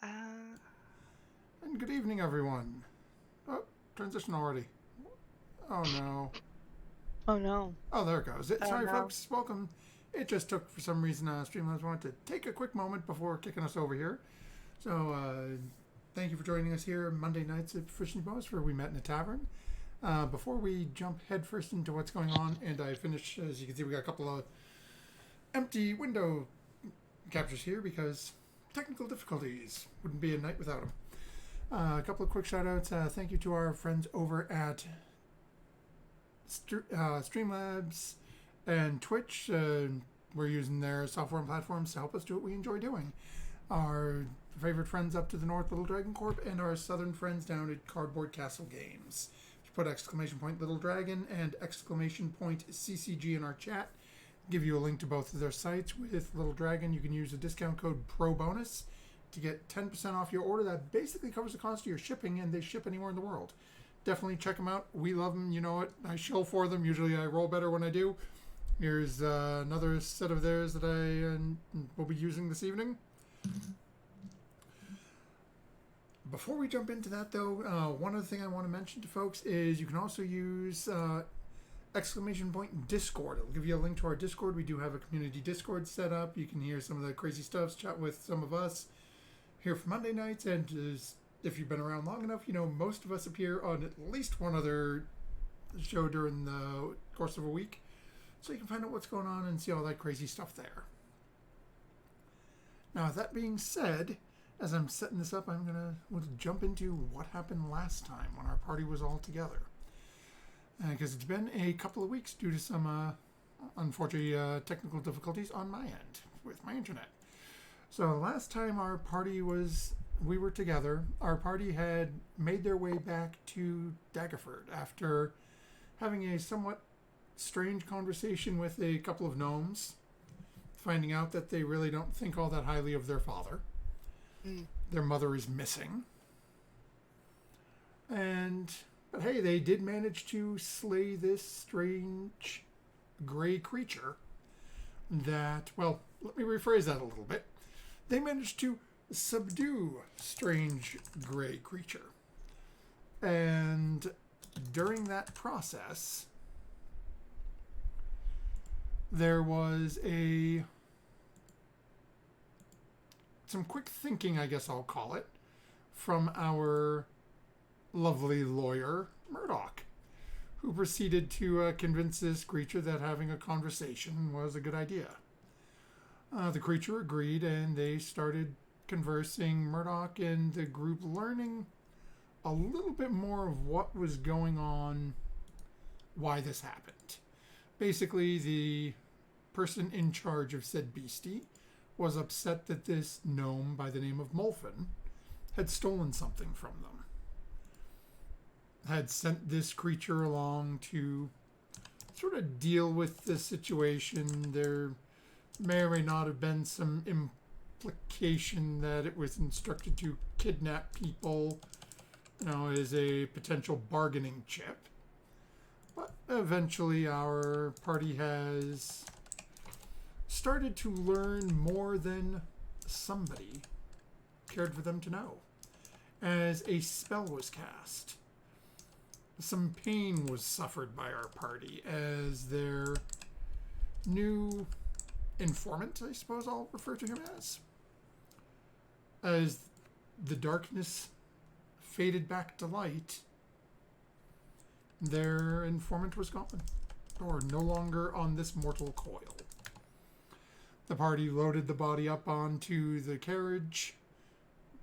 Uh, And good evening, everyone. Oh, transition already. Oh no. oh no. Oh, there it goes. Oh Sorry, no. folks. Welcome. It just took, for some reason, Streamlabs wanted to take a quick moment before kicking us over here. So, thank you for joining us here Monday nights at Fishing Bows, where we met in a tavern. Before we jump headfirst into what's going on, and I finish, as you can see, we got a couple of empty window captures here because technical difficulties. Wouldn't be a night without them. A couple of quick shout outs. Thank you to our friends over at Streamlabs and Twitch. We're using their software and platforms to help us do what we enjoy doing. Our favorite friends up to the north, Little Dragon Corp, and our southern friends down at Cardboard Castle Games. If you put exclamation point Little Dragon and exclamation point CCG in our chat, give you a link to both of their sites. With Little Dragon, you can use the discount code PROBONUS to get 10% off your order. That basically covers the cost of your shipping, and they ship anywhere in the world. Definitely check them out. We love them. You know it. I shill for them. Usually I roll better when I do. Here's another set of theirs that I will be using this evening. Before we jump into that, though, one other thing I want to mention to folks is you can also use exclamation point Discord. It'll give you a link to our Discord. We do have a community Discord set up. You can hear some of the crazy stuff, chat with some of us here for Monday nights, and if you've been around long enough, you know most of us appear on at least one other show during the course of a week, so you can find out what's going on and see all that crazy stuff there. Now, that being said, as I'm setting this up, we'll jump into what happened last time when our party was all together, because it's been a couple of weeks due to some unfortunate technical difficulties on my end with my internet. So last time we were together, our party had made their way back to Daggerford after having a somewhat strange conversation with a couple of gnomes, finding out that they really don't think all that highly of their father. Mm. Their mother is missing. But hey, they did manage to slay this strange gray creature that, well, let me rephrase that a little bit. They managed to subdue strange gray creature. And during that process, there was some quick thinking, I guess I'll call it, from our lovely lawyer, Murdoch, who proceeded to convince this creature that having a conversation was a good idea. The creature agreed, and they started conversing. Murdoch and the group learning a little bit more of what was going on, why this happened. Basically, the person in charge of said beastie was upset that this gnome by the name of Molfin had stolen something from them. Had sent this creature along to sort of deal with the situation. There may or may not have been some implication that it was instructed to kidnap people, as a potential bargaining chip. But eventually our party has started to learn more than somebody cared for them to know, as a spell was cast. Some pain was suffered by our party as their new informant, I suppose I'll refer to him as the darkness faded back to light, their informant was gone, or no longer on this mortal coil. The party loaded the body up onto the carriage,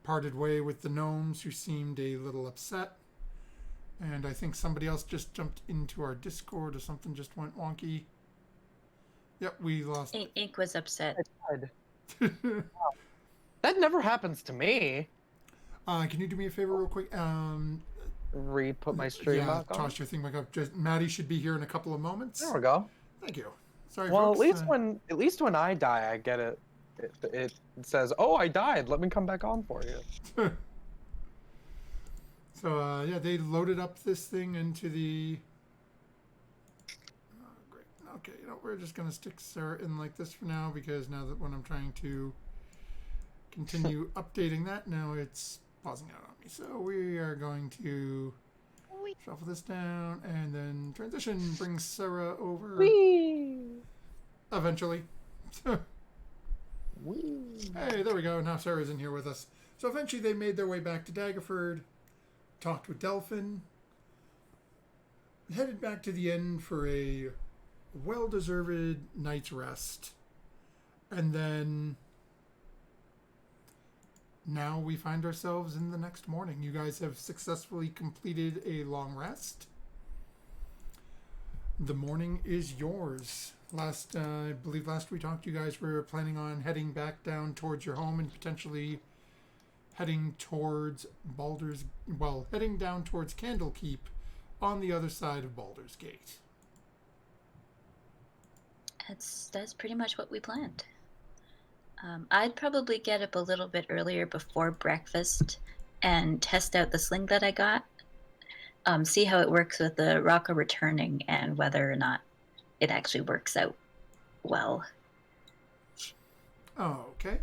parted way with the gnomes, who seemed a little upset, and I think somebody else just jumped into our Discord or something just went wonky. Yep, we lost. Ink was upset. I died. That never happens to me. Can you do me a favor real quick? Re-put my stream back on. Toss your thing back up. Maddie should be here in a couple of moments. There we go. Thank you. Sorry, well, folks. at least when I die, I get it. It says, "Oh, I died. Let me come back on for you." So they loaded up this thing into the. Oh, great. Okay, we're just gonna stick Sarah in like this for now, because now that when I'm trying to continue updating that. Now it's pausing out on me. So we are going to shuffle this down and then transition, bring Sarah over Whee! eventually. Whee! Hey, there we go. Now Sarah's in here with us. So eventually they made their way back to Daggerford, talked with Delphin, headed back to the inn for a well-deserved night's rest. And then now we find ourselves in the next morning. You guys have successfully completed a long rest. The morning is yours. I believe last we talked, you guys were planning on heading back down towards your home and potentially heading towards heading down towards Candlekeep on the other side of Baldur's Gate. That's pretty much what we planned. I'd probably get up a little bit earlier before breakfast and test out the sling that I got. See how it works with the Rocco returning and whether or not it actually works out well. Oh, okay.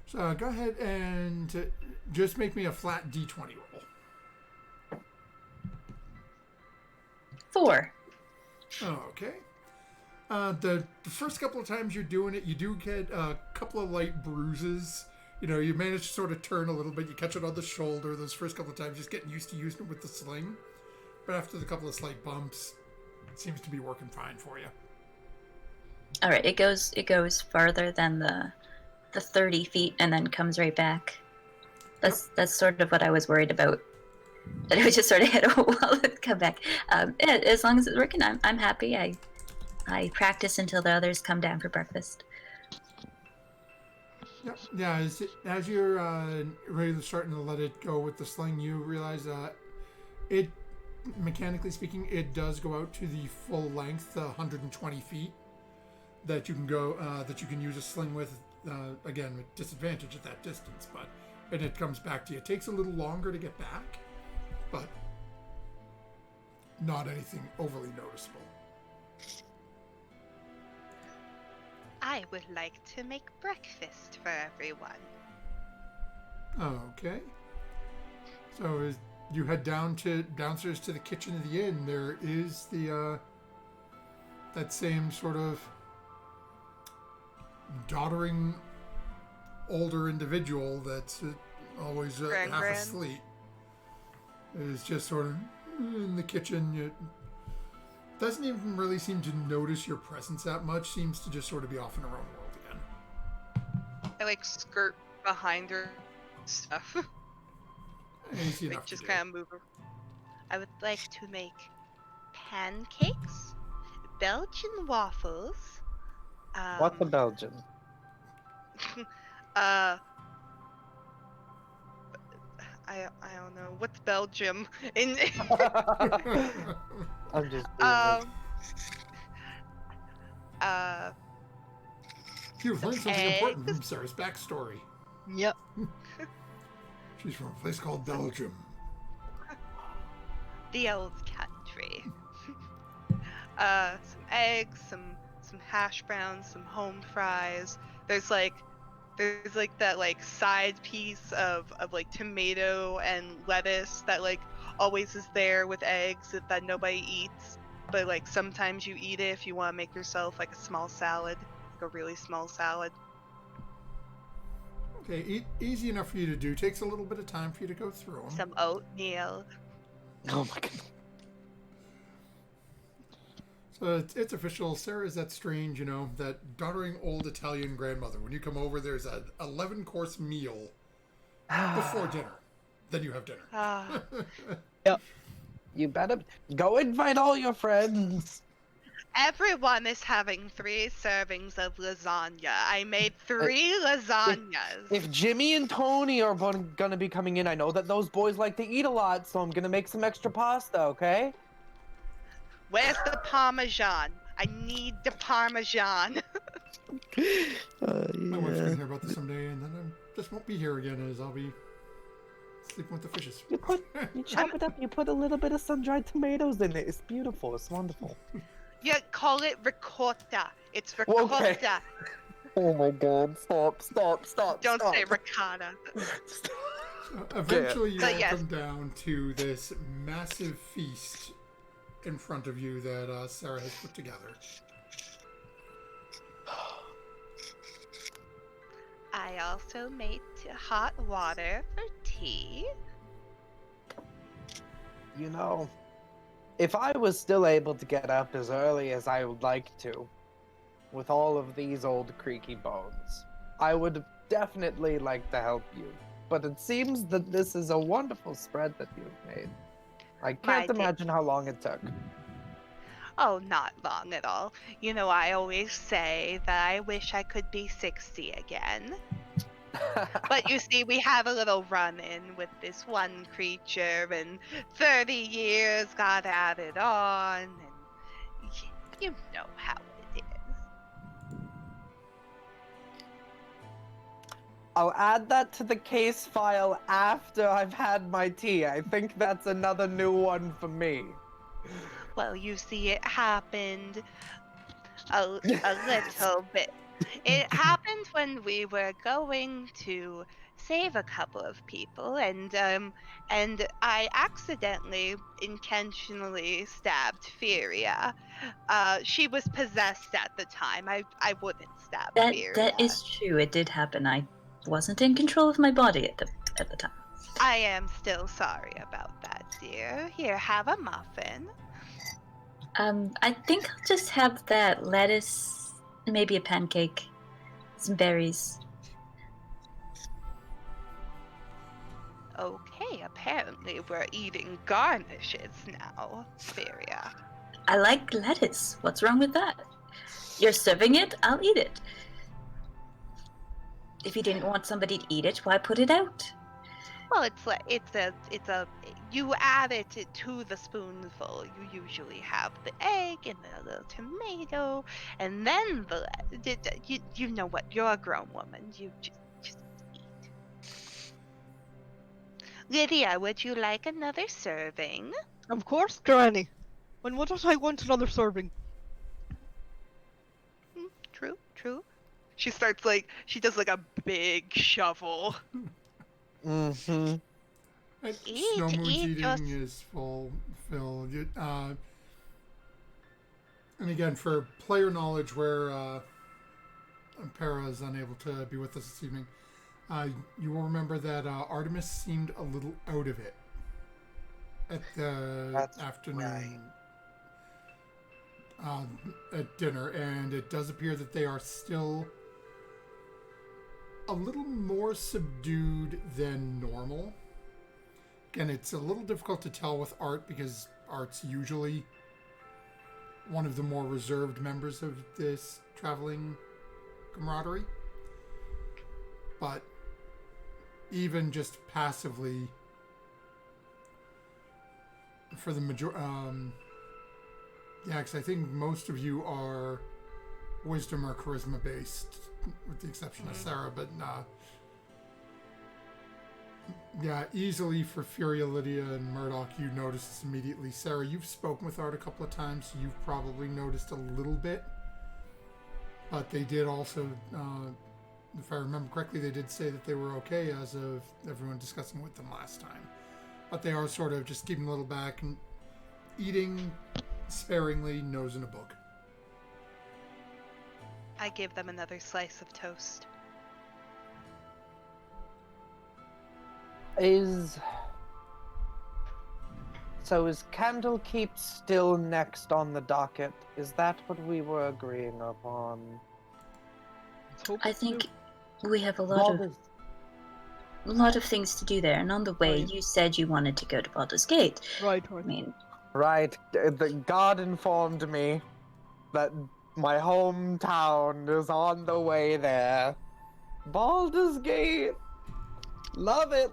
So go ahead and just make me a flat D20 roll. 4. Oh, okay. The first couple of times you're doing it, you do get a couple of light bruises. You know, you manage to sort of turn a little bit. You catch it on the shoulder. Those first couple of times, just getting used to using it with the sling. But after the couple of slight bumps, it seems to be working fine for you. All right, it goes farther than the 30 feet and then comes right back. That's sort of what I was worried about. That it would just sort of hit a wall and come back. As long as it's working, I'm happy. I practice until the others come down for breakfast. Yep. Yeah. As you're ready to starting to let it go with the sling, you realize it, mechanically speaking, it does go out to the full length, 120 feet that you can go, that you can use a sling with. Again, with disadvantage at that distance, and it comes back to you. It takes a little longer to get back, but not anything overly noticeable. I would like to make breakfast for everyone. Okay. So as you head downstairs to the kitchen of the inn, there is that same sort of doddering older individual that's always half asleep. Is just sort of in the kitchen. It doesn't even really seem to notice your presence that much. Seems to just sort of be off in her own world again. I like skirt behind her stuff. Easy Like enough just to do. kind of move her. I would like to make pancakes, Belgian waffles. What's a Belgian? I don't know. What's Belgium? In I'm just You've learned something eggs. important from Sarah's backstory. Yep. She's from a place called Belgium. The old country. Some eggs, some hash browns, some home fries. There's like that like side piece of like tomato and lettuce that like always is there with eggs that nobody eats, but like sometimes you eat it if you want to make yourself like a small salad, like a really small salad. Okay, easy enough for you to do. Takes a little bit of time for you to go through them. Some oatmeal. oh my god. So it's official. Sarah is that strange, that doddering old Italian grandmother. When you come over, there's an 11-course meal before dinner. Then you have dinner. Ah. Yep. You better go invite all your friends. Everyone is having 3 servings of lasagna. I made 3 lasagnas. If Jimmy and Tony are gonna be coming in, I know that those boys like to eat a lot, so I'm gonna make some extra pasta, okay? Where's the Parmesan? I need the Parmesan. My wife's gonna hear about this someday, and then I just won't be here again, as I'll be sleeping with the fishes. You chop it up, you put a little bit of sun-dried tomatoes in it. It's beautiful. It's wonderful. Yeah, call it ricotta. It's Well, ricotta. okay. Oh my god, stop. Don't say ricotta. Eventually, you But all yes. come down to this massive feast in front of you that Sarah has put together. I also made hot water for tea. You know, if I was still able to get up as early as I would like to, with all of these old creaky bones, I would definitely like to help you. But it seems that this is a wonderful spread that you've made. I My can't imagine how long it took. Oh, not long at all. You know, I always say that I wish I could be 60 again. But you see, we have a little run-in with this one creature, and 30 years got added on, and you know how it is. I'll add that to the case file after I've had my tea. I think that's another new one for me. Well, you see, it happened a little bit. It happened when we were going to save a couple of people, and I accidentally, intentionally stabbed Furia. She was possessed at the time. I wouldn't stab That Furia. is true. It did happen. I wasn't in control of my body at the time. I am still sorry about that, dear. Here, have a muffin. I think I'll just have that lettuce, maybe a pancake, some berries. Okay, apparently we're eating garnishes now, Furia. I like lettuce. What's wrong with that? You're serving it, I'll eat it. If you didn't want somebody to eat it, why put it out? Well, it's a you add it to the spoonful. You usually have the egg and the little tomato, and then you know what? You're a grown woman. You just eat. Lydia, would you like another serving? Of course, Granny. When wouldn't I want another serving? True. She does like a big shovel. Mm-hmm. Eat, Snowmoon's eat, eating just- is full. And again, for player knowledge, where Para is unable to be with us this evening, you will remember that Artemis seemed a little out of it at the That's afternoon at dinner, and it does appear that they are still a little more subdued than normal. Again, it's a little difficult to tell with Art because Art's usually one of the more reserved members of this traveling camaraderie. But even just passively, for the because I think most of you are wisdom or charisma based, with the exception of Sarah, but easily for Furia, Lydia, and Murdoch, you notice this immediately. Sarah, you've spoken with Art a couple of times, so you've probably noticed a little bit. But they did also, if I remember correctly, they did say that they were okay as of everyone discussing with them last time. But they are sort of just keeping a little back and eating sparingly, nose in a book. I give them another slice of toast. Is Candlekeep still next on the docket? Is that what we were agreeing upon? Let's hope I it's think new. we have a Baldur's- lot of things to do there, and on the way, Right. you said you wanted to go to Baldur's Gate. Right. I mean, Right. The God informed me that my hometown is on the way there. Baldur's Gate. Love it.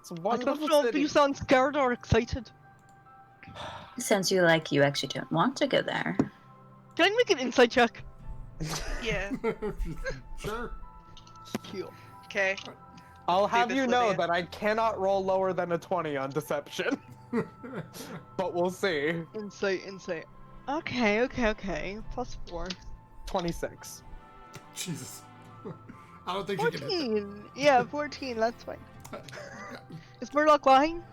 It's a I wonderful don't know if city. you sound scared or excited. it sounds you like you actually don't want to go there. Can I make an insight check? Yeah. Sure. Cute. Okay. I'll Do have this, you know Lydia. that I cannot roll lower than a 20 on deception. But we'll see. Insight. Okay. +4. 26. Jesus. I don't think you can hit 14. Yeah, 14. That's fine. that. Is Murdoch lying?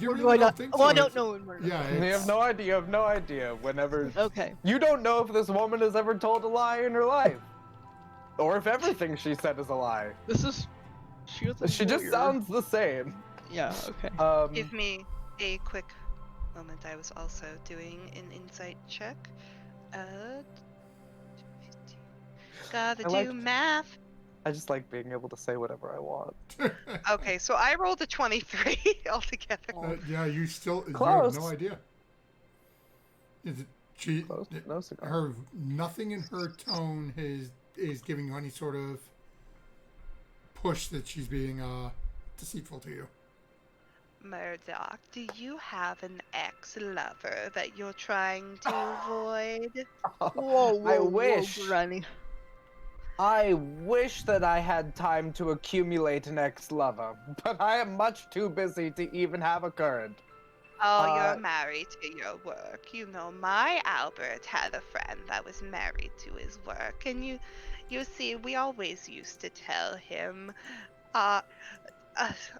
You Or do really I don't not? think Oh, so. I don't It's- know Murdoch. Yeah, You it's, have no idea. You have no idea. Whenever Okay. you don't know if this woman has ever told a lie in her life, or if everything she said is a lie. This is. She was a She just lawyer. sounds the same. Yeah. Okay. Give me a quick moment. I was also doing an insight check. 15. Gotta I like- do math. I just like being able to say whatever I want. Okay, so I rolled a 23 altogether. yeah, you still you have Close. no idea. Is it, she Close, no cigar. her nothing in her tone is giving you any sort of push that she's being deceitful to you. Murdoch, do you have an ex-lover that you're trying to avoid? Whoa, whoa, I whoa, wish. Granny. I wish that I had time to accumulate an ex-lover, but I am much too busy to even have a current. Oh, Uh, you're married to your work. You know, my Albert had a friend that was married to his work, and you see, we always used to tell him, uh,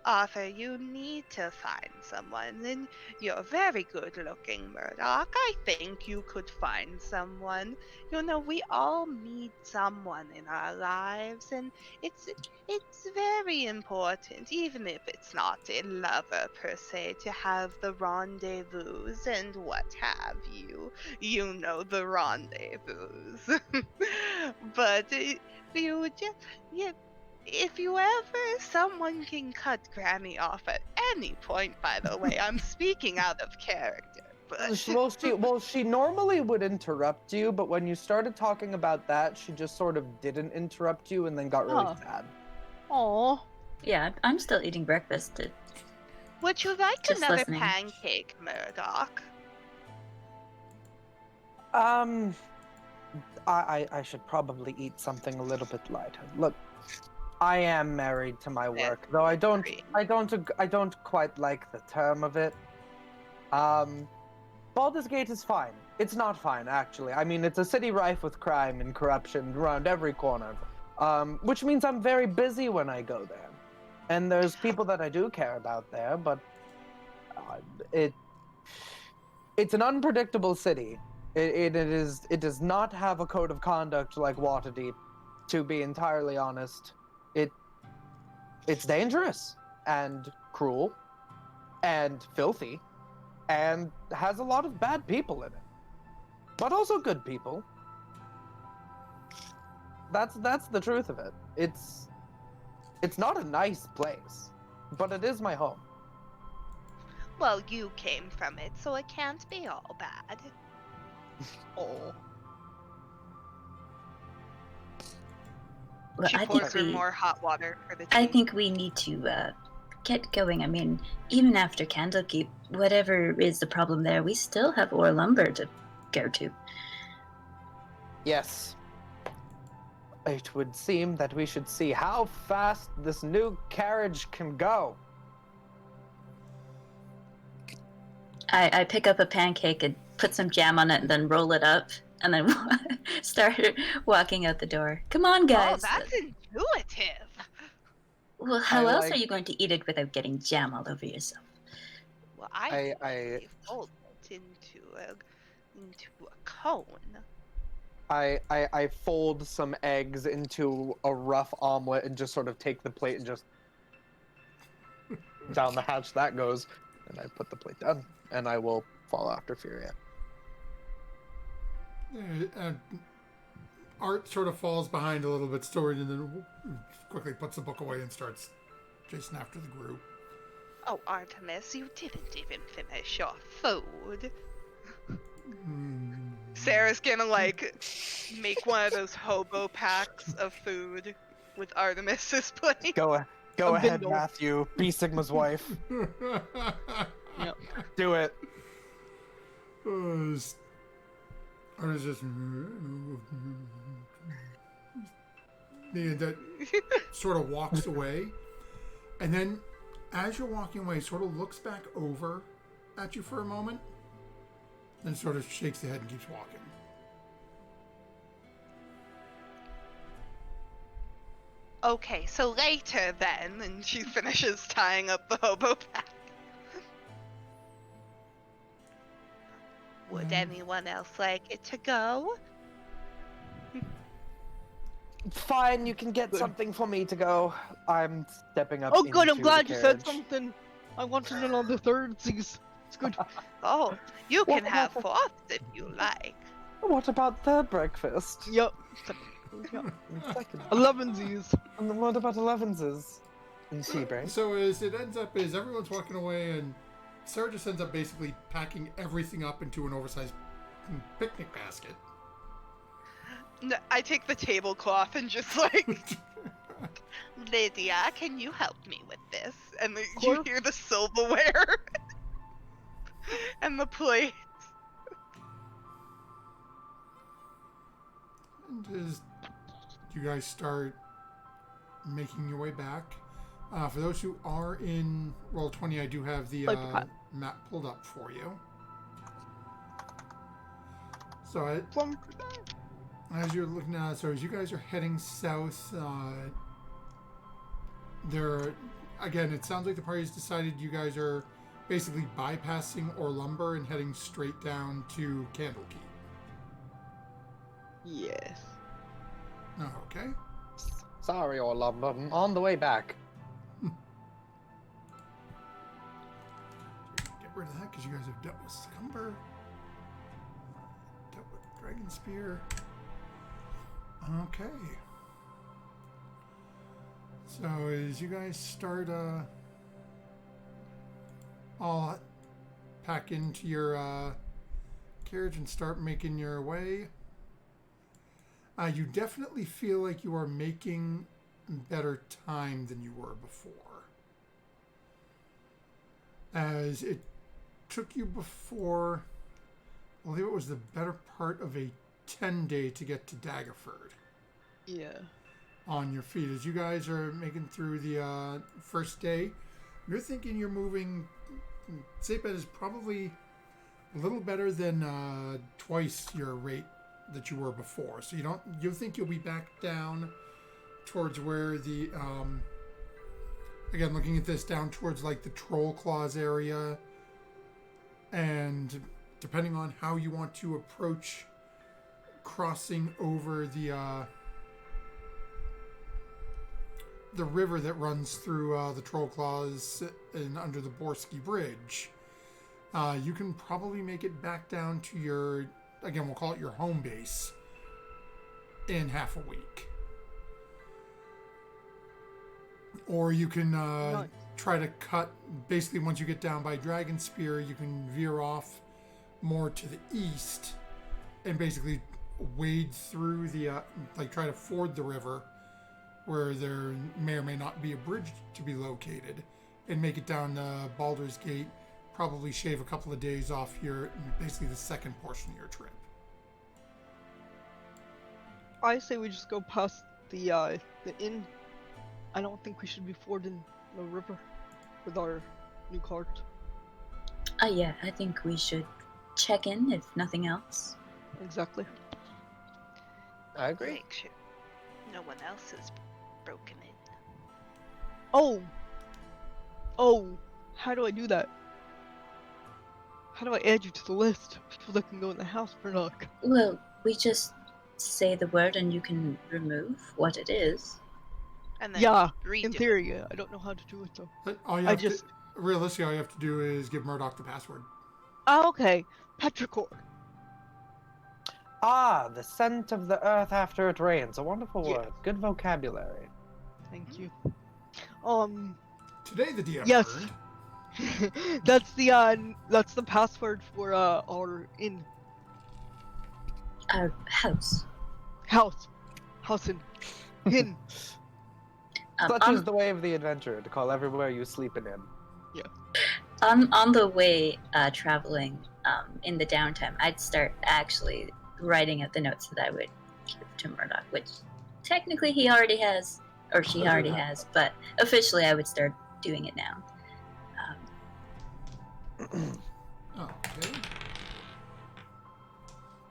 Arthur, you need to find someone, and you're very good looking, Murdoch. I think you could find someone. You know, we all need someone in our lives, and it's very important, even if it's not a lover per se, to have the rendezvous and what have you. You know, the rendezvous. But you just, yeah, if you ever, someone can cut Granny off at any point, by the way. I'm speaking out of character, but Well, she normally would interrupt you, but when you started talking about that, she just sort of didn't interrupt you and then got really Oh. sad. Aw. Yeah, I'm still eating breakfast. would you like Just another listening. pancake, Murdoch? I should probably eat something a little bit lighter. Look, I am married to my work, though I don't quite like the term of it. Baldur's Gate is fine. It's not fine, actually. I mean, it's a city rife with crime and corruption around every corner. Which means I'm very busy when I go there. And there's people that I do care about there, but it's an unpredictable city. It does not have a code of conduct like Waterdeep, to be entirely honest. It's dangerous and cruel and filthy and has a lot of bad people in it. But also good people. That's the truth of it. It's not a nice place, but it is my home. Well, you came from it, so it can't be all bad. Oh. Well, She I pours think her we, more hot water for the tea. I think we need to get going. I mean, even after Candlekeep, whatever is the problem there, we still have ore lumber to go to. Yes. It would seem that we should see how fast this new carriage can go. I pick up a pancake and put some jam on it and then roll it up and then start walking out the door. Come on, Oh, guys. that's intuitive. Well, how I else are like- you going to eat it without getting jam all over yourself? Well, I- I fold it into a cone. I fold some eggs into a rough omelet and just sort of take the plate and just down the hatch that goes. And I put the plate down, and I will fall after Furia. Art sort of falls behind a little bit, stored, and then quickly puts the book away and starts chasing after the group. Oh, Artemis, you didn't even finish your food. Sarah's gonna make one of those hobo packs of food with Artemis's plate. Go A ahead, bindle. Matthew. Be Sigma's wife. Yep. Do it. I was just that sort of walks away, and then as you're walking away, sort of looks back over at you for a moment, then sort of shakes the head and keeps walking. Okay, so later then, and she finishes tying up the hobo pack. Would anyone else like it to go? Fine, you can get Good. something for me to go. I'm stepping up Oh, good. I'm into glad the you said carriage. something. I wanted it on the thirdsies. It's good. Oh, you What can have about fourths if you like. What about third breakfast? Yep. Yep. Second. 11sies. And then what about 11s? And she break? So as it ends up is everyone's walking away and Sarah just ends up basically packing everything up into an oversized picnic basket. No, I take the tablecloth and just like, Lydia, can you help me with this? And you Course. hear the silverware and the plate. And as you guys start making your way back, for those who are in Roll20, I do have the Like the pot. map pulled up for you. So Plum. as you're looking at, so as you guys are heading south, again, it sounds like the party's decided you guys are basically bypassing Orlumber and heading straight down to Candlekeep. Yes. Oh, okay. Sorry, Orlando. I'm on the way back. Get rid of that because you guys have dealt with Scumber. Dealt with Dragon Spear. Okay. So as you guys start all pack into your carriage and start making your way, you definitely feel like you are making better time than you were before. As it took you before, I believe it was the better part of a 10-day to get to Daggerford Yeah. on your feet. As you guys are making through the first day, you're thinking you're moving. Safe bet is probably a little better than twice your rate that you were before. So you think you'll be back down towards where the again, looking at this, down towards like the Troll Claws area, and depending on how you want to approach crossing over the river that runs through the Troll Claws and under the Borsky Bridge, you can probably make it back down to your, again, we'll call it your home base, in half a week. Or you can Nice. try to cut, basically once you get down by Dragon Spear, you can veer off more to the east and basically wade through the, like try to ford the river where there may or may not be a bridge to be located, and make it down Baldur's Gate, probably shave a couple of days off your, basically the second portion of your trip. I say we just go past the inn. I don't think we should be fording the river with our new cart. Yeah, I think we should check in if nothing else. Exactly. I agree. Make sure no one else is broken in. Oh, how do I do that? How do I add you to the list so they can go in the house for knock? Well, we just say the word and you can remove what it is. And then Yeah, redo in it. theory, I don't know how to do it though. But all you I have just- to, realistically, all you have to do is give Murdoch the password. Oh, okay. Petrichor. Ah, the scent of the earth after it rains. A wonderful Yeah. word. Good vocabulary. Thank you. Today the DM Yes. learned. that's the password for our inn. Our house. House inn. Such On, is the way of the adventurer, to call everywhere you sleep in. on the way traveling in the downtime, I'd start actually writing out the notes that I would give to Murdoch, which technically he already has, or she already has, but officially I would start doing it now. Okay.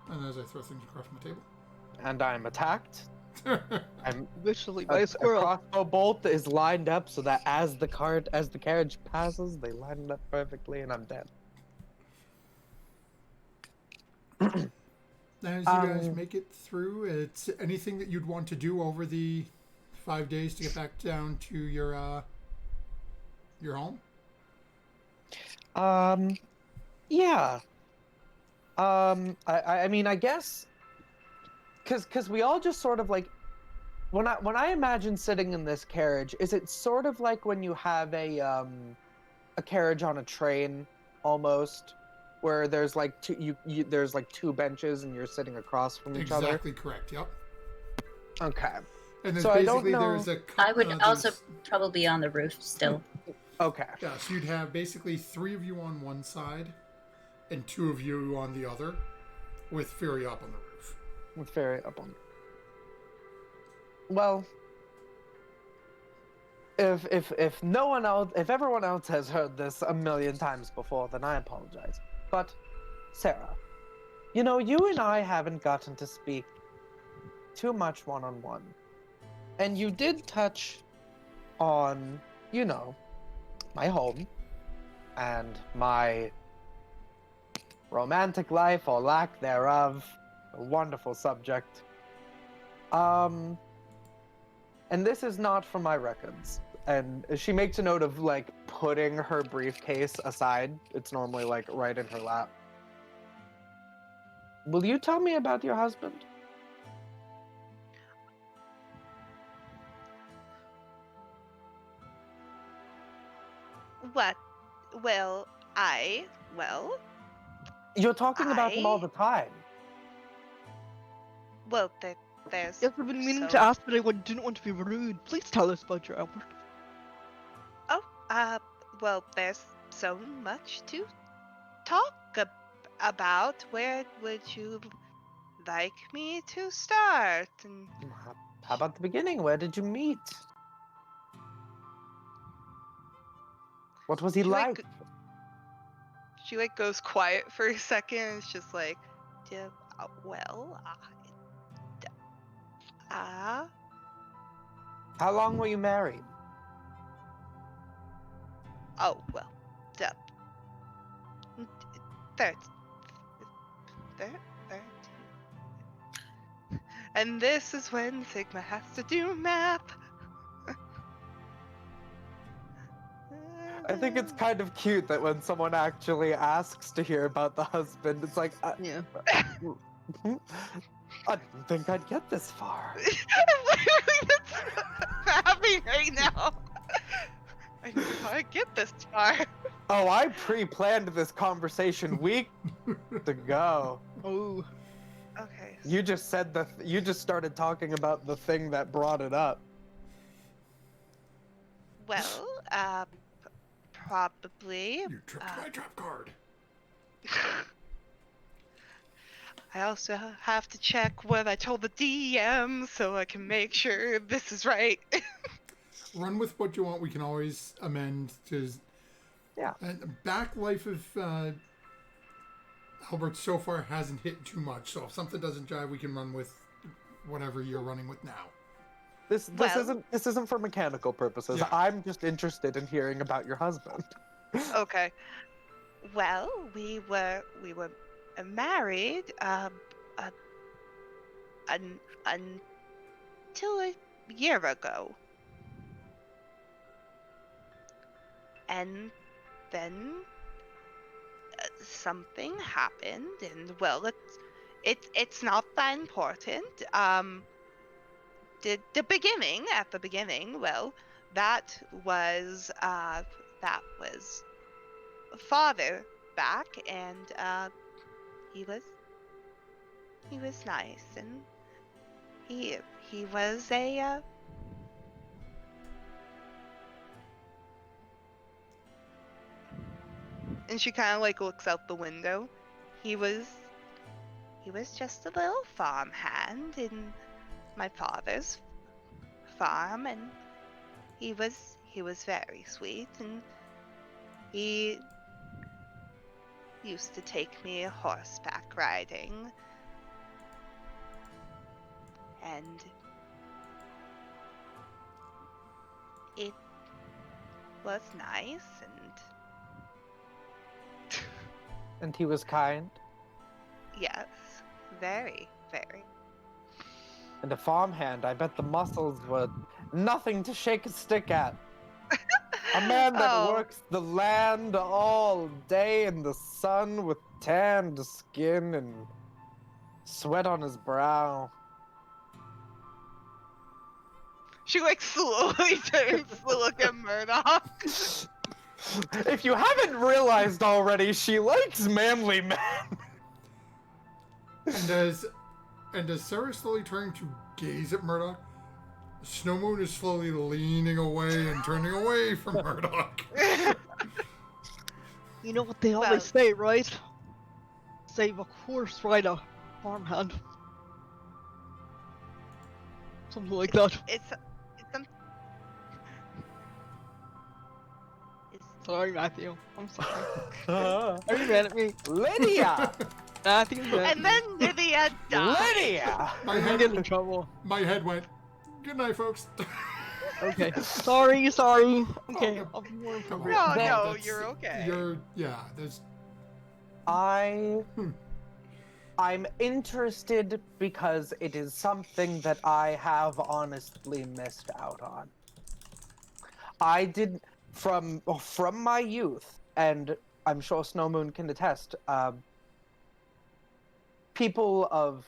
And as I throw things across my table. And I'm attacked. I'm Eventually, a, by a a squirrel. crossbow bolt is lined up so that as the carriage passes, they line it up perfectly, and I'm dead. As you guys Um, make it through, it's anything that you'd want to do over the 5 days to get back down to your home. Yeah. I mean, I guess, cause we all just sort of like, when I imagine sitting in this carriage, is it sort of like when you have a carriage on a train, almost, where there's like there's like two benches and you're sitting across from each other? Exactly correct. Yep. Okay. And there's So I don't basically know. I would also there's, probably be on the roof still. Okay. yeah. So you'd have basically 3 of you on one side, and 2 of you on the other, with Fury up on the roof. With Fairy up on. Well, if no one else, if everyone else has heard this a million times before, then I apologize. But Sarah, you know, you and I haven't gotten to speak too much one-on-one. And you did touch on, you know, my home and my romantic life or lack thereof. A wonderful subject. And this is not from my records. And she makes a note of like putting her briefcase aside. It's normally like right in her lap. Will you tell me about your husband? What? Well, well, You're talking about him all I, the time. well, there's Yes, I've been meaning to so, ask, but didn't want to be rude. Please tell us about your Albert. well, there's so much to talk about. Where would you like me to start? And How about the beginning? Where did you meet? What was he she like? she like goes quiet for a second. And it's just like, yeah, well, How long were you married? oh well, duh, 13. And this is when Sigma has to do math. I think it's kind of cute that when someone actually asks to hear about the husband, it's like, Yeah. I didn't think I'd get this far. Literally, that's happening right now. I didn't know how I get this far. Oh, I pre-planned this conversation weeks ago. Oh. Okay. You just said you just started talking about the thing that brought it up. Well, probably. You tripped my trap card. I also have to check what I told the DM so I can make sure this is right. Run with what you want. We can always amend to. Yeah. And back life of Albert so far hasn't hit too much. So if something doesn't jive, we can run with whatever you're running with now. This isn't for mechanical purposes. Yeah. I'm just interested in hearing about your husband. Okay. Well, we were married until a year ago, and then something happened, and well, it's not that important. The beginning, at the beginning, well, that was father back, and he was nice, and he was a and she kind of like looks out the window. He was just a little farmhand in my father's farm, and he was very sweet, and he used to take me horseback riding, and It was nice and And he was kind. yes, very, very. And a farmhand, I bet the muscles were nothing to shake a stick at. A man that Oh. works the land all day in the sun with tanned skin and sweat on his brow. She like slowly turns to look at Murdoch. If you haven't realized already, she likes manly men. And as Sarah slowly turning to gaze at Murdoch, Snowmoon is slowly leaning away and turning away from Murdoch. You know what they Well- always say, right? Save a horse, ride a farmhand. Something like that. It's some. It's, Sorry, Matthew. I'm sorry. Lydia! Are you mad at me? Matthew's mad at and me. then Lydia dies. Lydia! My I'm head, getting in trouble. my head went. Good night, folks. Okay. Sorry. Okay, Oh, I'll be more Come on. appropriate. No, That- no, That's- you're okay. There's. I'm interested because it is something that I have honestly missed out on. I did from my youth, and I'm sure Snowmoon can attest. People of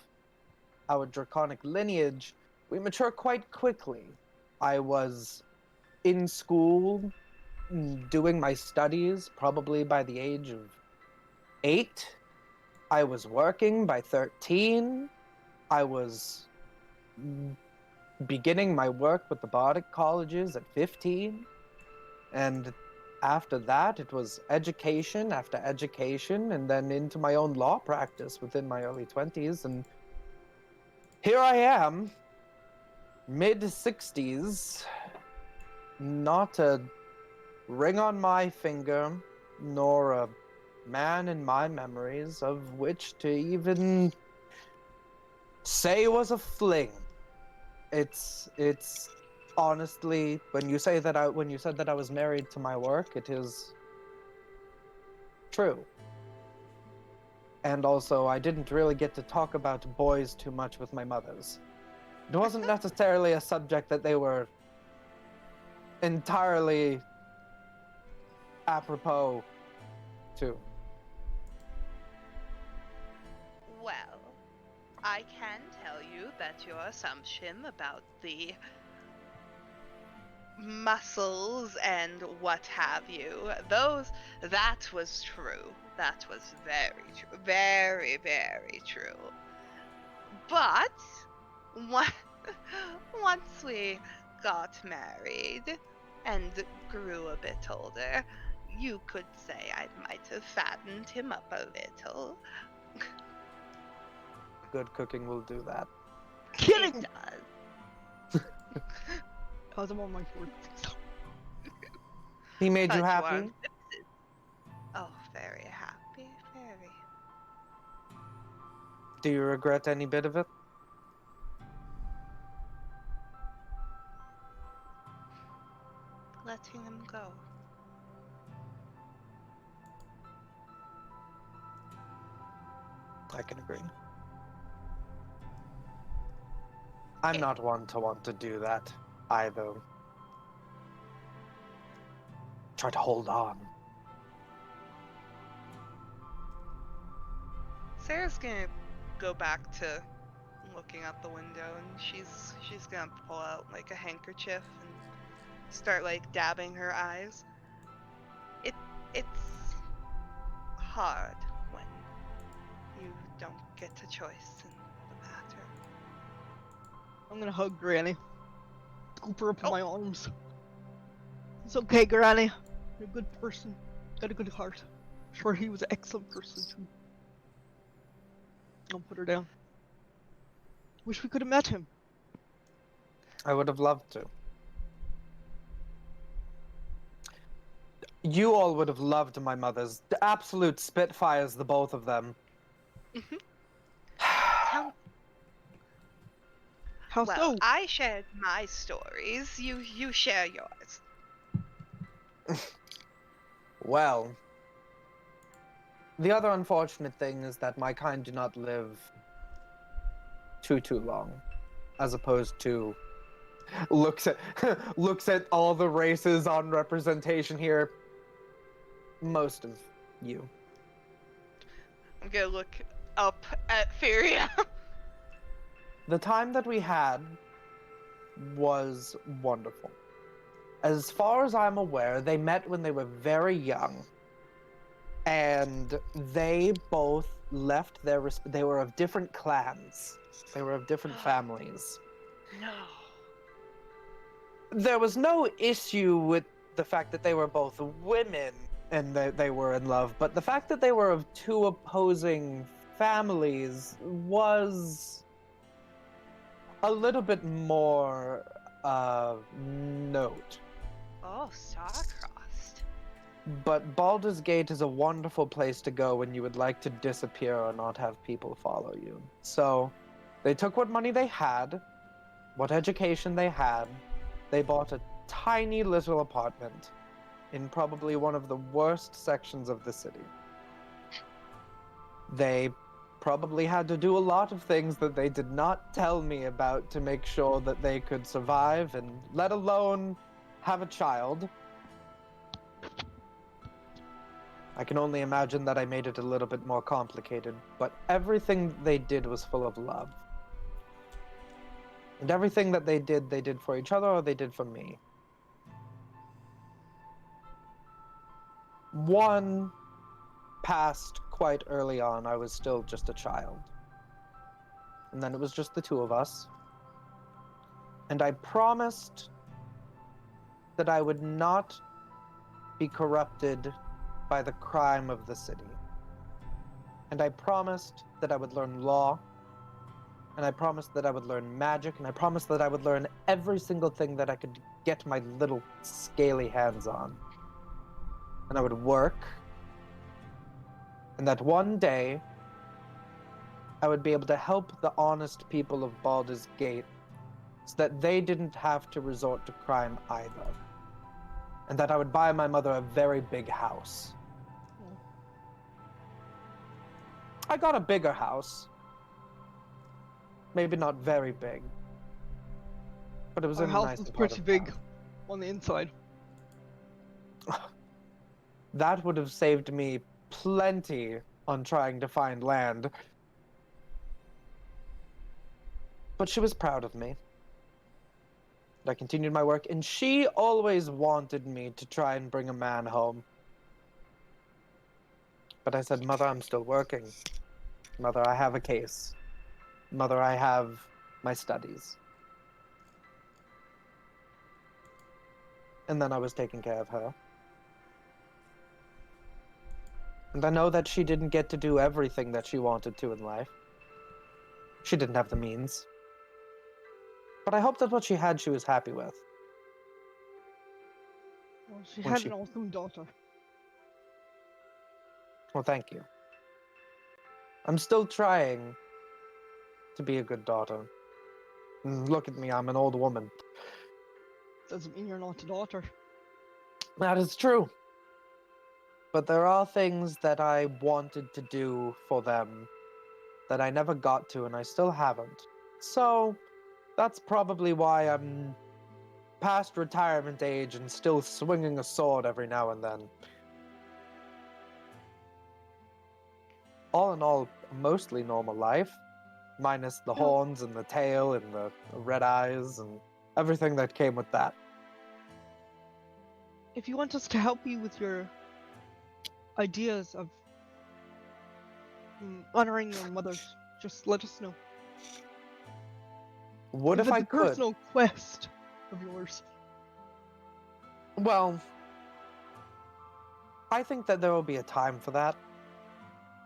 our draconic lineage, we mature quite quickly. I was in school doing my studies probably by the age of 8. I was working by 13. I was beginning my work with the Bardic colleges at 15. And after that, it was education after education, and then into my own law practice within my early 20s. And here I am, mid 60s, not a ring on my finger, nor a man in my memories of which to even say was a fling. It's honestly, when you said that I was married to my work, it is true. And also, I didn't really get to talk about boys too much with my mothers. It wasn't necessarily a subject that they were entirely apropos to. Well, I can tell you that your assumption about the muscles and what have you, that was true. That was very true. Very, very true. But, once we got married and grew a bit older, you could say I might have fattened him up a little. Good cooking will do that. Kidding! It does. Cause I'm on my fourth. He made But you happy? aren't fixes. Oh, very happy, very. Do you regret any bit of it? Letting him go. I can agree. I'm not one to want to do that either. Try to hold on. Sarah's gonna go back to looking out the window, and she's gonna pull out like a handkerchief and start like dabbing her eyes. It's hard when you don't get a choice in the matter. I'm gonna hug Granny. Scoop her up in Oh. my arms. It's okay, Granny. You're a good person. Got a good heart. Sure, he was an excellent person too. I'll put her down. Wish we could have met him. I would have loved to. You all would have loved my mothers. The absolute spitfires, the both of them. Tell, How Well, so? I shared my stories. You share yours. Well, the other unfortunate thing is that my kind do not live too long, as opposed to looks at looks at all the races on representation here. Most of you. I'm gonna look up at Furia. The time that we had was wonderful. As far as I'm aware, they met when they were very young, and they both left their. They were of different clans. They were of different families. No. There was no issue with the fact that they were both women and they were in love, but the fact that they were of two opposing families was a little bit more note. Oh, star-crossed. But Baldur's Gate is a wonderful place to go when you would like to disappear or not have people follow you. So they took what money they had, what education they had, they bought a tiny little apartment in probably one of the worst sections of the city. They probably had to do a lot of things that they did not tell me about to make sure that they could survive and let alone have a child. I can only imagine that I made it a little bit more complicated, but everything they did was full of love. And everything that they did for each other or they did for me. One passed quite early on. I was still just a child. And then it was just the two of us. And I promised that I would not be corrupted by the crime of the city. And I promised that I would learn law. And I promised that I would learn magic. And I promised that I would learn every single thing that I could get my little scaly hands on. And I would work. And that one day, I would be able to help the honest people of Baldur's Gate so that they didn't have to resort to crime either. And that I would buy my mother a very big house. I got a bigger house. Maybe not very big. But it was Our in a house nice is part pretty of big town. on the inside. That would have saved me plenty on trying to find land. But she was proud of me. I continued my work, and she always wanted me to try and bring a man home. But I said, Mother, I'm still working. Mother, I have a case. Mother, I have my studies. And then I was taking care of her. And I know that she didn't get to do everything that she wanted to in life. She didn't have the means. But I hope that what she had, she was happy with. Well, she When had she- an awesome daughter. Well, thank you. I'm still trying to be a good daughter. Look at me, I'm an old woman. Doesn't mean you're not a daughter. That is true. But there are things that I wanted to do for them that I never got to, and I still haven't. So, that's probably why I'm past retirement age and still swinging a sword every now and then. All in all, a mostly normal life, minus the horns and the tail and the red eyes and everything that came with that. If you want us to help you with your ideas of honoring your mothers, just let us know. What if it's I a could? personal quest of yours. Well, I think that there will be a time for that.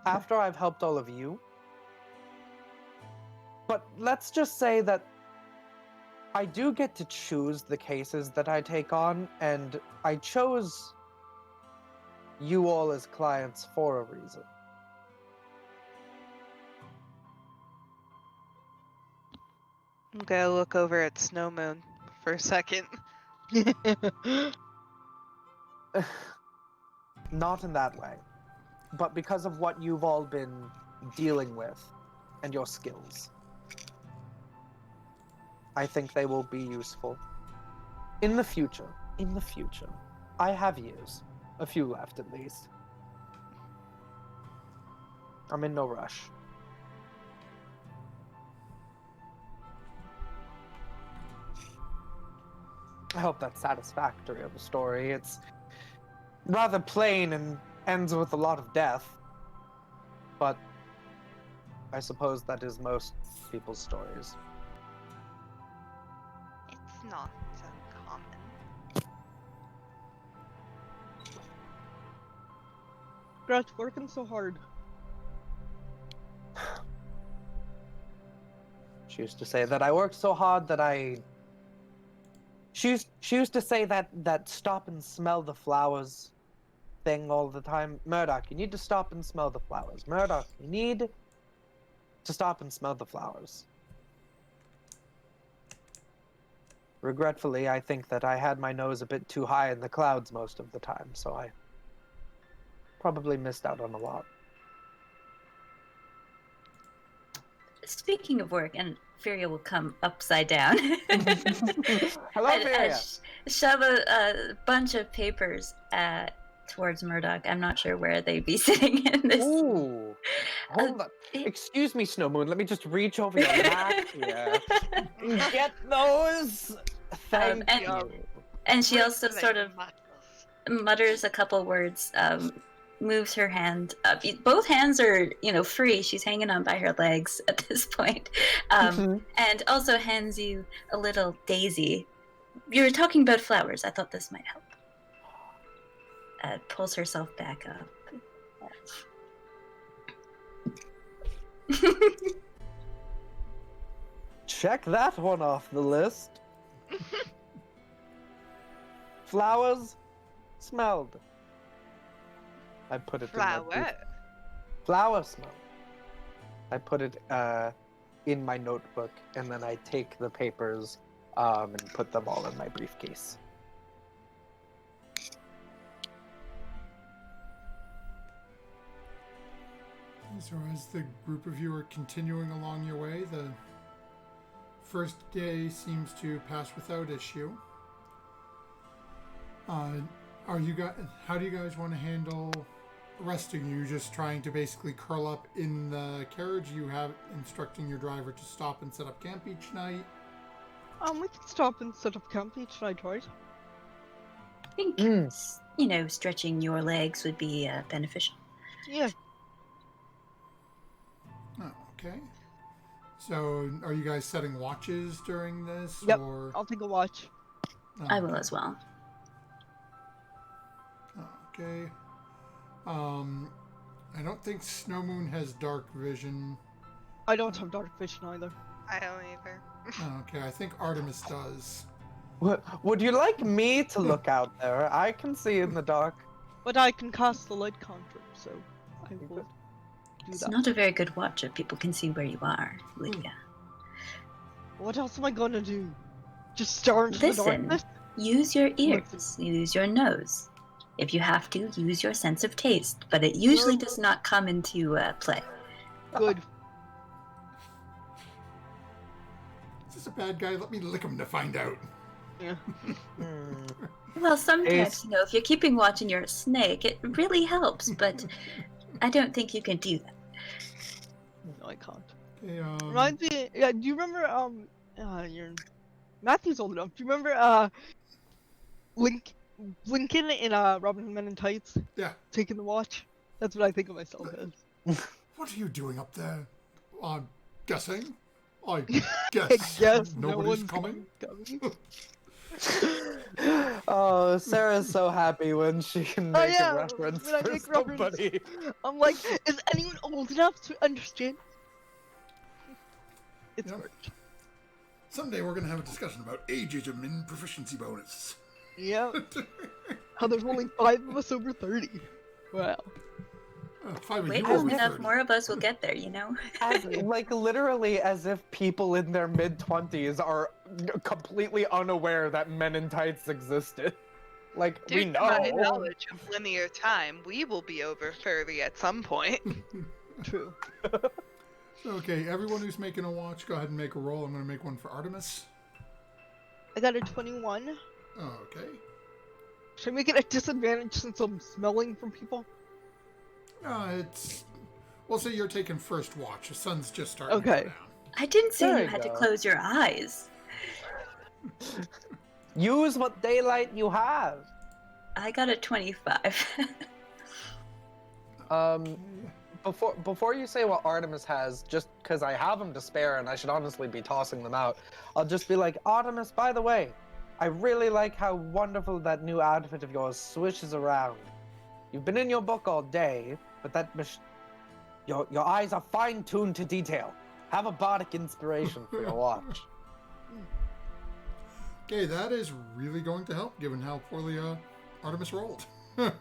After I've helped all of you. But let's just say that I do get to choose the cases that I take on, and I chose you all as clients for a reason. I'm gonna look over at Snow Moon for a second. Not in that way, but because of what you've all been dealing with and your skills. I think they will be useful. In the future, I have years. A few left, at least. I'm in no rush. I hope that's satisfactory of a story. It's rather plain and ends with a lot of death. But I suppose that is most people's stories. It's not uncommon. Gret's working so hard. She used to say that I worked so hard that I... She used to say that stop and smell the flowers thing all the time. Murdoch, you need to stop and smell the flowers. Murdoch, you need to stop and smell the flowers. Regretfully, I think that I had my nose a bit too high in the clouds most of the time, so I probably missed out on a lot. Speaking of work, and Furia will come upside down. Hello, and Furia. shove a bunch of papers towards Murdoch. I'm not sure where they'd be sitting in this. Ooh. Hold on. Excuse me, Snowmoon. Let me just reach over your lap here. Get those. Thank and- you. And she also Break sort the of muscles. mutters a couple words, moves her hand. Both hands are, free. She's hanging on by her legs at this point. Mhm. And also hands you a little daisy. You were talking about flowers. I thought this might help. Pulls herself back up. Check that one off the list. Flowers smelled. I put it in my brief- Flower. Flower smell. I put it in my notebook, and then I take the papers and put them all in my briefcase. So as the group of you are continuing along your way, the first day seems to pass without issue. Are you guys? How do you guys want to handle resting? You just trying to basically curl up in the carriage? You have instructing your driver to stop and set up camp each night. We can stop and set up camp each night, right? I think, stretching your legs would be beneficial. Yeah. Oh, okay. So, are you guys setting watches during this? Yep. Or... I'll take a watch. Oh, I will as well. Okay. I don't think Snowmoon has dark vision. I don't have dark vision either. I don't either. Oh, okay, I think Artemis does. Would you like me to look out there? I can see in the dark. But I can cast the light cantrip, so I will do It's that. not a very good watch if people can see where you are, Lydia. What else am I gonna do? Just stare into the Listen. darkness? Use your ears, use your nose. If you have to, use your sense of taste, but it usually does not come into play. Good. Is this a bad guy? Let me lick him to find out. Yeah. Well, sometimes, Taste. if you're keeping watch and you're a snake, it really helps, but I don't think you can do that. No, I can't. Okay, Reminds me, yeah, do you remember, you're... Matthew's old enough. Do you remember, Lincoln in, Robin Hood Men in Tights? Yeah. Taking the watch? That's what I think of myself as. What are you doing up there? I'm guessing. I I guess, guess nobody's no coming. coming. Oh, Sarah's so happy when she can make yeah, a reference when I for make reference. somebody. I'm like, is anyone old enough to understand? It's Yeah. worked. Someday we're going to have a discussion about ageism and proficiency bonus. Yeah. How there's only 5 of us over 30. Wow. If I were Wait you, I'd long be enough, 30. more of us will get there, you know? As, like, literally as if people in their mid-20s are completely unaware that men in tights existed. Like, we Due to my know. knowledge of linear time, we will be over 30 at some point. True. So, okay, everyone who's making a watch, go ahead and make a roll. I'm going to make one for Artemis. I got a 21. Okay. Should I make it a disadvantage since I'm smelling from people? It's... We'll say you're taking first watch. The sun's just starting to Okay. go down. I didn't say There you you had to go. close your eyes. Use what daylight you have. I got a 25. Before you say what Artemis has, just because I have them to spare and I should honestly be tossing them out, I'll just be like, Artemis, by the way, I really like how wonderful that new outfit of yours swishes around. You've been in your book all day, but your eyes are fine-tuned to detail. Have a bardic inspiration for your watch. Okay, that is really going to help, given how poorly Artemis rolled. Mm,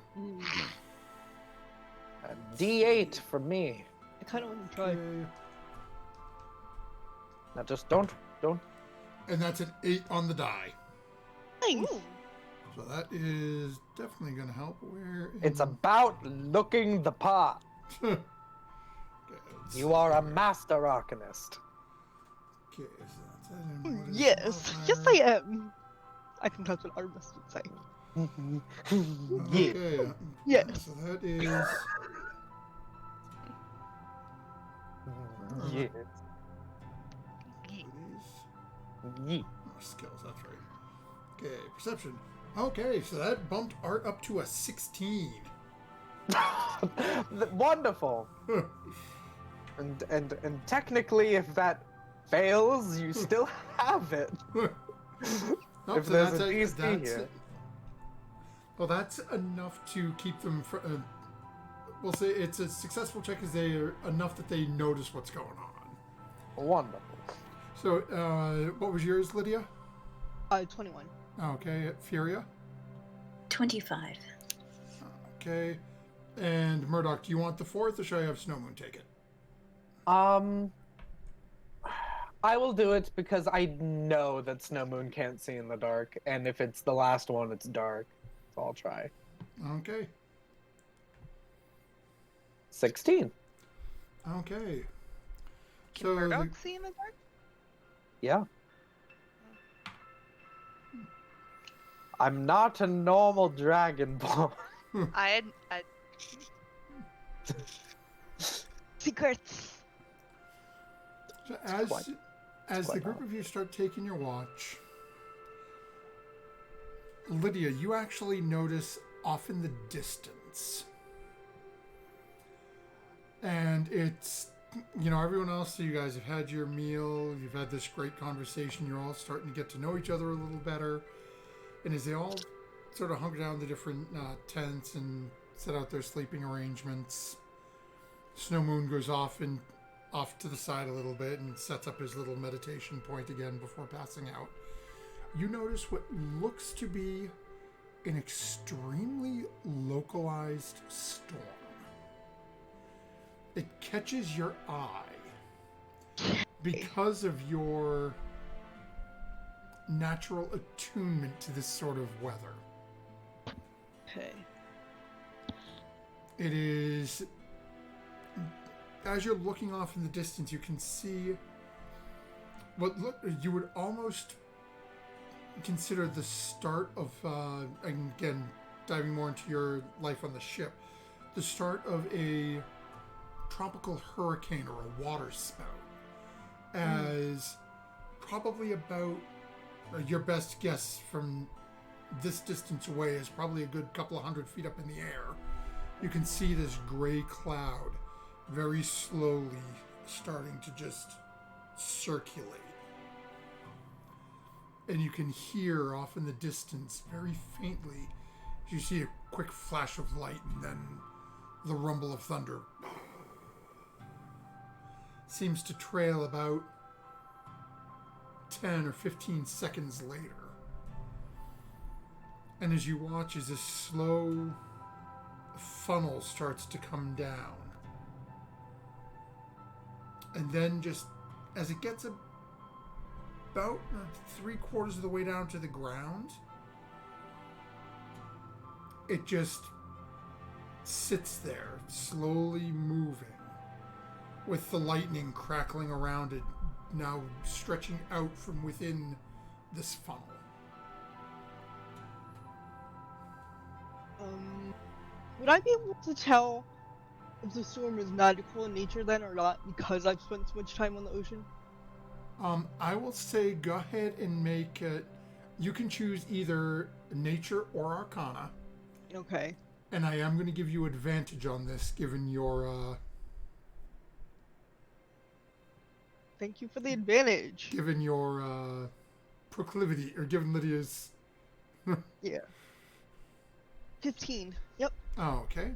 A D8 from me. I kind of want to try. Okay. Now just don't. And that's an 8 on the die. Nice. So that is definitely going to help. Where It's about looking the part. Okay, let's You see are a here. master arcanist. Okay, so that's it. And what is the Yes. Yes, modifier? I am. I think that's what Artemis would say. Yeah. Okay. Yes. So that is... Yes. It is... Yeah. Oh, skills, that's right. Okay, perception. Okay, so that bumped Art up to a 16. Wonderful. And technically, if that fails, you still have it. Nope, If so there's that's a DC here. Well, that's enough to keep them... we'll say it's a successful check because they are enough that they notice what's going on. Wonderful. So, what was yours, Lydia? 21. Okay, Furia. 25. Okay. And Murdoch, do you want the 4th or should I have Snowmoon take it? I will do it because I know that Snowmoon can't see in the dark, and if it's the last one, it's dark. So I'll try. Okay. 16. Okay. Can So, Murdoch see in the dark? Yeah. I'm not a normal dragonborn. I Secrets. so quite- as the quite group odd. of you start taking your watch, Lydia, you actually notice off in the distance. And it's, you know, everyone else, so you guys have had your meal, you've had this great conversation, you're all starting to get to know each other a little better. And as they all sort of hunker down the different tents and set out their sleeping arrangements, Snowmoon goes off to the side a little bit and sets up his little meditation point again before passing out. You notice what looks to be an extremely localized storm. It catches your eye because of your natural attunement to this sort of weather. Okay. It is, as you're looking off in the distance, you can see what you would almost consider the start of, again, diving more into your life on the ship, the start of a tropical hurricane or a water spout. As probably about, your best guess from this distance away is probably a good couple of 100 feet up in the air. You can see this gray cloud very slowly starting to just circulate. And you can hear off in the distance, very faintly, you see a quick flash of light and then the rumble of thunder. Seems to trail about 10 or 15 seconds later. And as you watch as this slow funnel starts to come down. And then just as it gets about 3/4 of the way down to the ground, it just sits there, slowly moving, with the lightning crackling around it, now stretching out from within this funnel. Would I be able to tell if the storm is magical in nature then or not because I've spent so much time on the ocean? I will say go ahead and make it. You can choose either nature or arcana, Okay. and I am going to give you advantage on this given your Thank you for the advantage. proclivity, or given Lydia's. Yeah. 15. Yep. Oh, okay.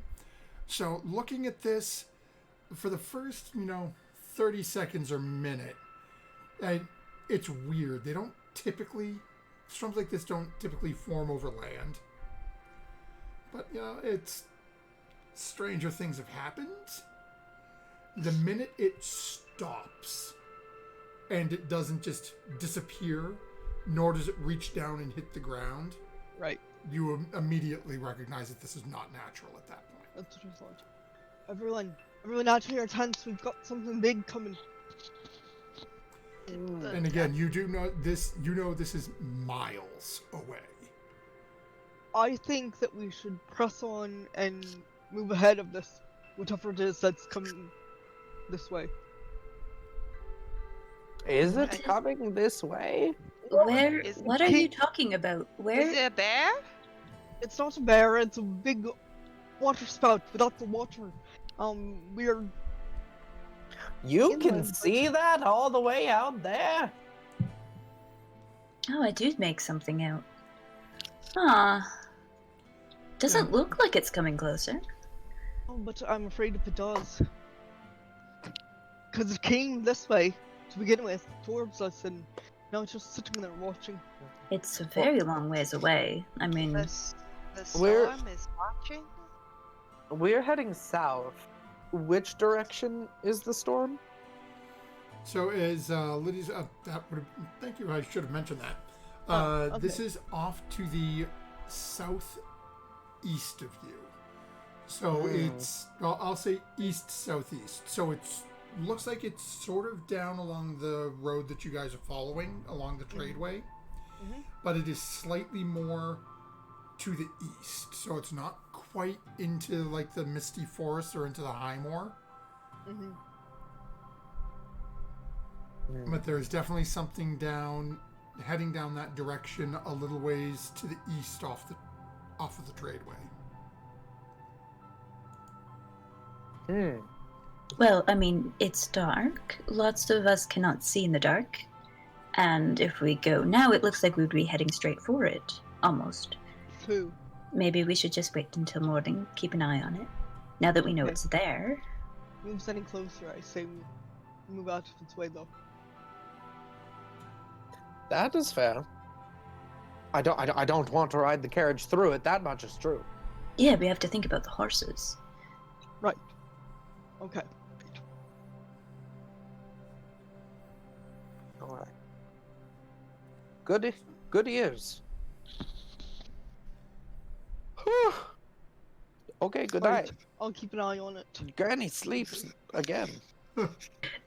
So looking at this, for the first 30 seconds or minute, it's weird. They don't typically, storms like this don't typically form over land. But, it's stranger things have happened. The minute it stops, and it doesn't just disappear, nor does it reach down and hit the ground, Right. you immediately recognize that this is not natural at that point. That's what I thought. Everyone out to your tents. We've got something big coming. And again, you do know this. You know this is miles away. I think that we should press on and move ahead of this, whatever it is that's coming this way. Is it coming this way? Where? Is- What are you talking about? Where? Is it a bear? It's not a bear. It's a big water spout without the water. We're You can Inland. see that all the way out there? Oh, I do make something out. Doesn't look like it's coming closer. Oh, but I'm afraid if it does. Because it came this way to begin with, towards us, and now it's just sitting there watching. It's a very long ways away. I mean, The Where- storm is watching? We're heading south. Which direction is the storm? So is Lydia's. Thank you. I should have mentioned that. Oh, This okay. is off to the southeast of you. So it's. Well, I'll say east southeast. So it's looks like it's sort of down along the road that you guys are following along the tradeway, but it is slightly more to the east. So it's not quite into like the misty forest or into the high moor. But there's definitely something heading down that direction a little ways to the east off of the tradeway. well, I mean, it's dark. Lots of us cannot see in the dark. And if we go now, it looks like we would be heading straight for it. Almost. Who? Maybe we should just wait until morning, keep an eye on it. Now that we know Okay. it's there. Moves any closer, I say we move out of its way, though. That is fair. I don't want to ride the carriage through it. That much is true. Yeah, we have to think about the horses. Right. Okay. All right. Good ears. Whew. Okay, good Right. night. I'll keep an eye on it. Granny sleeps again.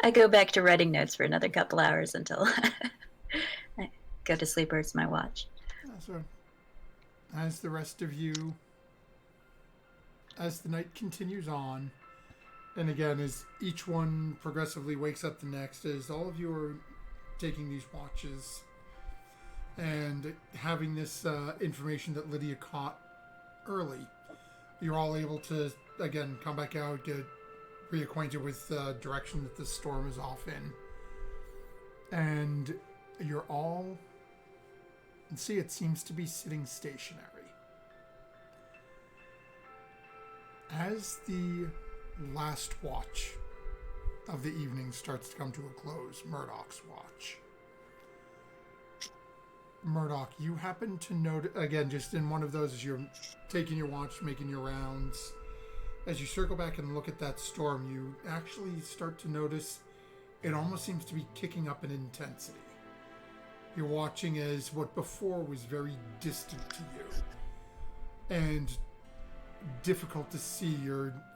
I go back to writing notes for another couple hours until I go to sleep, or it's my watch. So, as the rest of you, as the night continues on, and again, as each one progressively wakes up the next, as all of you are taking these watches and having this information that Lydia caught early, you're all able to, again, come back out, get reacquainted with the direction that the storm is off in. And you're all... And see, it seems to be sitting stationary. As the last watch of the evening starts to come to a close, Murdoch's watch. Murdoch, you happen to note, again, just in one of those as you're taking your watch, making your rounds, as you circle back and look at that storm, you actually start to notice it almost seems to be kicking up in intensity. You're watching as what before was very distant to you and difficult to see,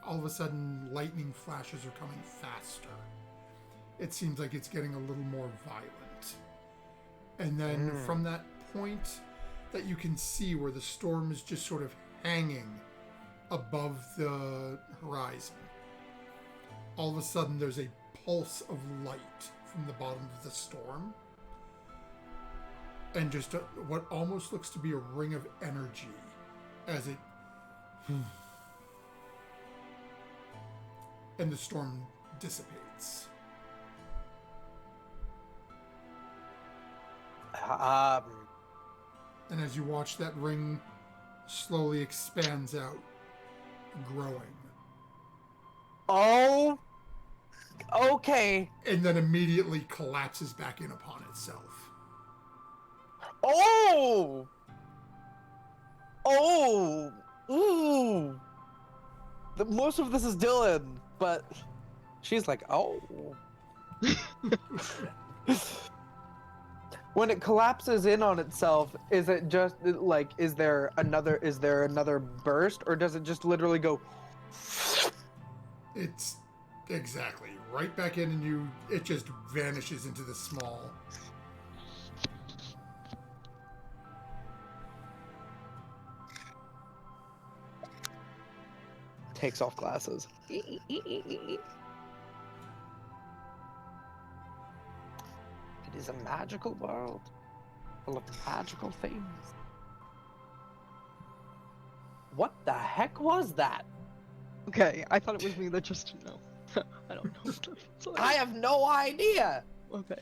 all of a sudden lightning flashes are coming faster. It seems like it's getting a little more violent. And then from that point that you can see where the storm is just sort of hanging above the horizon, all of a sudden there's a pulse of light from the bottom of the storm, and just what almost looks to be a ring of energy as it and the storm dissipates. And as you watch, that ring slowly expands out, growing. Oh, okay. And then immediately collapses back in upon itself. Oh! Oh! Ooh! Most of this is Dylan, but she's like, oh. When it collapses in on itself, is it just like, is there another burst, or does it just literally go? It's exactly right back in, and it just vanishes into the small. Takes off glasses. It is a magical world, full of magical things. What the heck was that? Okay, I thought it was me that just didn't know. I don't know. Sorry. I have no idea. Okay.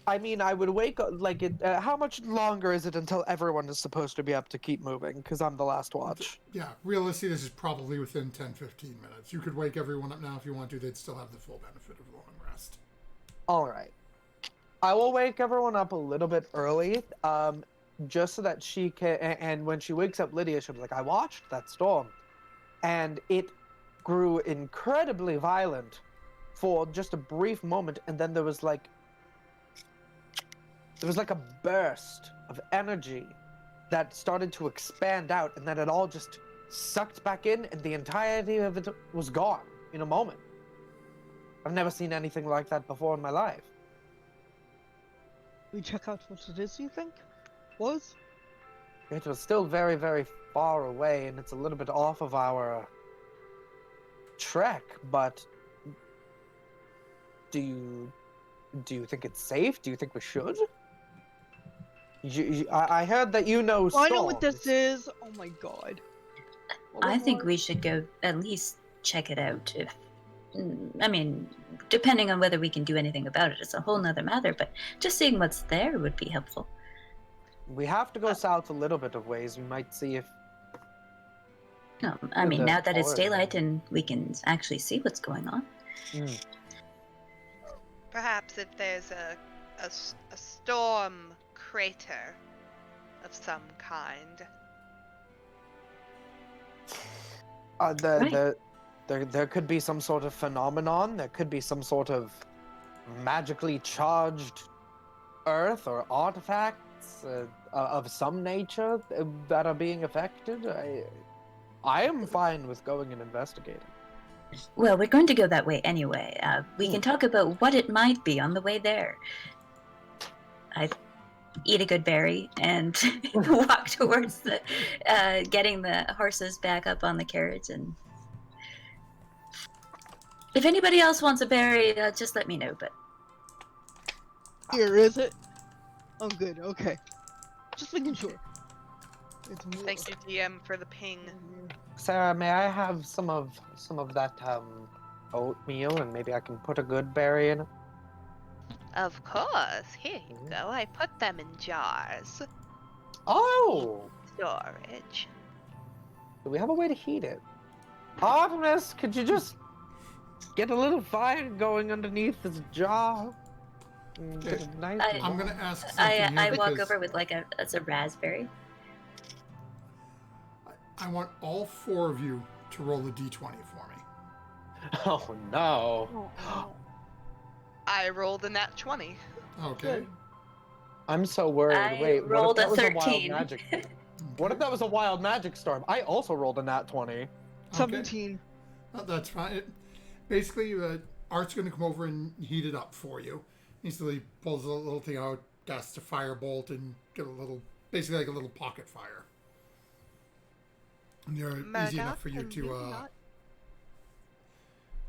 I mean, I would wake up, like, how much longer is it until everyone is supposed to be up to keep moving? Because I'm the last watch. Yeah, realistically, this is probably within 10-15 minutes. You could wake everyone up now if you want to. They'd still have the full benefit of a long rest. All right. I will wake everyone up a little bit early, just so that she can, and when she wakes up Lydia, she'll be like, I watched that storm, and it grew incredibly violent for just a brief moment, and then there was like a burst of energy that started to expand out, and then it all just sucked back in, and the entirety of it was gone in a moment. I've never seen anything like that before in my life. We check out what it is, you think? Was? It was still very, very far away, and it's a little bit off of our trek, but do you think it's safe? Do you think we should? I heard that you know Oh, I storms. know what this is! Oh my god. I think we should go at least check it out. I mean, depending on whether we can do anything about it, it's a whole nother matter, but just seeing what's there would be helpful. We have to go south a little bit of ways. We might see if... No, I mean, The now that it's forest. daylight and we can actually see what's going on. Perhaps if there's a storm crater of some kind. There could be some sort of phenomenon. There could be some sort of magically charged earth or artifacts of some nature that are being affected. I am fine with going and investigating. Well, we're going to go that way anyway. We can talk about what it might be on the way there. I eat a good berry and walk towards the getting the horses back up on the carriage. And if anybody else wants a berry, just let me know. But Here, is it? Oh, good, okay. Just making sure. It's more. Thank you, DM, for the ping. Sarah, may I have some of that oatmeal, and maybe I can put a good berry in it? Of course. Here you go. I put them in jars. Oh! Storage. Do we have a way to heat it? Artemis, could you just get a little fire going underneath this jar? Get it nice and I'm warm. going to ask something I here walk because over with like a raspberry. I want all four of you to roll a d20 for me. Oh no. I rolled a nat 20. Okay. I'm so worried. I Wait, what if rolled a that was a wild 13. magic? What if that was a wild magic storm? I also rolled a nat 20. 17. That's fine. Basically, Art's going to come over and heat it up for you. He pulls a little thing out, casts a firebolt, and get a little, basically like a little pocket fire. And they're easy enough for you to,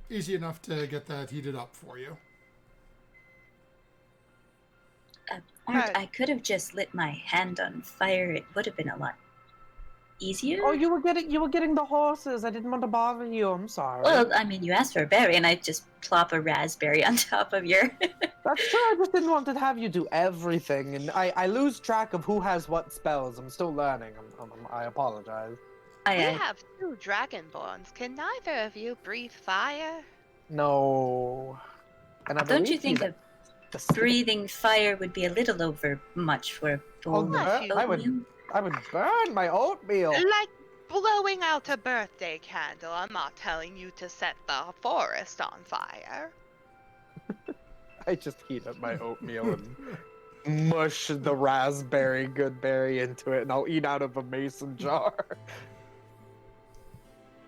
easy enough to get that heated up for you. Art, Right. I could have just lit my hand on fire. It would have been a lot easier. Oh, you were getting the horses. I didn't want to bother you. I'm sorry. Well, I mean, you asked for a berry, and I just plop a raspberry on top of your. That's true. I just didn't want to have you do everything, and I lose track of who has what spells. I'm still learning. I apologize. We I have 2 dragonborns. Can neither of you breathe fire? No. And I don't you believe think he's a breathing fire would be a little over much for a bowl no, of I would- oatmeal? I would burn my oatmeal. Like blowing out a birthday candle. I'm not telling you to set the forest on fire. I just heat up my oatmeal and mush the raspberry goodberry into it, and I'll eat out of a mason jar.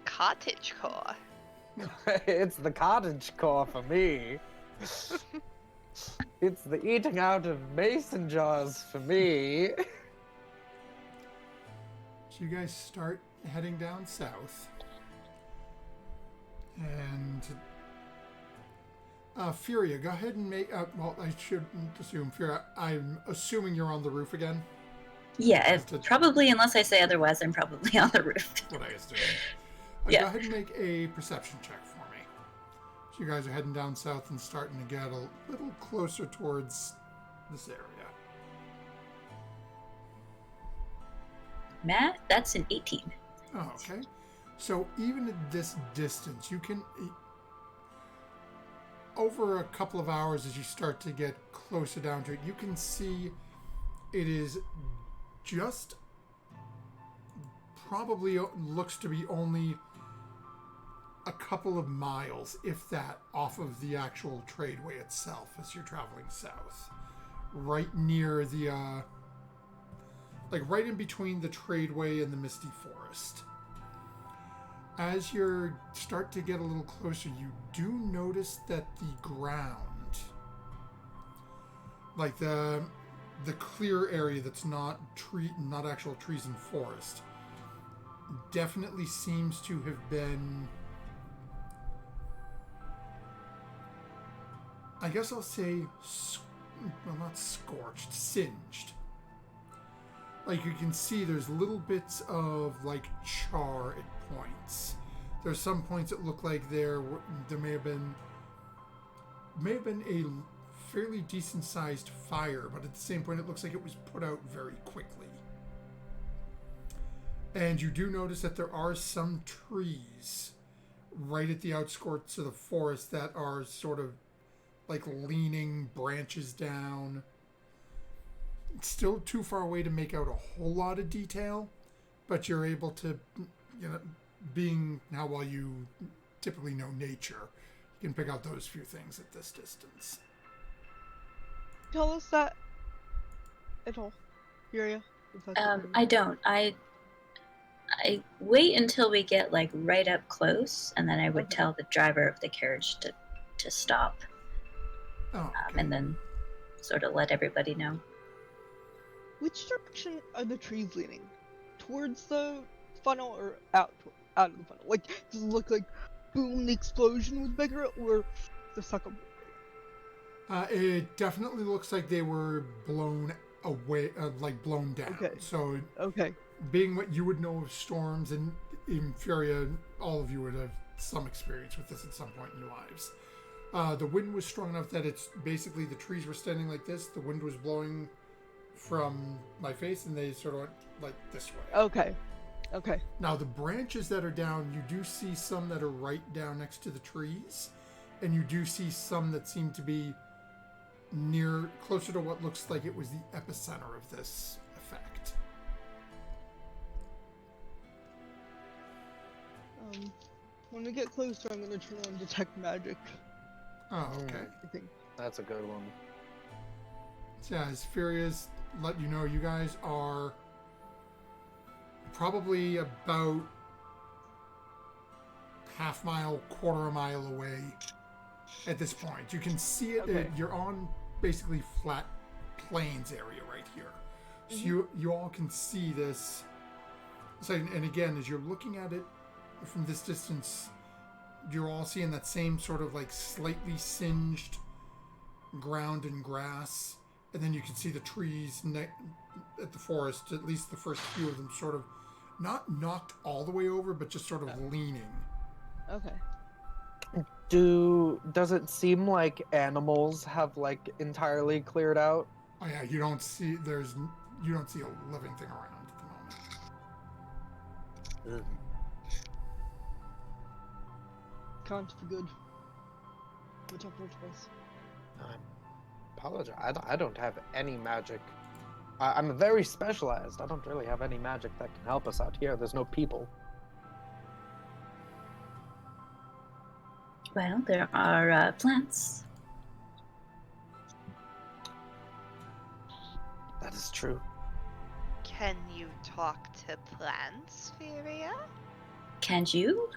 Cottagecore. It's the cottage core for me. It's the eating out of mason jars for me. So you guys start heading down south. And Furia, go ahead and make. Well, I shouldn't assume Furia. I'm assuming you're on the roof again. Yeah, Just to- probably, unless I say otherwise, I'm probably on the roof. What I assume. Yeah. Go ahead and make a perception check for me. So you guys are heading down south and starting to get a little closer towards this area. Math, that's an 18. Oh, okay. So even at this distance, you can, over a couple of hours as you start to get closer down to it, you can see it is just probably looks to be only a couple of miles, if that, off of the actual tradeway itself as you're traveling south. Right near the, like right in between the tradeway and the Misty Forest. As you start to get a little closer, you do notice that the ground, like the clear area that's not actual trees and forest, definitely seems to have been, I guess I'll say, well, not scorched, singed. Like you can see there's little bits of like char at points. There's some points that look like there may have been a fairly decent sized fire, but at the same point it looks like it was put out very quickly. And you do notice that there are some trees right at the outskirts of the forest that are sort of like leaning branches down. It's still too far away to make out a whole lot of detail, but you're able to, being how well you typically know nature, you can pick out those few things at this distance. Tell us that at all, Furia. I don't. I wait until we get like right up close, and then I would Okay. tell the driver of the carriage to stop, Oh, okay. and then sort of let everybody know. Which direction are the trees leaning? Towards the funnel or out of the funnel? Like, does it look like boom, the explosion was bigger, or the second? It definitely looks like they were blown away, like blown down. Okay. So, Okay. being what you would know of storms, and in Furia, all of you would have some experience with this at some point in your lives. The wind was strong enough that it's basically the trees were standing like this. The wind was blowing from my face, and they sort of went like this way. Okay. Okay. Now, the branches that are down, you do see some that are right down next to the trees, and you do see some that seem to be closer to what looks like it was the epicenter of this effect. When we get closer, I'm gonna turn on detect magic. Oh, okay. I think. That's a good one. So yeah, as Furious let you know, you guys are probably about half mile, quarter a mile away at this point. You can see it. Okay. You're on basically flat plains area right here. So you all can see this. So, and again, as you're looking at it from this distance, you're all seeing that same sort of like slightly singed ground and grass. And then you can see the trees at the forest, at least the first few of them, sort of not knocked all the way over, but just sort of leaning. Okay. Does it seem like animals have like entirely cleared out? Oh yeah, you don't see a living thing around at the moment. Can't be good. What's up, Fortress? I apologize. I don't have any magic. I'm very specialized. I don't really have any magic that can help us out here. There's no people. Well, there are plants. That is true. Can you talk to plants, Furia? Can't you?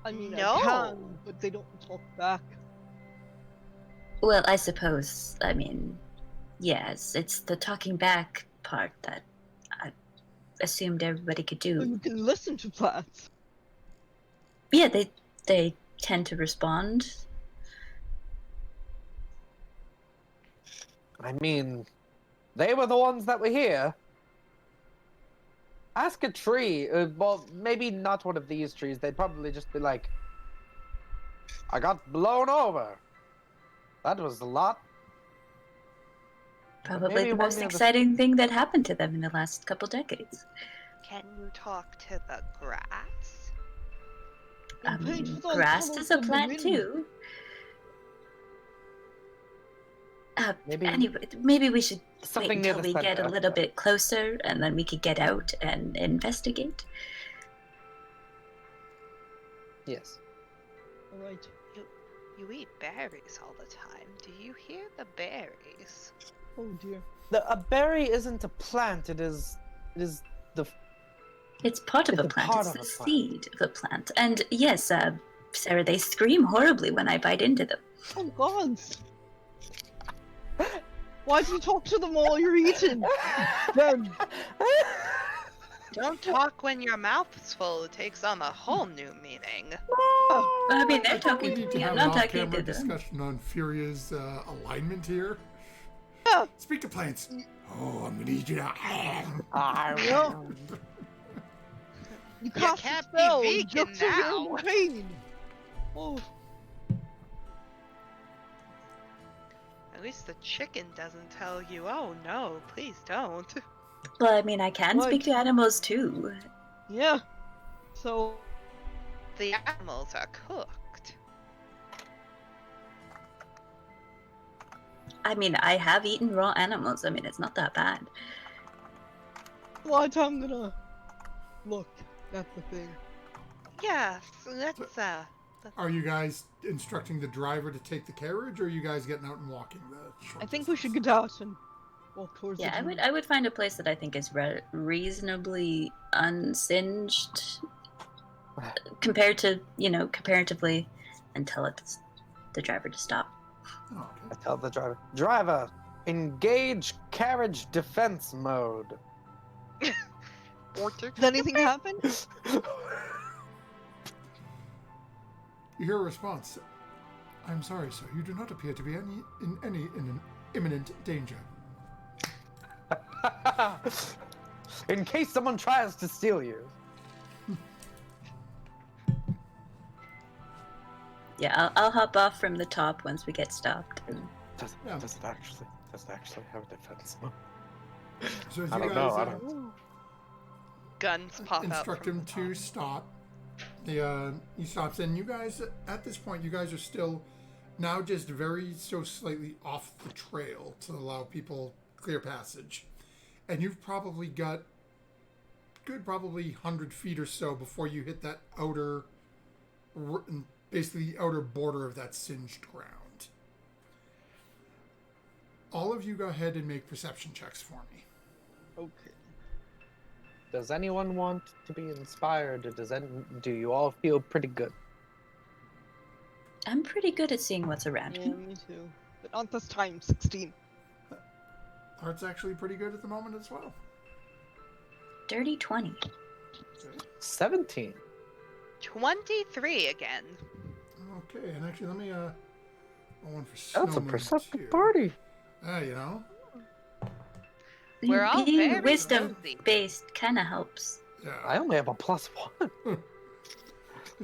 I mean, No. I can, but they don't talk back. Well, I suppose. I mean, yes, it's the talking back part that I assumed everybody could But do. you can listen to plants. Yeah, they tend to respond. I mean, they were the ones that were here. Ask a tree. Well, maybe not one of these trees. They'd probably just be like, I got blown over. That was a lot. But Probably maybe the one most of the- exciting thing that happened to them in the last couple decades. Can you talk to the grass? I And paint mean, with all grass colors is a of the plant wind. too. Maybe Anyway, maybe we should wait something near until the we get a center. little bit closer, and then we could get out and investigate. Yes. Alright. You eat berries all the time. Do you hear the berries? Oh dear. A berry isn't a plant. It is the. It's part of It's a a plant. part It's of the a plant. seed of a plant. And yes, Sarah, they scream horribly when I bite into them. Oh gods! Why'd you talk to them while you're eating? Then Don't talk when your mouth's full. It takes on a whole new meaning. I mean, they're I think we talking to need to me. have I'm an not talking off-camera to them. discussion on Furia's alignment here. Yeah. Speak to plants. Oh, I'm gonna need you now. No. You cast can't a be spell. vegan Jokes are now. in pain. Oh, At least the chicken doesn't tell you, oh no, please don't. Well, I mean, I can Right. speak to animals too. yeah. So, The animals are cooked. I mean, I have eaten raw animals. I mean, it's not that bad. what I'm gonna look at the thing. Yes, let's Are you guys instructing the driver to take the carriage, or are you guys getting out and walking the short I think we should distance? get out and walk towards Yeah, the I would find a place that I think is reasonably unsinged compared to, comparatively, and tell the driver to stop. Oh, I okay. tell the driver, engage carriage defense mode. Did anything happen? You hear a response. I'm sorry, sir. You do not appear to be in an imminent danger. In case someone tries to steal you. Yeah, I'll hop off from the top once we get stopped. Does Yeah. it actually have a defense mode? So as I you don't guys know, I don't- Guns pop out instruct from him the to top. stop. He stops, and you guys, at this point, you guys are still now just very so slightly off the trail to allow people clear passage. And you've probably got good probably 100 feet or so before you hit that outer, basically the outer border of that singed ground. All of you go ahead and make perception checks for me. Okay. Does anyone want to be inspired, or do you all feel pretty good? I'm pretty good at seeing what's around Yeah, me. me too. But not this time. 16. Art's actually pretty good at the moment as well. Dirty 20. Okay. 17. 23 again. Okay, and actually, let me roll one for That's a Snowmoon, perceptive too. party. You know. We're all Being very wisdom stealthy. based kind of helps. Yeah. I only have a +1.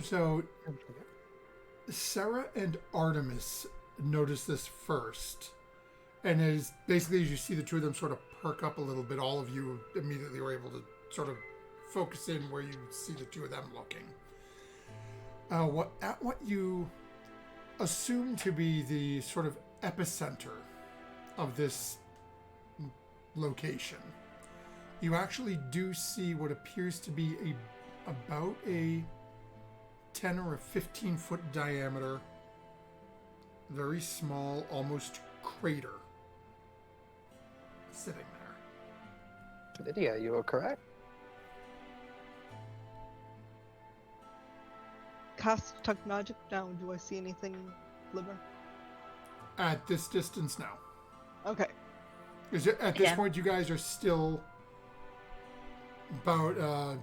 So, Sarah and Artemis notice this first. And as basically as you see the two of them sort of perk up a little bit, all of you immediately were able to sort of focus in where you see the two of them looking. What you assume to be the sort of epicenter of this location, you actually do see what appears to be about a 10 or a 15-foot diameter, very small, almost crater sitting there. Lydia, you are correct. Cast detect magic now. Do I see anything glimmer? At this distance now. Okay. Because at this Yeah. point, you guys are still about,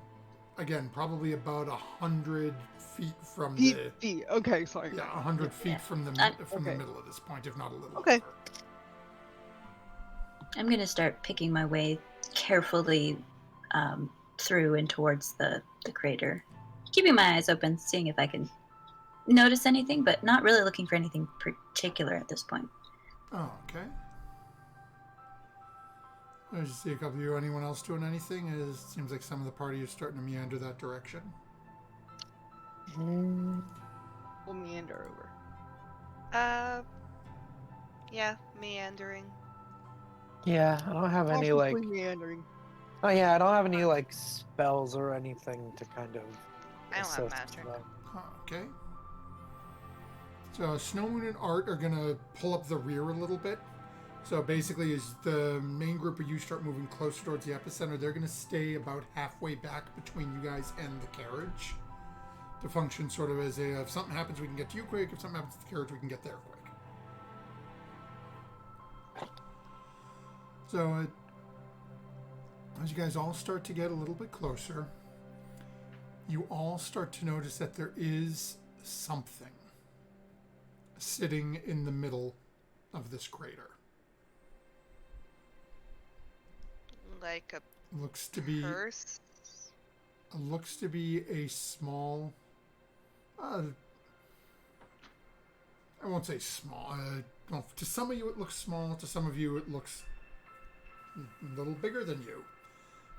again, probably about 100 feet from the... Feet. Okay, sorry. Yeah, 100 feet Yeah. from the Okay. middle of this point, if not a little Okay. over. I'm going to start picking my way carefully through and towards the crater. Keeping my eyes open, seeing if I can notice anything, but not really looking for anything particular at this point. Oh, okay. I just see a couple of you. Anyone else doing anything? It seems like some of the party is starting to meander that direction. We'll meander over. Yeah, meandering. Yeah, I don't have any like. Cautiously meandering. Oh yeah, I don't have any like spells or anything to kind of. I don't have assist magic. that. Okay. So Snowmoon and Art are gonna pull up the rear a little bit. So basically, as the main group of you start moving closer towards the epicenter, they're gonna stay about halfway back between you guys and the carriage to function sort of as a, if something happens, we can get to you quick. If something happens to the carriage, we can get there quick. So as you guys all start to get a little bit closer, you all start to notice that there is something sitting in the middle of this crater. Like a Looks to be purse. a small. I won't say small. Well, to some of you it looks small. To some of you it looks a little bigger than you.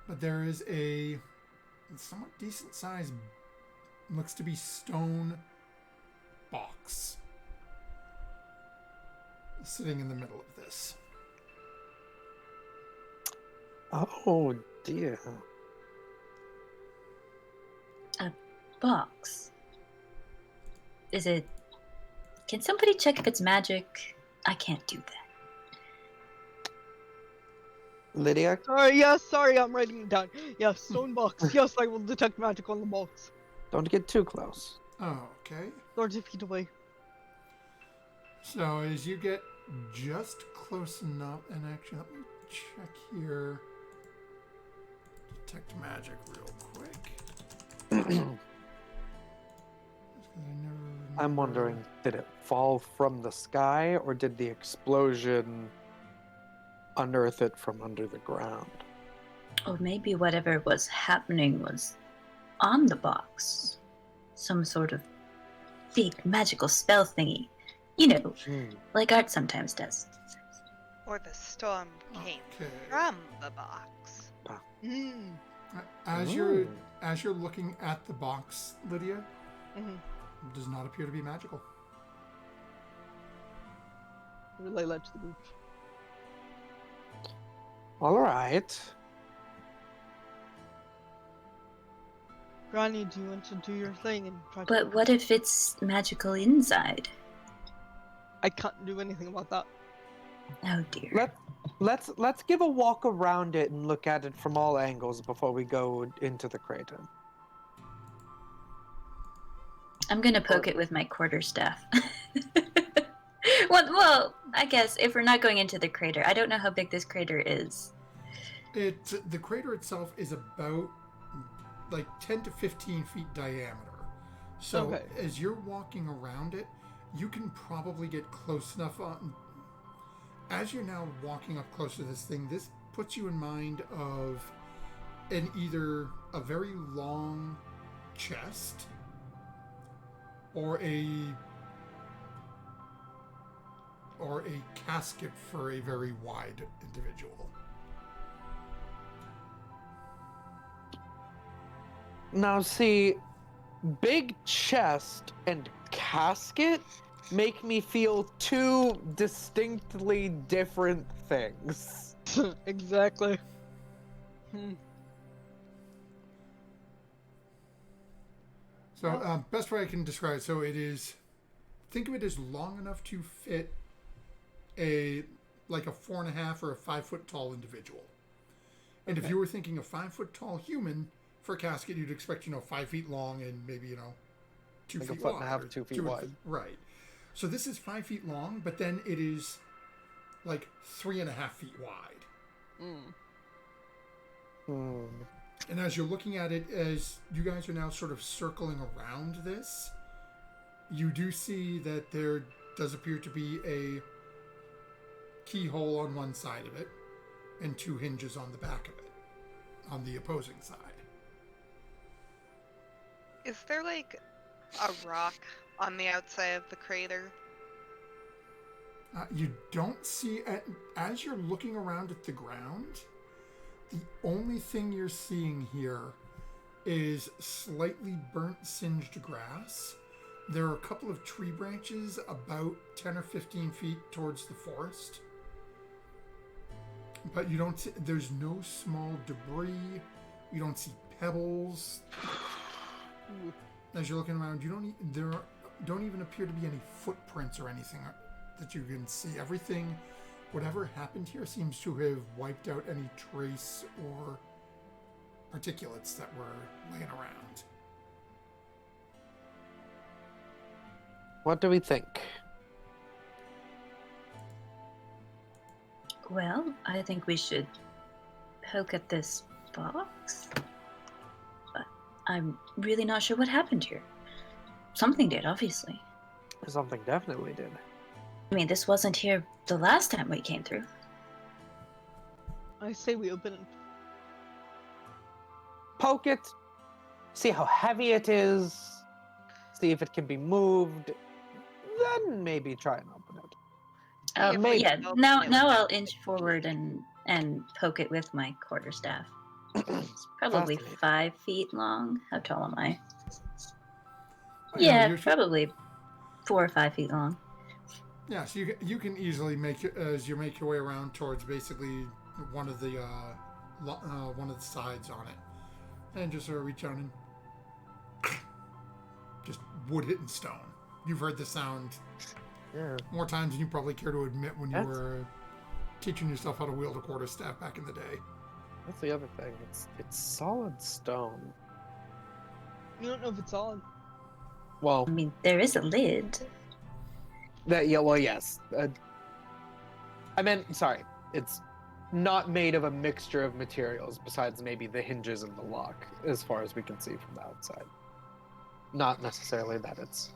But there is a somewhat decent sized, looks to be stone box sitting in the middle of this. Oh dear. Box. Is it... Can somebody check if it's magic? I can't do that. Lydia, Sorry, I'm writing it down. Yes, stone box. Yes, I will detect magic on the box. don't get too close. Okay. 30 feet away. So as you get just close enough, and actually let me check here. Detect magic real quick. Just 'cause I never I'm remember. wondering, did it fall from the sky or did the explosion unearth it from under the ground? Or maybe whatever was happening was on the box. Some sort of big magical spell thingy. You know, like Art sometimes does. Or the storm came Okay. from the box. Mm. As you're looking at the box, Lydia, Mm-hmm. it does not appear to be magical. Relay that to the group. All right. Granny, do you want to do your thing and try to... But what if it's magical inside? I can't do anything about that. Oh dear. Let's give a walk around it and look at it from all angles before we go into the crater. I'm gonna poke it with my quarterstaff. Well, I guess if we're not going into the crater, I don't know how big this crater is. The crater itself is about like 10 to 15 feet diameter. So Okay. as you're walking around it, you can probably get close enough on. As you're now walking up close to this thing, this puts you in mind of either a very long chest or a casket for a very wide individual. Now, see, big chest and casket make me feel two distinctly different things. Exactly. So, best way I can describe it, so it is, think of it as long enough to fit a 4.5 or a 5 foot tall individual. And if you were thinking a 5 foot tall human, for a casket, you'd expect, 5 feet long and maybe, 2 Like feet a foot wide. and a half, or 2 feet wide. Right. So this is 5 feet long, but then it is like 3.5 feet wide. And as you're looking at it, as you guys are now sort of circling around this, you do see that there does appear to be a keyhole on one side of it and 2 hinges on the back of it, on the opposing side. Is there like a rock on the outside of the crater? You don't see, as you're looking around at the ground, the only thing you're seeing here is slightly burnt, singed grass. There are a couple of tree branches about 10 or 15 feet towards the forest. But you don't see, there's no small debris. You don't see pebbles. As you're looking around, there don't even appear to be any footprints or anything that you can see. Everything, whatever happened here, seems to have wiped out any trace or particulates that were laying around. What do we think? Well, I think we should poke at this box. But I'm really not sure what happened here. Something did, obviously. Something definitely did. I mean, this wasn't here the last time we came through. I say we open it. Poke it, see how heavy it is, see if it can be moved, then maybe try and open it. Maybe. Yeah, now I'll inch forward and poke it with my quarterstaff. It's probably Fascinating. 5 feet long. How tall am I? You know, Yeah, you're- probably 4 or 5 feet long. Yeah, so you can easily as you make your way around towards basically one of the sides on it, and just sort of reach out and just wood hitting stone. You've heard the sound Yeah. more times than you probably care to admit when you That's- were teaching yourself how to wield a quarterstaff back in the day. That's the other thing. It's solid stone. You don't know if it's on. Well, I mean, there is a lid. yes. I meant, sorry. It's not made of a mixture of materials besides maybe the hinges and the lock, as far as we can see from the outside. Not necessarily that it's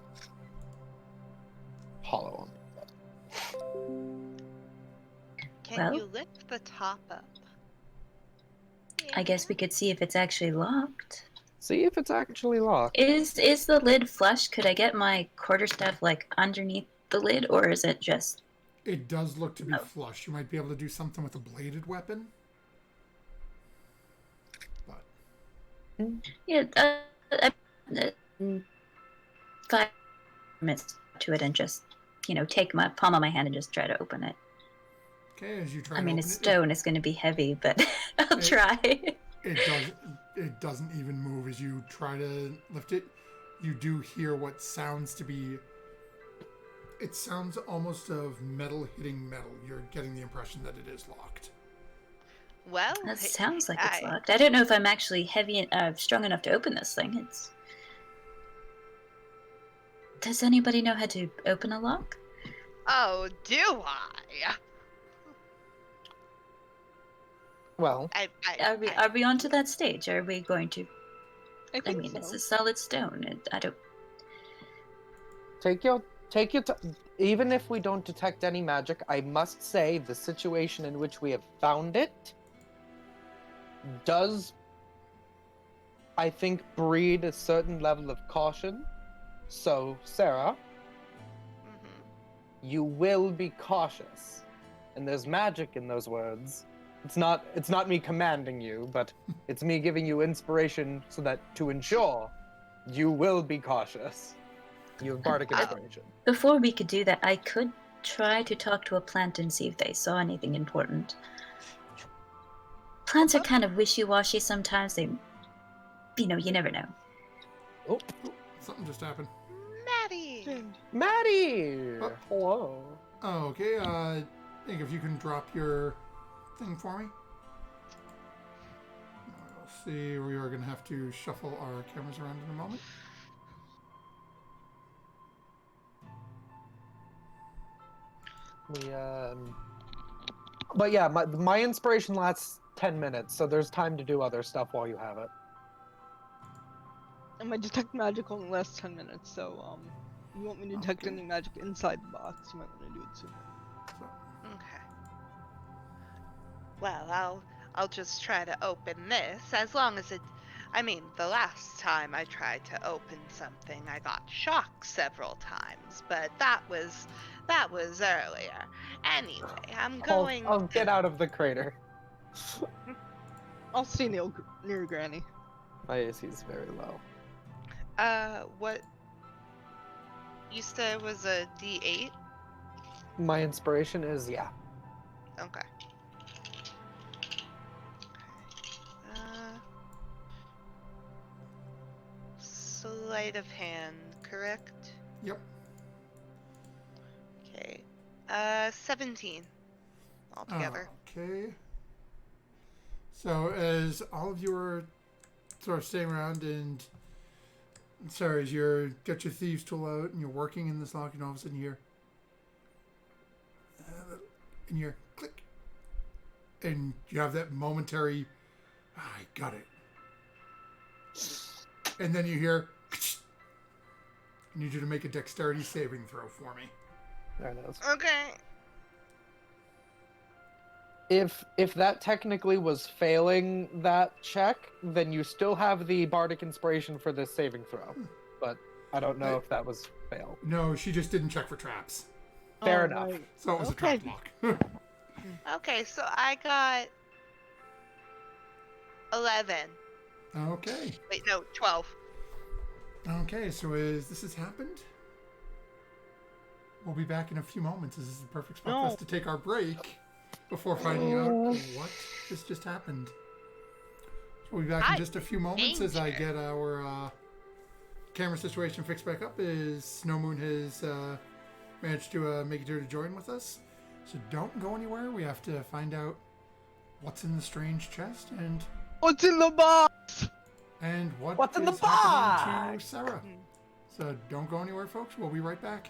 hollow on the inside. Can Well- you lift the top up? I guess we could see if it's actually locked. See if it's actually locked. Is the lid flush? Could I get my quarterstaff underneath the lid, or is it just? It does look to be Oh. flush. You might be able to do something with a bladed weapon. But Yeah, 5 minutes to it and just, take my palm of my hand and just try to open it. okay, as you try I to mean, open it's it, stone. It's going to be heavy, but I'll It- try. it it doesn't even move. As you try to lift it, you do hear what sounds to be... It sounds almost of metal hitting metal. You're getting the impression that it is locked. Well, That sounds like it's I- locked. I don't know if I'm actually strong enough to open this thing. Does anybody know how to open a lock? Oh, do I? Well, Are we on to that stage? Are we going to? I I think mean, so. it's a solid stone. I don't. take your even if we don't detect any magic, I must say the situation in which we have found it does, I think, breed a certain level of caution. So, Sarah, Mhm. you will be cautious. And there's magic in those words. It's not me commanding you, but it's me giving you inspiration so that to ensure you will be cautious. You have bardic inspiration. Before we could do that, I could try to talk to a plant and see if they saw anything important. Plants are kind of wishy-washy sometimes. You never know. Oh, Something just happened. Maddie. Maddie! Oh. Hello. Oh, okay. Nick, if you can drop your thing for me. We'll see. We are going to have to shuffle our cameras around in a moment. But yeah, my inspiration lasts 10 minutes, so there's time to do other stuff while you have it. And my detect magic only lasts 10 minutes, so you want me to detect Okay. any magic inside the box, you might want to do it sooner. Okay. Well, I'll just try to open this as long as it. I mean, the last time I tried to open something, I got shocked several times, but that was earlier. Anyway, I'm going. I'll get out of the crater. I'll stay near Granny. My AC is very low. What? You said it was a D8? My inspiration is, yeah. Okay. Sleight of hand, correct? Yep. Okay. 17 altogether. Okay. So as all of you are sort of staying around and sorry, as you're got your thieves tool out and you're working in this lock, and all of a sudden you hear and you're click, and you have that momentary, I got it, and then you hear. I need you to make a dexterity saving throw for me. There it is. Okay. If that technically was failing that check, then you still have the bardic inspiration for this saving throw. But I don't know if that was failed. No, she just didn't check for traps. Fair Oh, enough. right. So it was Okay. a trap lock. Okay, so I got 11. Okay. Wait, no, 12. Okay, so as this has happened, we'll be back in a few moments. This is the perfect spot for us No. to take our break before finding out what just happened. So we'll be back in just a few moments as I get our camera situation fixed back up, as Snow Moon has managed to make it here to join with us. So don't go anywhere. We have to find out what's in the strange chest and What's in the box? What's in the is happening box? to Sarah. So don't go anywhere, folks. We'll be right back.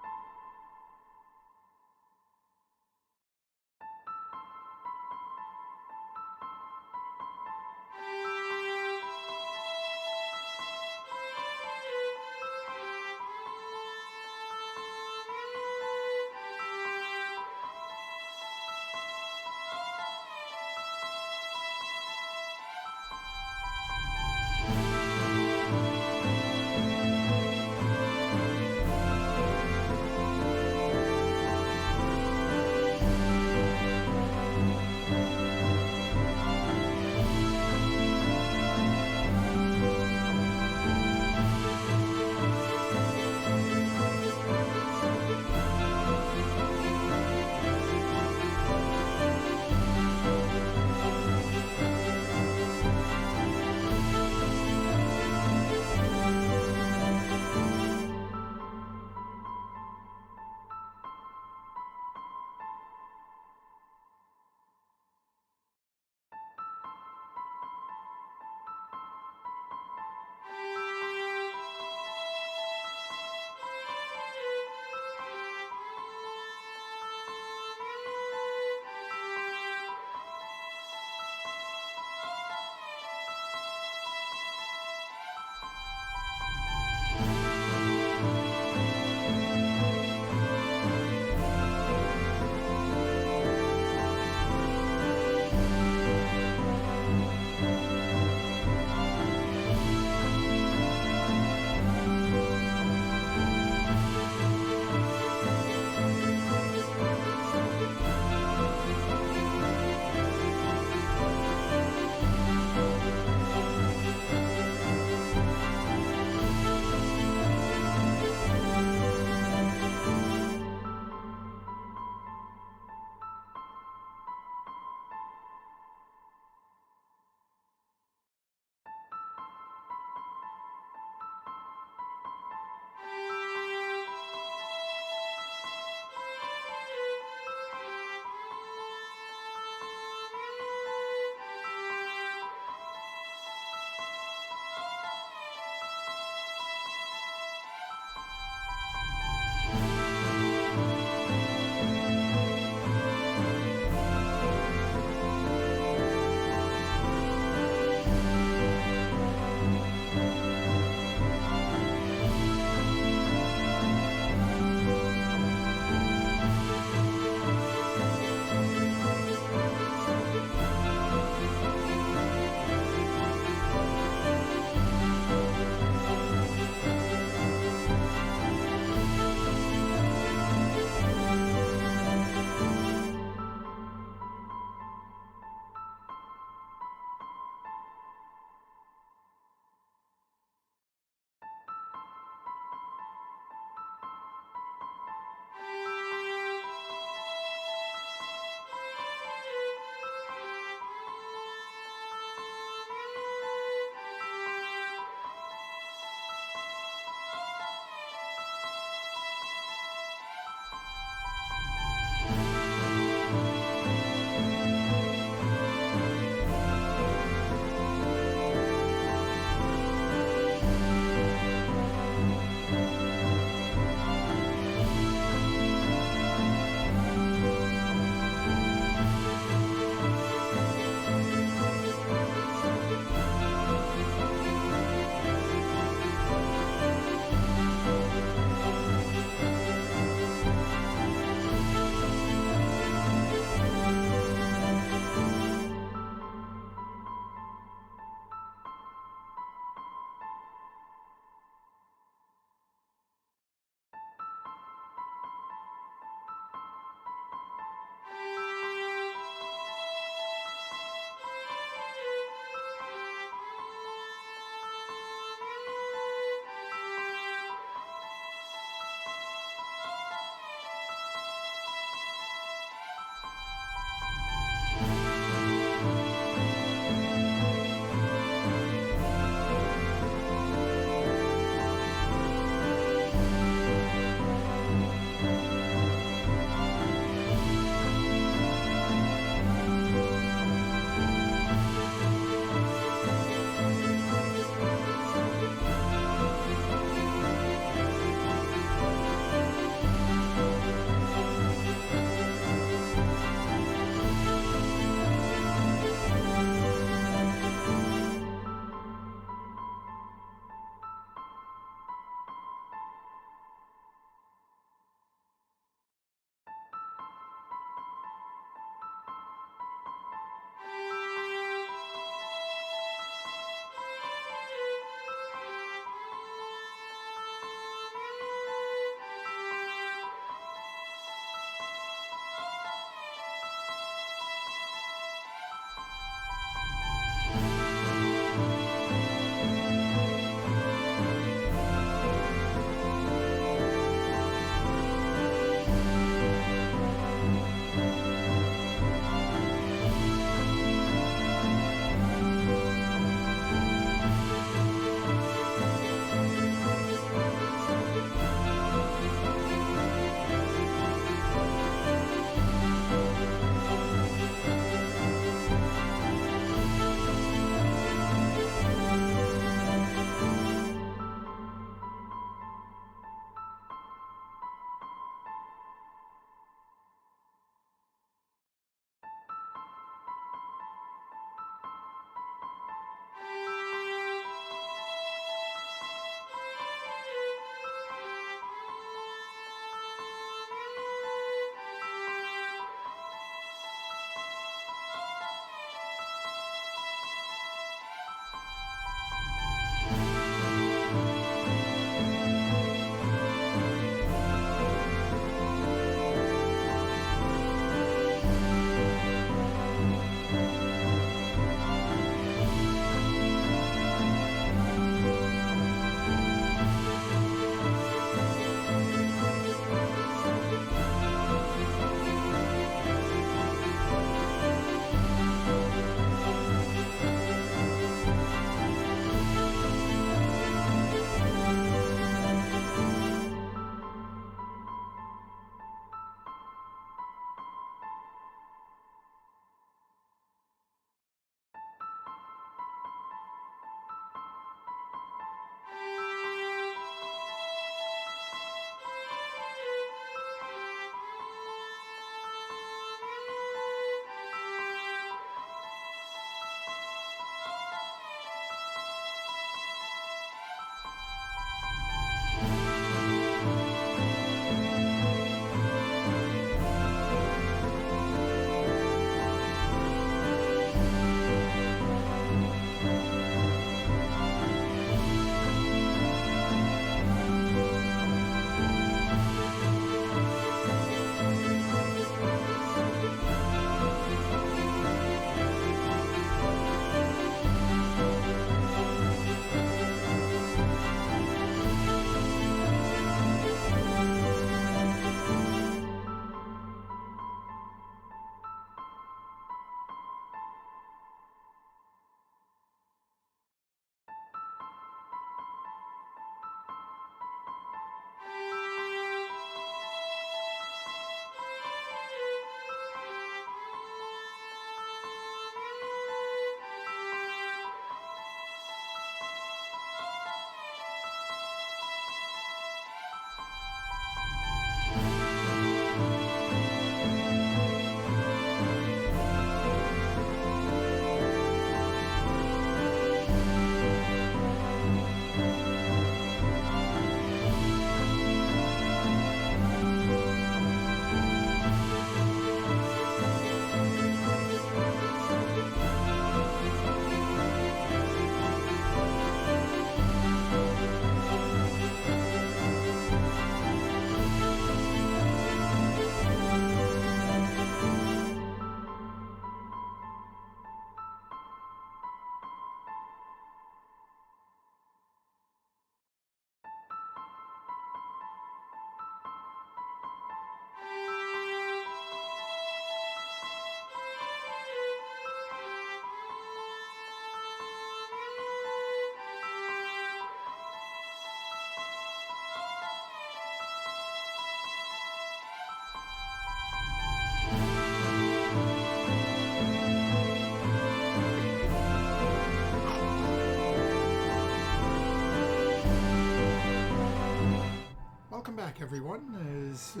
back, everyone. See,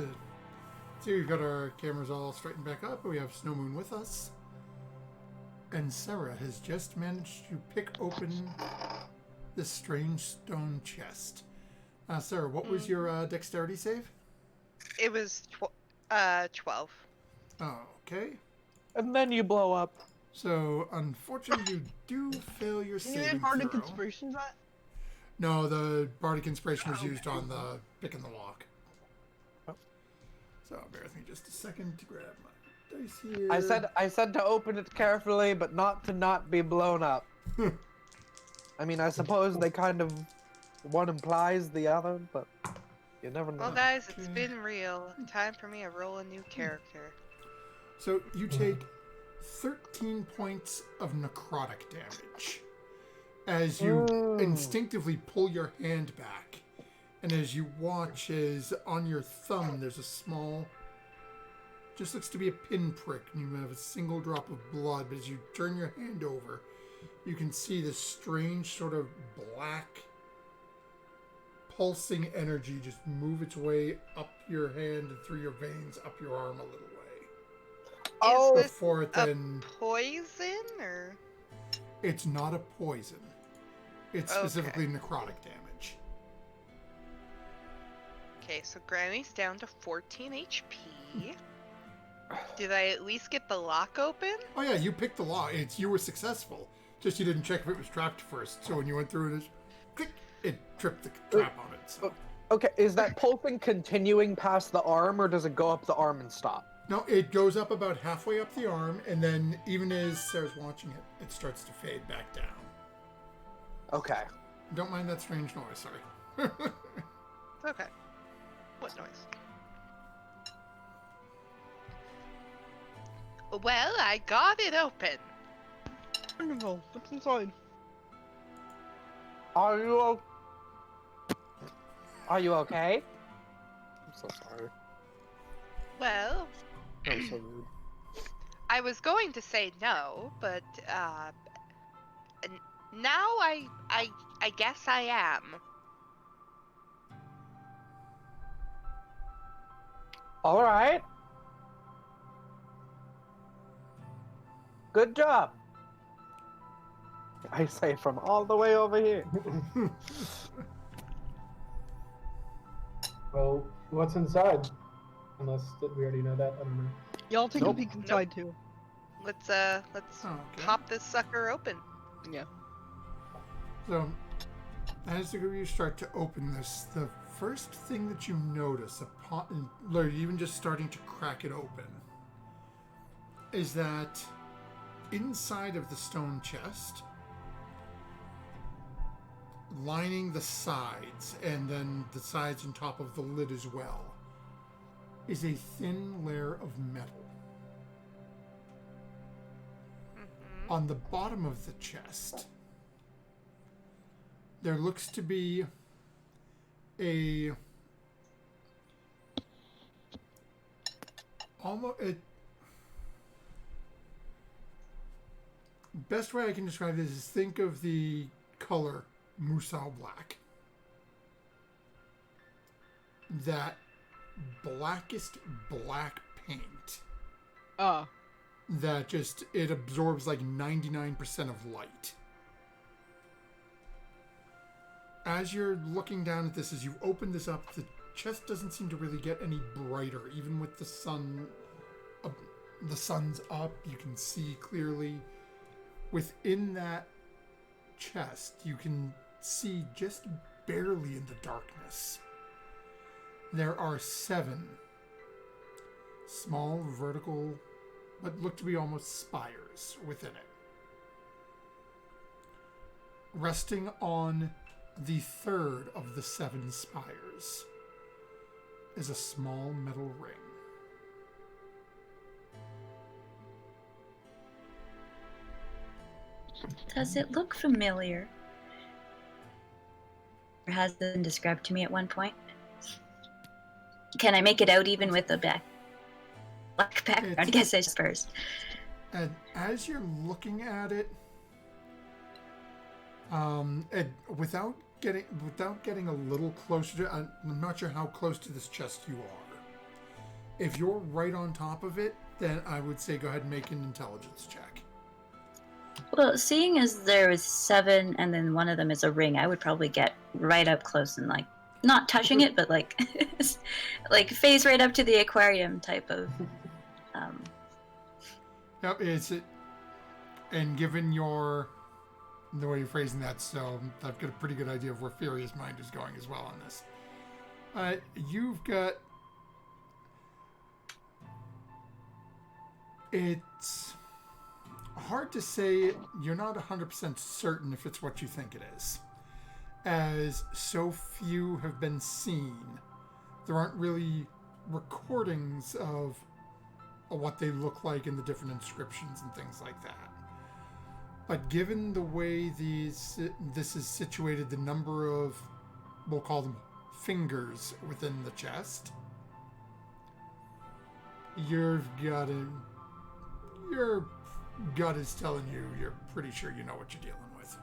we've got our cameras all straightened back up. We have Snow Moon with us. And Sarah has just managed to pick open this strange stone chest. Sarah, what was your dexterity save? It was 12. Okay. And then you blow up. So, unfortunately, you do fail your Can you saving add Bardic throw. Inspiration to that? No, the Bardic Inspiration was used on the picking the lock. So, bear with me just a second to grab my dice here. I said to open it carefully, but not to not be blown up. I mean, I suppose they kind of one implies the other, but you never know. Well, guys, it's Okay. been real. Time for me to roll a new character. So, you take 13 points of necrotic damage as you instinctively pull your hand back. And as you watch, as on your thumb there's a small, just looks to be a pinprick, and you have a single drop of blood. But as you turn your hand over, you can see this strange sort of black pulsing energy just move its way up your hand and through your veins, up your arm a little way. Oh, Is this Before it a then, poison, or? it's not a poison. It's specifically necrotic damage. Okay, so Grammy's down to 14 HP. Did I at least get the lock open? Oh yeah, you picked the lock. You were successful. Just you didn't check if it was trapped first. So when you went through it, click, it tripped the trap on it. So. okay. Is that pulsing continuing past the arm, or does it go up the arm and stop? No, it goes up about halfway up the arm, and then even as Sarah's watching it, it starts to fade back down. Okay. Don't mind that strange noise, sorry. Okay. What noise? Well, I got it open. Wonderful. What's inside? Are you okay? I'm so sorry. Well, That was so rude. I was going to say no, but now I guess I am. All right. Good job. I say from all the way over here. Well, what's inside? Unless we already know that. I don't know. Y'all take Nope. a peek inside too. Let's Okay. pop this sucker open. Yeah. So, as the group you start to open this, the first thing that you notice, upon even just starting to crack it open, is that inside of the stone chest, lining the sides, and then the sides and top of the lid as well, is a thin layer of metal. On the bottom of the chest, there looks to be a best way I can describe this is think of the color Musou black. That blackest black paint that just it absorbs like 99% of light. As you're looking down at this, as you open this up, the chest doesn't seem to really get any brighter. Even with the sun, the sun's up, you can see clearly. Within that chest, you can see just barely in the darkness. There are 7 small vertical, but look to be almost spires within it. Resting on the third of the 7 spires is a small metal ring. Does it look familiar? Or has it been described to me at one point? Can I make it out even with the black background? I guess I first. And as you're looking at it, without getting a little closer to, I'm not sure how close to this chest you are. If you're right on top of it, then I would say go ahead and make an intelligence check. Well, seeing as there is 7 and then one of them is a ring, I would probably get right up close and like not touching it, but like like face right up to the aquarium type of. Yep, it's it. And given the way you're phrasing that, so I've got a pretty good idea of where Furious Mind is going as well on this. You've got. It's hard to say. You're not 100% certain if it's what you think it is, as so few have been seen. There aren't really recordings of what they look like in the different inscriptions and things like that. But given the way this is situated, the number of, we'll call them fingers within the chest, your gut is telling you you're pretty sure you know what you're dealing with.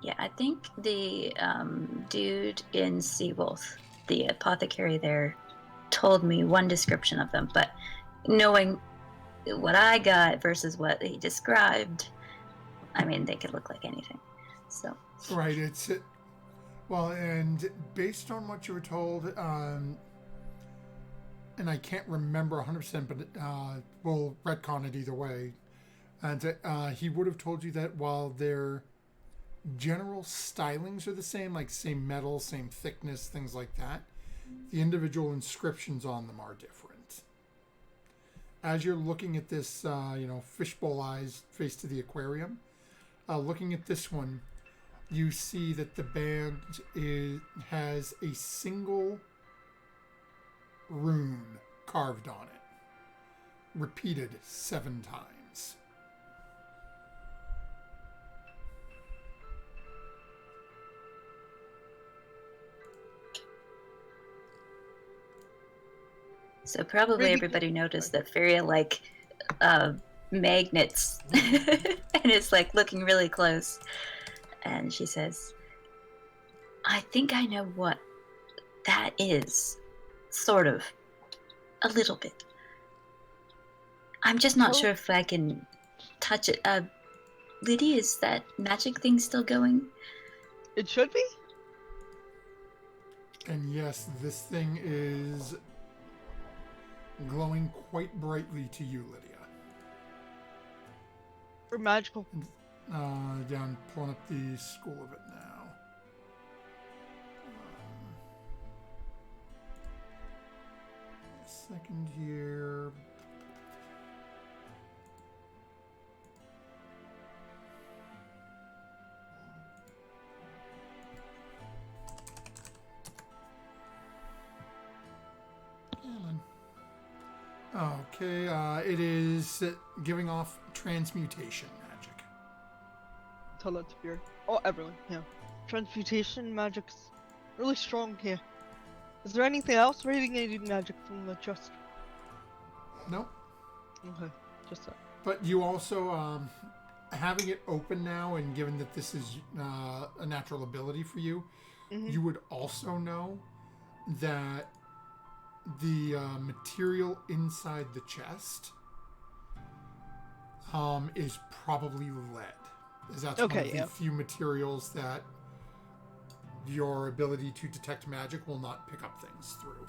Yeah, I think the dude in Seawolf, the apothecary there, told me one description of them, but knowing what I got versus what he described, I mean, they could look like anything. So Right, well, and based on what you were told, and I can't remember 100%, but we'll retcon it either way. And he would have told you that while their general stylings are the same, like same metal, same thickness, things like that, the individual inscriptions on them are different. As you're looking at this, fishbowl eyes face to the aquarium, looking at this one, you see that the band has a single rune carved on it, repeated 7 times. So probably Really? everybody noticed that Feria like magnets and is like looking really close. And she says, I think I know what that is. Sort of. A little bit. I'm just not sure if I can touch it. Liddy, is that magic thing still going? It should be? And yes, this thing is glowing quite brightly to you, Lydia. We're magical. Yeah, I'm pulling up the school of it now. Second here. Okay, it is giving off transmutation magic. Tell that to Fear. Oh, everyone, yeah. Transmutation magic's really strong here. Is there anything else radiating magic from the chest? Nope. Okay, just that. But you also, having it open now, and given that this is a natural ability for you, you would also know that the material inside the chest is probably lead. As that's one of the few materials that your ability to detect magic will not pick up things through.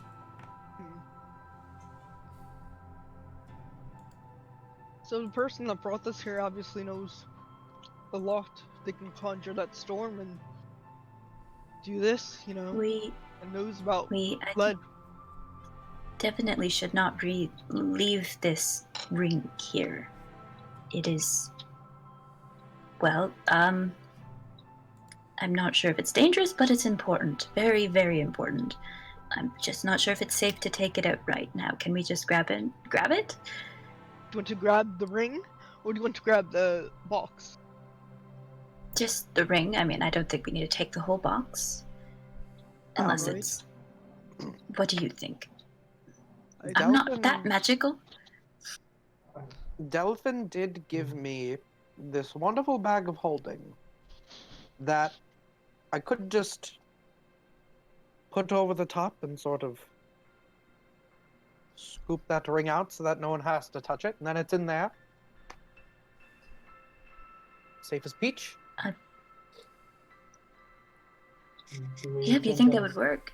So the person that brought this here obviously knows a lot. They can conjure that storm and do this, and knows about I lead. definitely should not leave this ring here. It is, well, I'm not sure if it's dangerous, but it's important. Very, very important. I'm just not sure if it's safe to take it out right now. Can we just grab it? Grab it? Do you want to grab the ring, or do you want to grab the box? Just the ring. I mean, I don't think we need to take the whole box. Unless Alright. it's... What do you think? I I'm not that magical. Delphin did give me this wonderful bag of holding that I could just put over the top and sort of scoop that ring out so that no one has to touch it, and then it's in there. Safe as peach. Do we Yeah, if you think that uns- would work.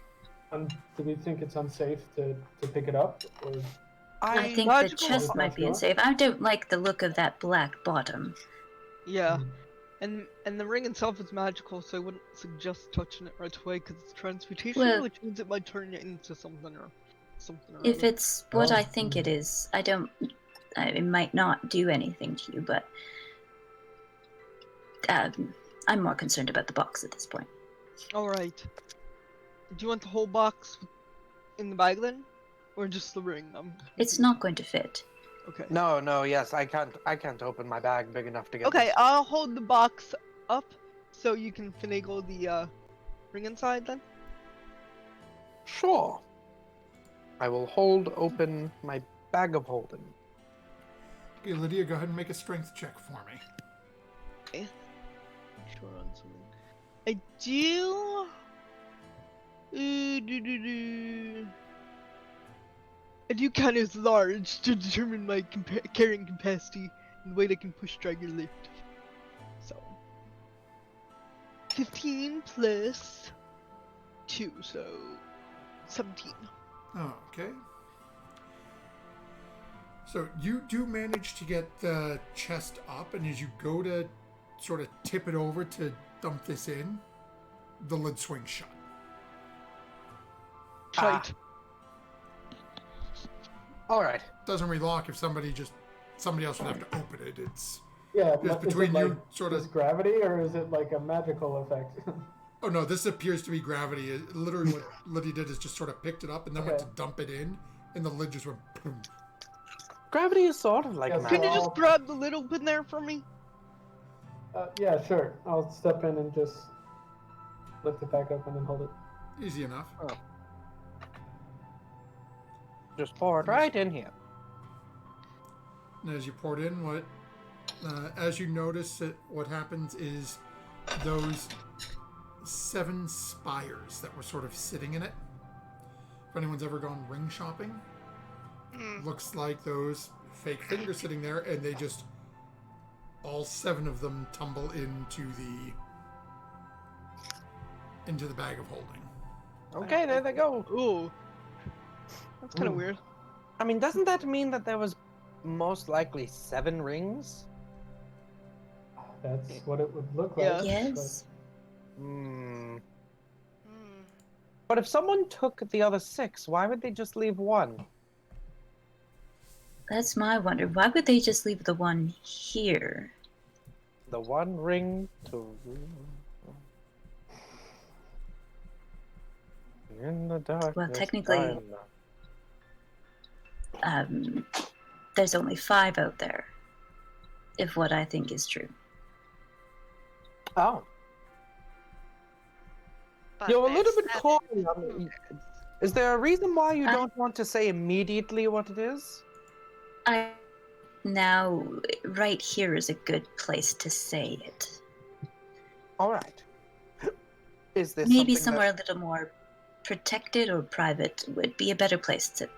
Do we think it's unsafe to pick it up? Or I think the Magical- chest might be unsafe. I don't like the look of that black bottom. Yeah. Hmm. And the ring itself is magical, so I wouldn't suggest touching it right away because it's transmutation, Well- which means it might turn it into something or If other. it's what Oh, I think it is, it might not do anything to you, but I'm more concerned about the box at this point. Alright. Do you want the whole box in the bag then? Or just the ring? It's not going to fit. Okay. No, yes, I can't open my bag big enough to get Okay, this. I'll hold the box up so you can finagle the ring inside then. Sure. I will hold open my bag of holding. Okay, Lydia, go ahead and make a strength check for me. Sure on something. I do. I do count as large to determine my carrying capacity and weight I can push, drag, or lift. So 15 plus 2, so 17. Okay. So you do manage to get the chest up, and as you go to sort of tip it over to dump this in, the lid swings shut. Tight. All right. Doesn't relock if somebody else would have to open it. It's yeah, Just is between it you, like sort of- just gravity, or is it like a magical effect? oh no, this appears to be gravity. Literally, what Lydia did is just sort of picked it up and then went to Okay. dump it in, and the lid just went boom. Gravity is sort of like Yeah, magic. Can you I'll- just grab the lid open there for me? Yeah, sure. I'll step in and just lift it back up and then hold it. Easy enough. Just pour it right in here. And as you pour it in, as you notice it, what happens is those 7 spires that were sort of sitting in it. If anyone's ever gone ring shopping, looks like those fake fingers sitting there, and they just all 7 of them tumble into the bag of holding. Okay, there they go. Ooh. That's kind of Ooh. weird. I mean, doesn't that mean that there was most likely 7 rings? That's what it would look Yeah. like. Yes. Hmm. Hmm. But if someone took the other 6, why would they just leave 1? That's my wonder. Why would they just leave the one here? The 1 ring to. In the darkness. technically- There's only 5 out there, if what I think is true. Oh. But You're a little there's bit 7 coy on it. focus. Is there a reason why you I- don't want to say immediately what it is? Now, right here is a good place to say it. All right. Is this Maybe something somewhere a little more protected or private would be a better place to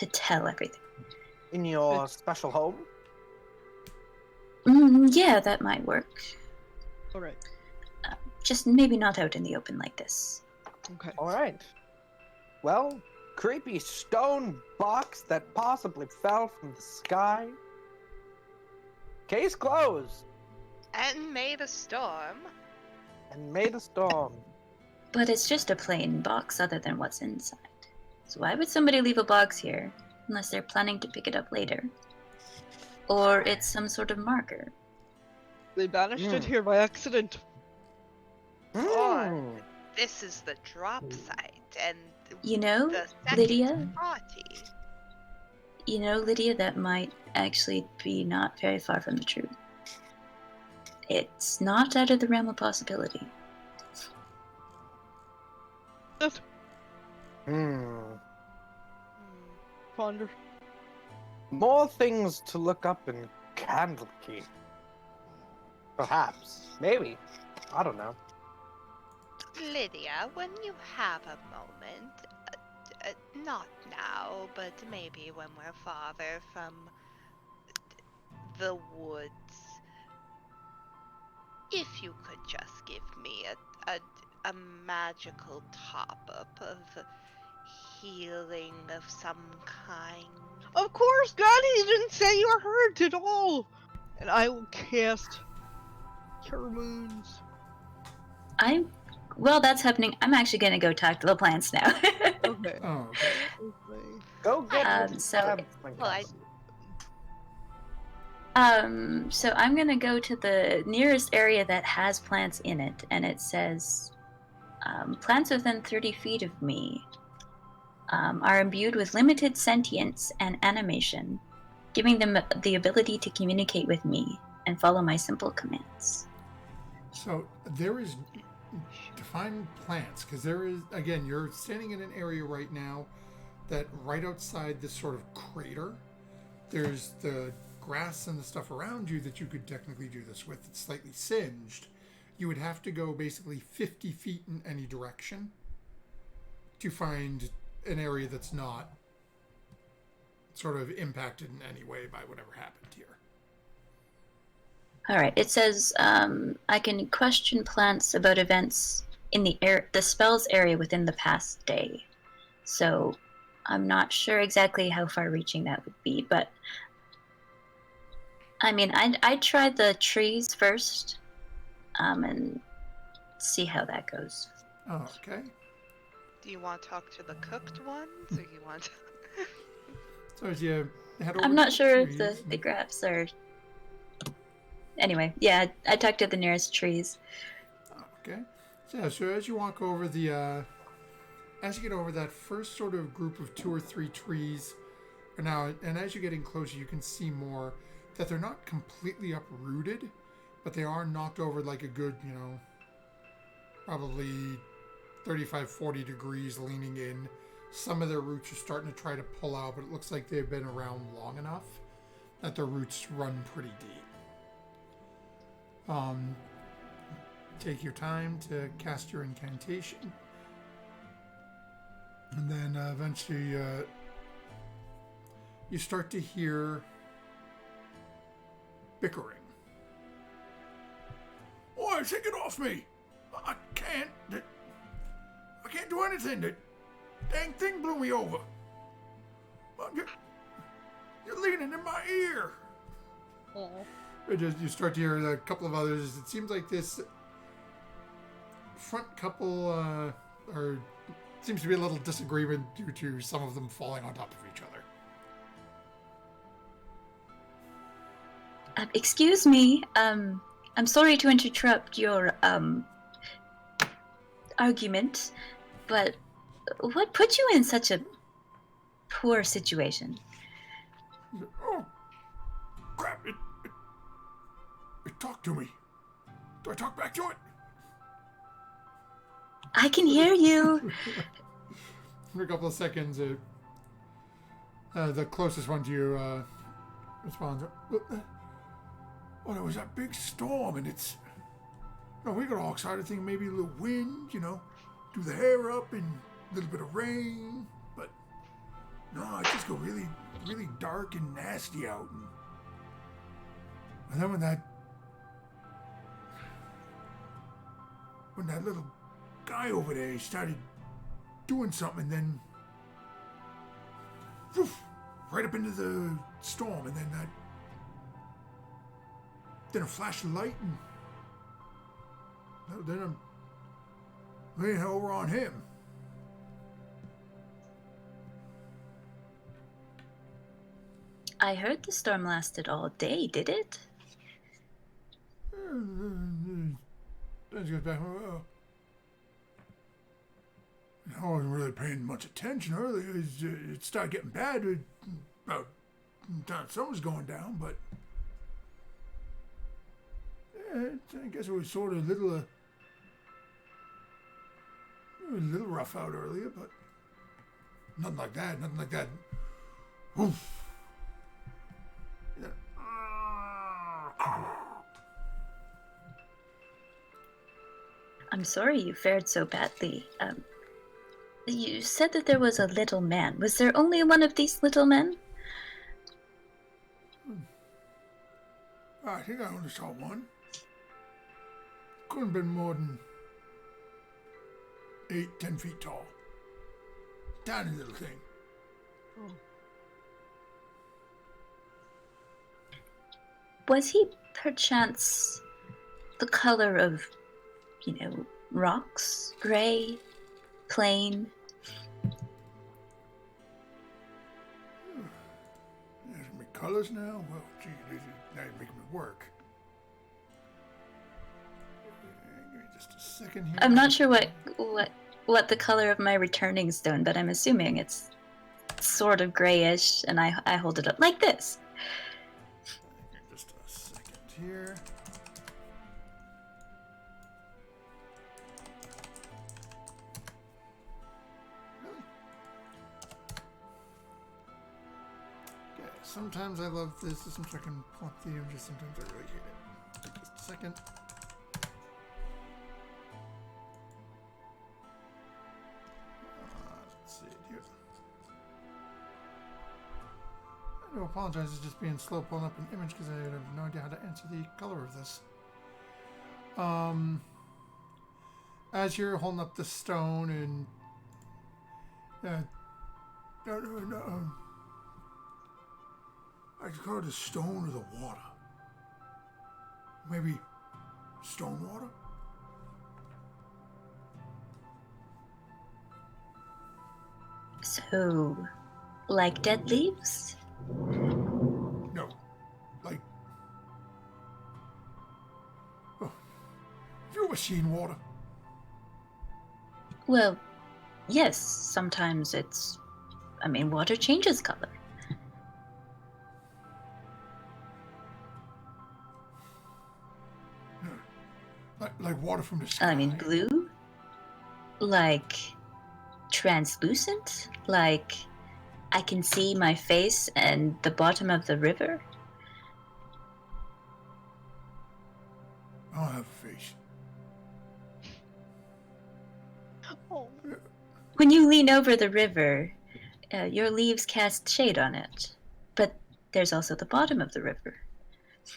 tell everything. that in your special home? Yeah, that might work. Alright. Just maybe not out in the open like this. Okay. All right. Well, creepy stone box that possibly fell from the sky. Case closed And made a storm. and made a storm. But it's just a plain box other than what's inside. So why would somebody leave a box here unless they're planning to pick it up later? Or it's some sort of marker. They banished it Hmm. here by accident. Hmm. This is the drop site, and You know, the second Lydia? party. You know, Lydia, that might actually be not very far from the truth. It's not out of the realm of possibility. Just Hmm. ponder. More things to look up in Candlekeep. Perhaps. Maybe. I don't know. Lydia, when you have a moment, not now, but maybe when we're farther from the woods, if you could just give me a magical top-up of healing of some kind. Of course, God, he didn't say you were hurt at all. And I will cast Cure Wounds. Well, that's happening. I'm actually gonna go talk to the plants now. Okay. Oh, okay. Okay. Go get Um, the so- plants, Well, I So I'm gonna go to the nearest area that has plants in it, and it says, plants within 30 feet of me are imbued with limited sentience and animation, giving them the ability to communicate with me and follow my simple commands. So there is define plants, because there is, again, you're standing in an area right now that right outside this sort of crater, there's the grass and the stuff around you that you could technically do this with. It's slightly singed. You would have to go basically 50 feet in any direction to find an area that's not sort of impacted in any way by whatever happened here. All right. It says I can question plants about events in the spell's area within the past day. So I'm not sure exactly how far-reaching that would be, but I mean, I'd try the trees first, and see how that goes. Oh, okay. do you want to talk to the cooked ones, or you want? So as you head over I'm to not sure if trees the graphs are. Anyway, yeah, I talked to the nearest trees. Okay. So, yeah, so as you walk over as you get over that first sort of group of 2 or 3 trees, and as you're getting closer, you can see more that they're not completely uprooted, but they are knocked over like a good, probably 35, 40 degrees leaning in. Some of their roots are starting to try to pull out, but it looks like they've been around long enough that their roots run pretty deep. Take your time to cast your incantation. And then eventually you start to hear bickering. Oi, take it off me! I can't do anything. That dang thing blew me over. You're leaning in my ear. You start to hear a couple of others. It seems like this front couple seems to be a little disagreement due to some of them falling on top of each other. Excuse me. I'm sorry to interrupt your argument, but what put you in such a poor situation? Oh, crap! It talked to me. Do I talk back to it? I can hear you. For a couple of seconds, the closest one to you responds. Well, there was that big storm, and it's. We got all excited thinking maybe a little wind, do the hair up and a little bit of rain, but no, it just got really, really dark and nasty out. And then when that little guy over there, he started doing something, and then woof, right up into the storm, and then a flash of light, and then I'm laying over on him. I heard the storm lasted all day, did it? Then he goes back. I wasn't really paying much attention earlier. It started getting bad about the time sun was going down, but I guess it was sort of a little rough out earlier, but nothing like that. Oof. I'm sorry you fared so badly. You said that there was a little man. Was there only one of these little men? I think I only saw one. Couldn't have been more than 8-10 feet tall. Tiny little thing. Was he perchance the color of, rocks? Gray? Plain? There's gonna be colors now? Well, gee, now you're making me work. Give me just a second here. I'm not sure what the color of my returning stone, but I'm assuming it's sort of grayish, and I hold it up like this. Just a second here. Really? Okay, sometimes I love this. Sometimes I can plot the images. Sometimes I really hate it. Just a second. Let's see it here. I do apologize for just being slow pulling up an image because I have no idea how to answer the color of this. As you're holding up the stone and I call it the stone or the water. Maybe stone water? So, like dead leaves? No. Like... Oh. Have you ever seen water? Well, yes, sometimes water changes color. Like water from the sky? Blue? Like translucent? Like I can see my face and the bottom of the river? I don't have a face. Oh. When you lean over the river, your leaves cast shade on it. But there's also the bottom of the river.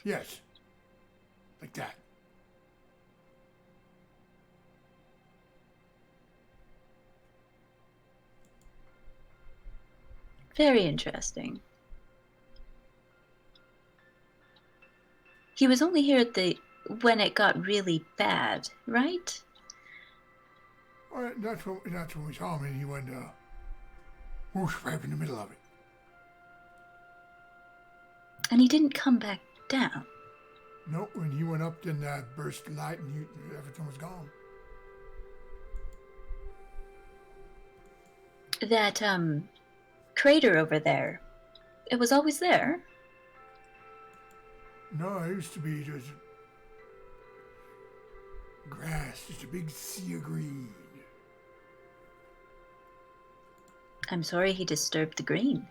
Yes. Like that. Very interesting. He was only here when it got really bad, right? Well, that's when we saw him, and he went, whoosh, right in the middle of it. And he didn't come back down. No, when he went up, then that burst of light, and everything was gone. That, crater over there, it was always there? No, it used to be just grass, just a big sea of green. I'm sorry he disturbed the green.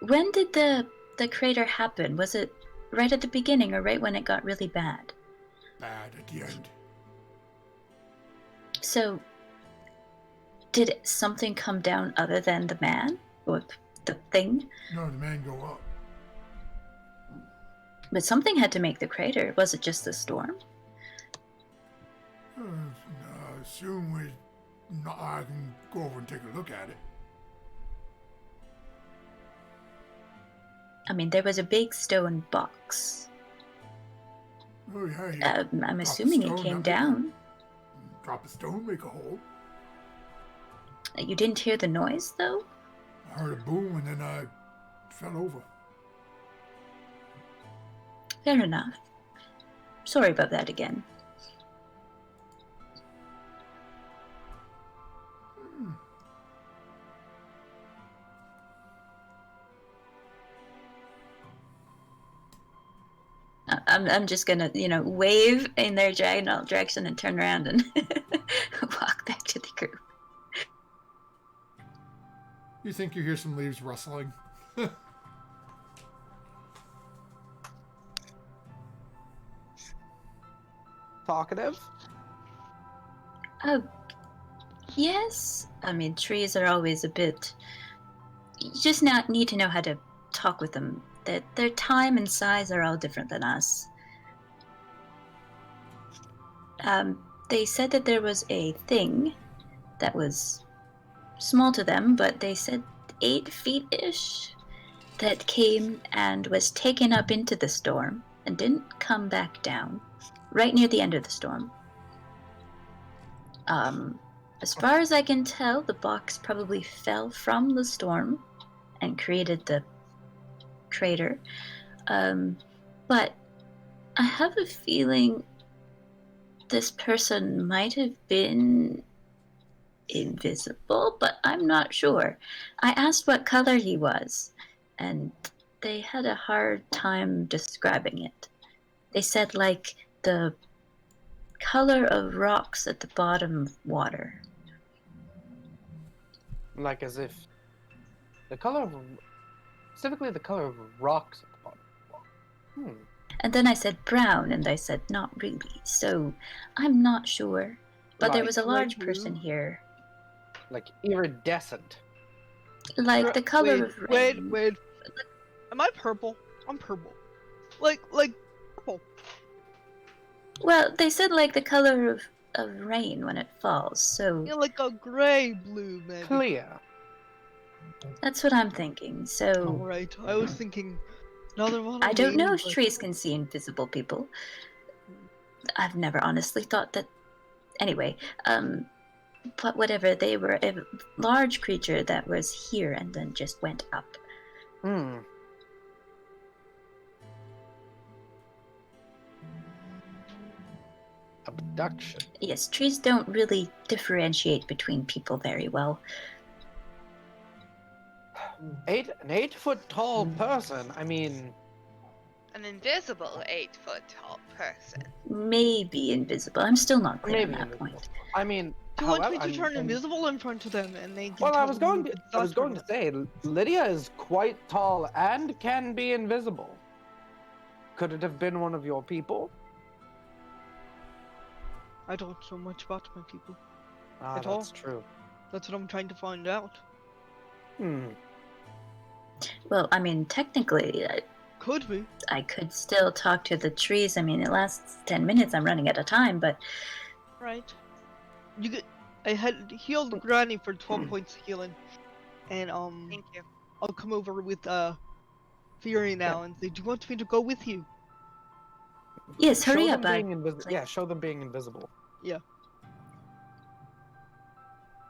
When did the crater happen? Was it right at the beginning or right when it got really bad? Bad at the end. So, did something come down other than the man? Or the thing? No, the man go up. But something had to make the crater. Was it just the storm? No, soon I can go over and take a look at it. There was a big stone box. Oh, yeah. I'm assuming it came down. Drop a stone, make a hole. You didn't hear the noise, though? I heard a boom, and then I fell over. Fair enough. Sorry about that again. I'm just gonna, wave in their diagonal direction and turn around and walk back to the group. You think you hear some leaves rustling? talkative? Oh, yes. I mean, trees are always a bit. You just not need to know how to talk with them. Their time and size are all different than us. They said that there was a thing that was small to them, but they said 8 feet-ish that came and was taken up into the storm and didn't come back down right near the end of the storm. As far as I can tell, the box probably fell from the storm and created the crater. But I have a feeling this person might have been invisible, but I'm not sure. I asked what color he was, and they had a hard time describing it. They said like the color of rocks at the bottom of water. Like as if the color of, specifically the color of rocks at the bottom. And then I said brown, and they said not really. So I'm not sure. But there was a large person here. Like iridescent. Like the color wait, of rain. Wait. Am I purple? I'm purple. Like purple. Well, they said like the color of rain when it falls, so Yeah, like a gray blue, maybe. Clear. that's what I'm thinking. So Alright, I was thinking another one. I don't know if but- trees can see invisible people. I've never honestly thought that. Anyway, but whatever, they were a large creature that was here and then just went up. Abduction. Yes, trees don't really differentiate between people very well. An 8-foot tall person. I mean, An invisible 8-foot tall person. Maybe invisible. I'm still not clear maybe on that invisible. point. I mean, Do you want me however, to turn I'm- invisible in front of them and they can Well, I tell was me going if to. it's I was us or going to not? say, Lydia is quite tall and can be invisible. Could it have been one of your people? I don't know much about my people. Ah, At all. that's true. That's what I'm trying to find out. Well, I mean, technically, Could be. I could still talk to the trees. I mean, it lasts 10 minutes. I'm running out of time, but Right. You get. I had healed Granny for 12 points of healing, and Thank you. I'll come over with Fury now and say, "Do you want me to go with you?" yes, hurry Show up. them being invisible. Yeah, show them being invisible.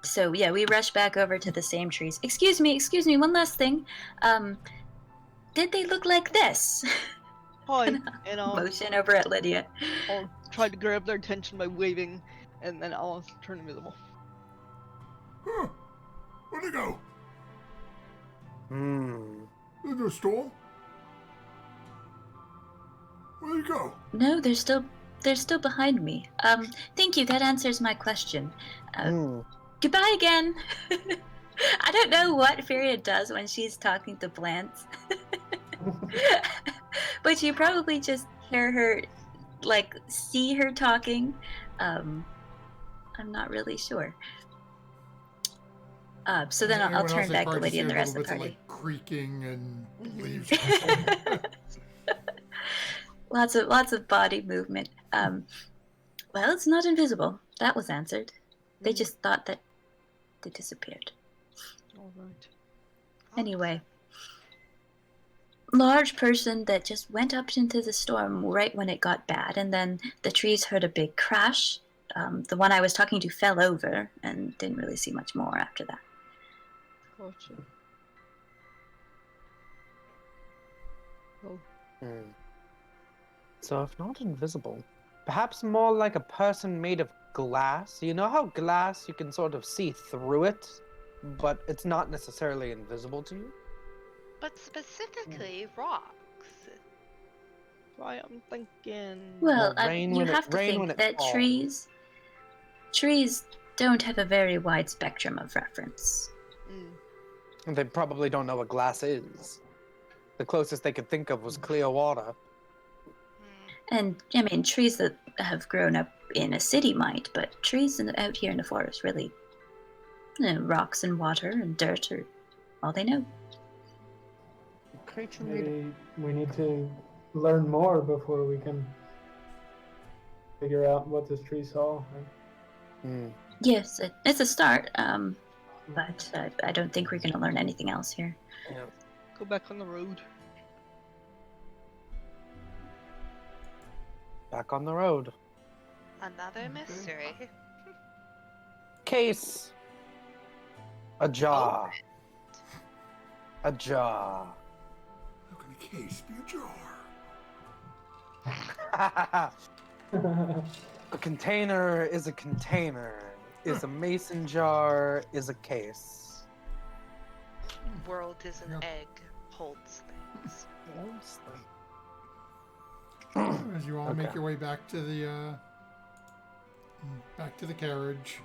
So yeah, we rush back over to the same trees. Excuse me, one last thing. Did they look like this? Hi, and Motion over at Lydia. I'll try to grab their attention by waving, and then I'll turn invisible. Huh. Where'd they go? There's no storm. Where'd they go? No, they're still behind me. Thank you. That answers my question. Goodbye again. I don't know what Feria does when she's talking to plants. But you probably just hear her, like, see her talking. I'm not really sure. So then I'll Anyone turn else, back to probably Lydia and the see a rest of little the bit party. like creaking and leaves. rustling. Lots of body movement. Well, it's not invisible. That was answered. They just thought that they disappeared. Alright. Anyway, large person that just went up into the storm right when it got bad, and then the trees heard a big crash. The one I was talking to fell over and didn't really see much more after that. Gotcha. Well, So if not invisible, perhaps more like a person made of glass. You know how glass, you can sort of see through it, but it's not necessarily invisible to you? But specifically rocks. why I'm thinking. Well, rain you when it- have to rain when think it that trees don't have a very wide spectrum of reference. And they probably don't know what glass is. The closest they could think of was clear water. And I mean, trees that have grown up in a city might, but trees out here in the forest really, rocks and water and dirt are all they know. Creature made Maybe we need to learn more before we can figure out what this tree saw. Right? Yes, it's a start, but I don't think we're going to learn anything else here. Yeah. Go back on the road. Back on the road. Another mystery. Case. A jaw. A jaw. How can a case be a jar? A container is a container. Is a mason jar is a case. World is an Yep. egg, holds things. As you all make Okay. your way back to the carriage,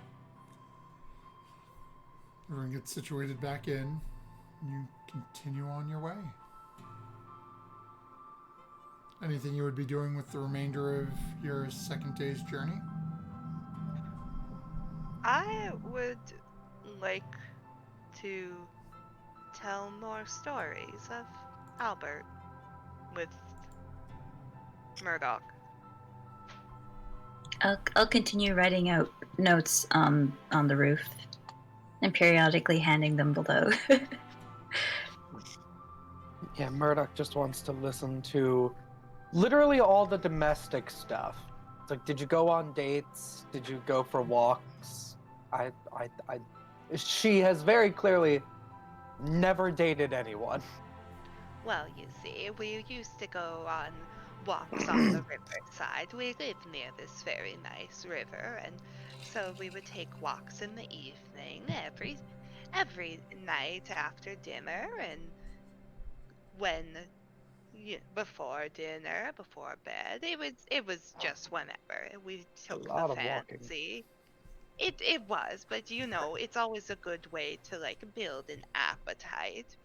everyone gets situated back in. And you continue on your way. Anything you would be doing with the remainder of your second day's journey? I would like to tell more stories of Albert with Murdoch. I'll continue writing out notes on the roof and periodically handing them below. Yeah, Murdoch just wants to listen to literally all the domestic stuff. It's like, did you go on dates? Did you go for walks? She has very clearly never dated anyone. Well, you see, we used to go on walks on the riverside. We live near this very nice river, and so we would take walks in the evening every night after dinner, and before dinner, before bed. It was just whenever we took the lot of walking. fancy. It was, but it's always a good way to like build an appetite.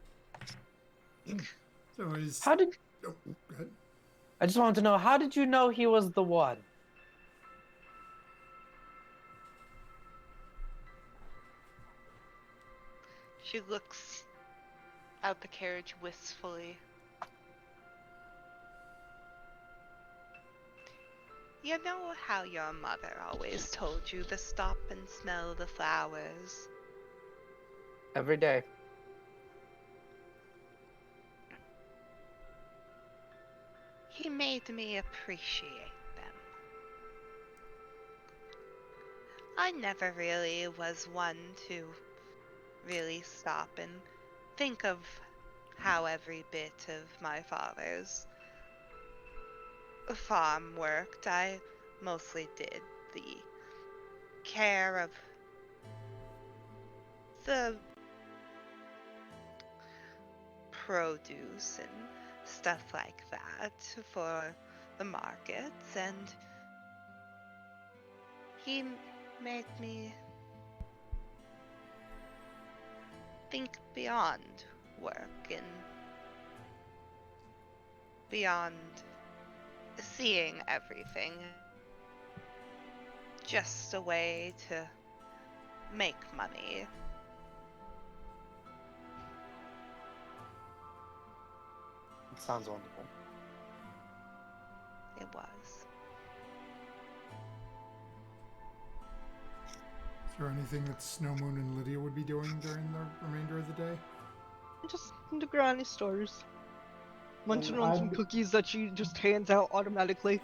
So is How did oh, go ahead. I just wanted to know, how did you know he was the one? She looks out the carriage wistfully. You know how your mother always told you to stop and smell the flowers? Every day. He made me appreciate them. I never really was one to really stop and think of how every bit of my father's farm worked. I mostly did the care of the produce and stuff like that for the markets, and he made me think beyond work and beyond seeing everything just a way to make money. It sounds wonderful. It was. Is there anything that Snow Moon and Lydia would be doing during the remainder of the day? Just into Granny stores. Munching on some I'd- cookies that she just hands out automatically.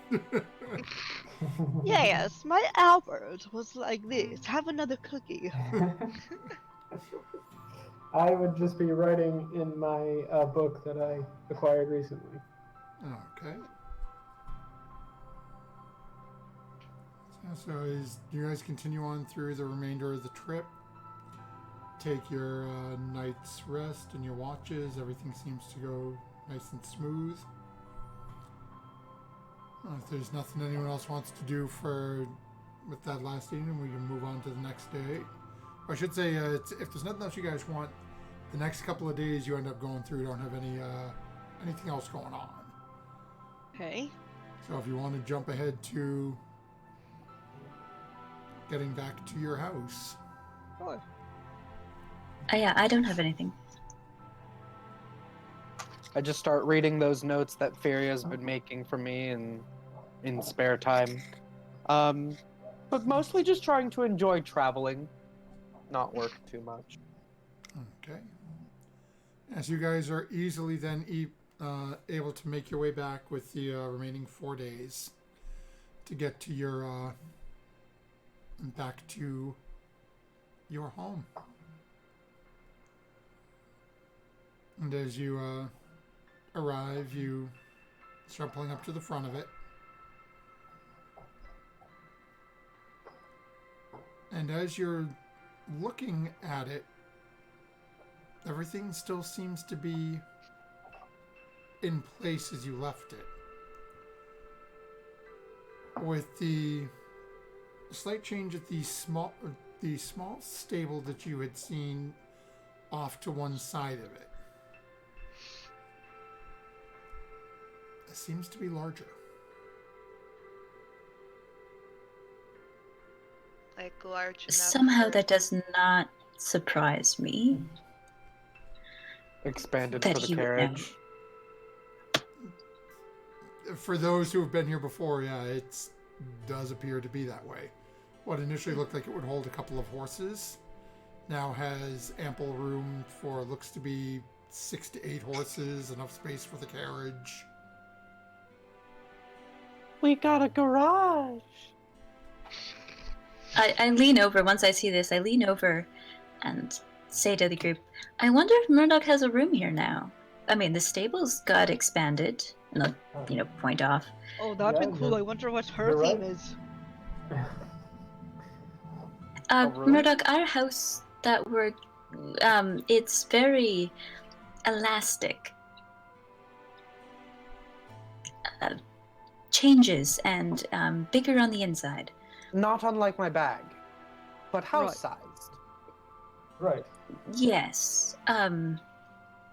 Yes, my Albert was like this. Have another cookie. I would just be writing in my book that I acquired recently. Okay. So as you guys continue on through the remainder of the trip, take your night's rest and your watches. Everything seems to go nice and smooth. If there's nothing anyone else wants to do with that last evening, we can move on to the next day. Or I should say, if there's nothing else you guys want, the next couple of days you end up going through don't have anything else going on. Okay. So if you want to jump ahead to getting back to your house. Sure. Yeah, I don't have anything. I just start reading those notes that Furia's been making for me in spare time. But mostly just trying to enjoy traveling, not work too much. Okay. As you guys are easily then able to make your way back with the remaining 4 days to get to your back to your home. And as you arrive, you start pulling up to the front of it. And as you're looking at it, everything still seems to be in place as you left it. With the slight change at the small stable that you had seen off to one side of it. It seems to be larger. Like large enough. Somehow for- that does not surprise me. Expanded That for the he would know. carriage. For those who have been here before, yeah, it does appear to be that way. What initially looked like it would hold a couple of horses now has ample room for, looks to be 6 to 8 horses, enough space for the carriage. We got a garage. I lean over, once I see this, I lean over and say to the group, I wonder if Murdoch has a room here now. I mean, the stables got expanded. And I'll, point off. Oh, that'd Yeah, be cool. you're- I wonder what her you're theme right. is. room? Murdoch, our house that we're, it's very elastic. Changes and bigger on the inside. Not unlike my bag, but Right. house-sized. Right. Yes.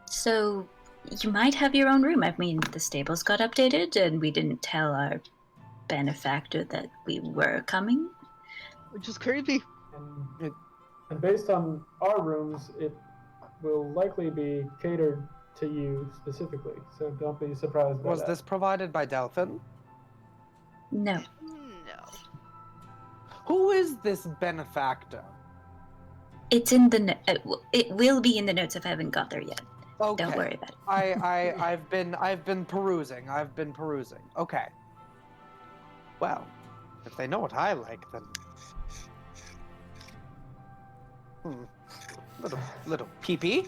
So you might have your own room. I mean, the stables got updated, and we didn't tell our benefactor that we were coming. Which is creepy. And based on our rooms, it will likely be catered to you specifically. So don't be surprised by Was that. this provided by Delphin? No. No. Who is this benefactor? It's in the. It will be in the notes if I haven't got there yet. Okay. Don't worry about it. I've been perusing. Okay. Well, if they know what I like, then little pee-pee.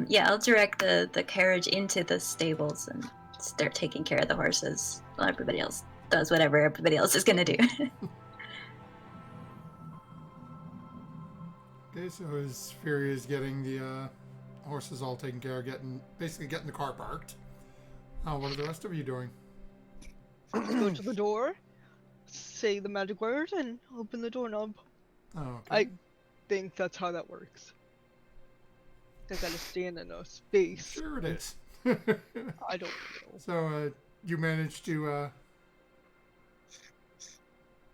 Yeah, I'll direct the carriage into the stables and start taking care of the horses while everybody else does whatever everybody else is gonna do. Okay, so as Fury is getting the horses all taken care of, basically getting the car parked. What are the rest of you doing? Go to the door, say the magic word, and open the doorknob. Oh, okay. I think that's how that works. I gotta stand in a space. Sure it is. I don't know. So you managed to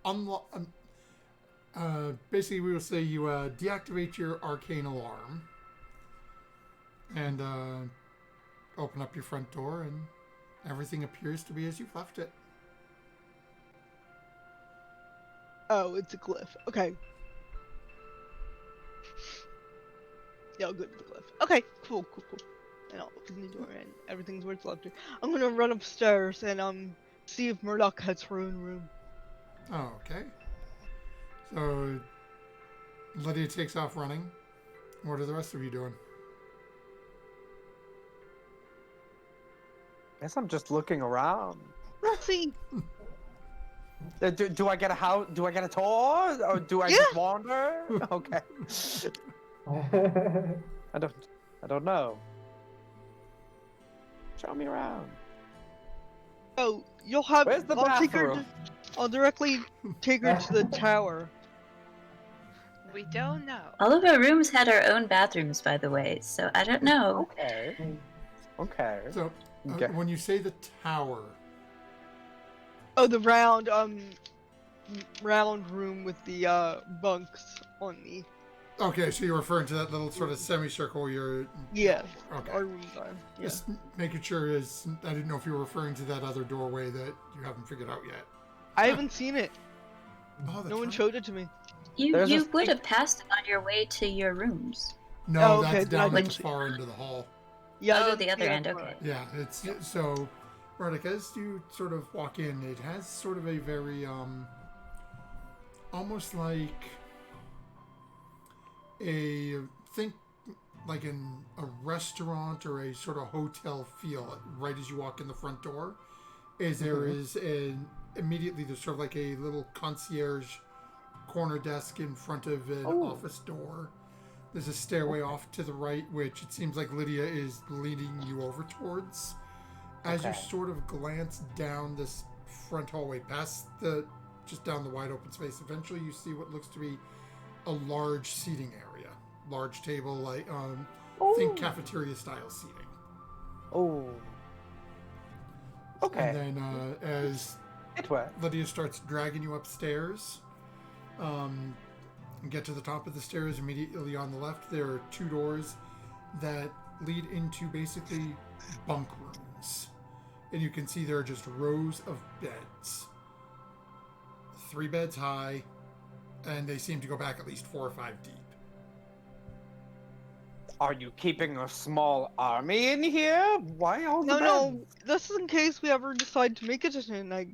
unlock. Basically, we will say you deactivate your arcane alarm and open up your front door, and everything appears to be as you've left it. Oh, it's a glyph. Okay. Yeah, I'll go to the glyph. Okay, cool. And I'll open the door and everything's where it's left. I'm gonna run upstairs and see if Murdoch has her own room. Oh, okay. So Lydia takes off running. What are the rest of you doing? Guess I'm just looking around. Let's see. Do I get a house? Do I get a tour? Or do I just wander? Okay. I don't know. Show me around. Oh, you'll have. Where's the I'll take her. bathroom? I'll directly take her to the tower. We don't know. All of our rooms had our own bathrooms, by the way, so I don't know. Okay. Okay. So, Okay. when you say the tower, Oh, the round room with the bunks on the. okay, so you're referring to that little sort of semicircle you're... Yeah. Okay. Our rooms are. Yeah. Just making sure is... I didn't know if you were referring to that other doorway that you haven't figured out yet. I haven't seen it. Oh, that's No one right. showed it to me. You There's a you would sneak- have passed it on your way to your rooms. No, Oh, okay, that's then I down at the didn't see- far end of the hall. Yeah. I Oh, didn't the see other that end, part. okay. Yeah, it's so... Right, as you sort of walk in, it has sort of a very, almost like think like a restaurant or a sort of hotel feel right as you walk in the front door. There is immediately there's sort of like a little concierge corner desk in front of an office door. There's a stairway off to the right, which it seems like Lydia is leading you over towards. As you sort of glance down this front hallway, past just down the wide open space, eventually you see what looks to be a large seating area. Large table, like, think cafeteria style seating. Oh. Okay. And then as It worked. Lydia starts dragging you upstairs, and get to the top of the stairs, immediately on the left, there are two doors that lead into basically bunk rooms. And you can see there are just rows of beds. 3 beds high, and they seem to go back at least 4 or 5 deep. Are you keeping a small army in here? Why all the No. beds? This is in case we ever decide to make it in. I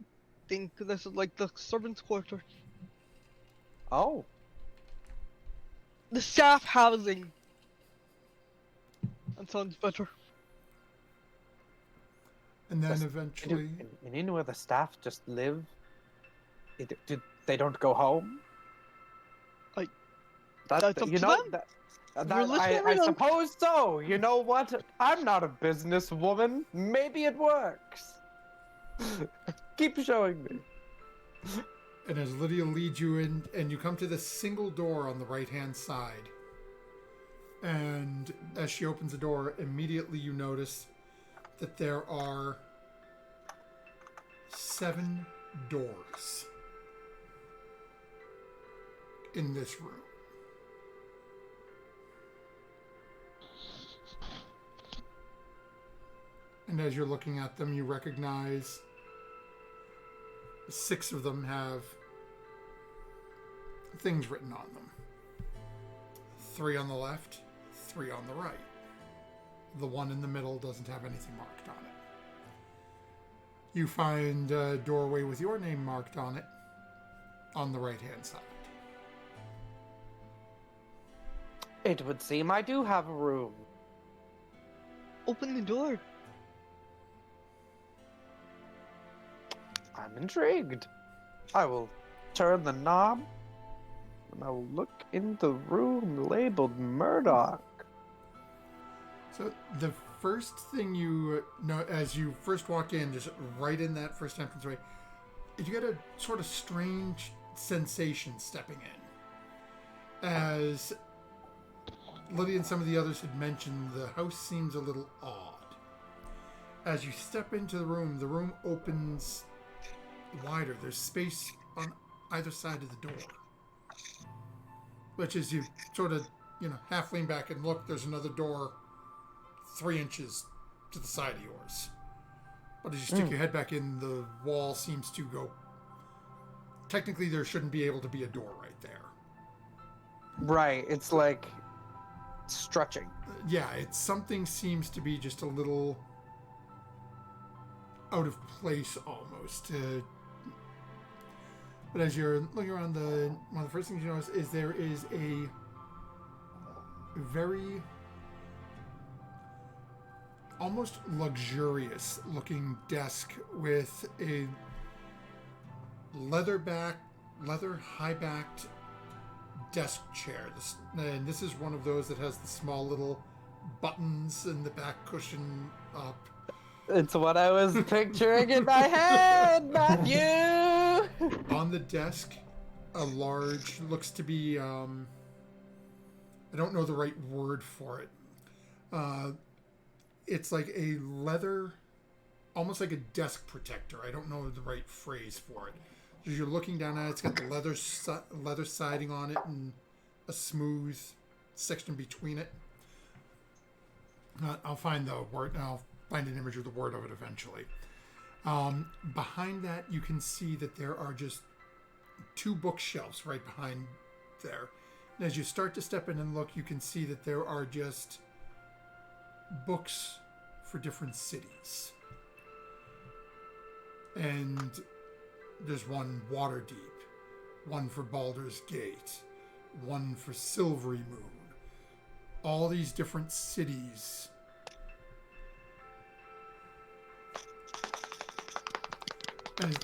think this is like the servants' quarter. Oh. The staff housing. That sounds better. And then Just- eventually... And in where the staff just live? They don't go home? Like, That, that's up you to know, them. that, Realistically, I though- suppose so. You know what? I'm not a businesswoman. Maybe it works. Keep showing me. And as Lydia leads you in, and you come to the single door on the right-hand side. And as she opens the door, immediately you notice that there are 7 doors in this room. And as you're looking at them, you recognize 6 of them have things written on them. 3 on the left, 3 on the right. The one in the middle doesn't have anything marked on it. You find a doorway with your name marked on it on the right-hand side. It would seem I do have a room. Open the door. I'm intrigued. I will turn the knob and I will look in the room labeled Murdoch. So the first thing you know as you first walk in, just right in that first entranceway, you get a sort of strange sensation stepping in. As Lydia and some of the others had mentioned, the house seems a little odd. As you step into the room opens wider. There's space on either side of the door. Which is you sort of, half lean back and look, there's another door 3 inches to the side of yours. But as you stick your head back in, the wall seems to go... Technically, there shouldn't be able to be a door right there. Right, it's like stretching. Yeah, something seems to be just a little out of place almost. But as you're looking around, one of the first things you notice is there is a very almost luxurious looking desk with a leather high-backed desk chair. This is one of those that has the small little buttons and the back cushion up. It's what I was picturing in my head, Matthew! On the desk, a large, looks to be, I don't know the right word for it. it's like a leather, almost like a desk protector. I don't know the right phrase for it. As you're looking down at it, it's got the leather siding on it and a smooth section between it. I'll find the word. I'll find an image of the word of it eventually. Behind that, you can see that there are just 2 bookshelves right behind there. And as you start to step in and look, you can see that there are just books for different cities. And there's one Waterdeep, one for Baldur's Gate, one for Silvery Moon. All these different cities. And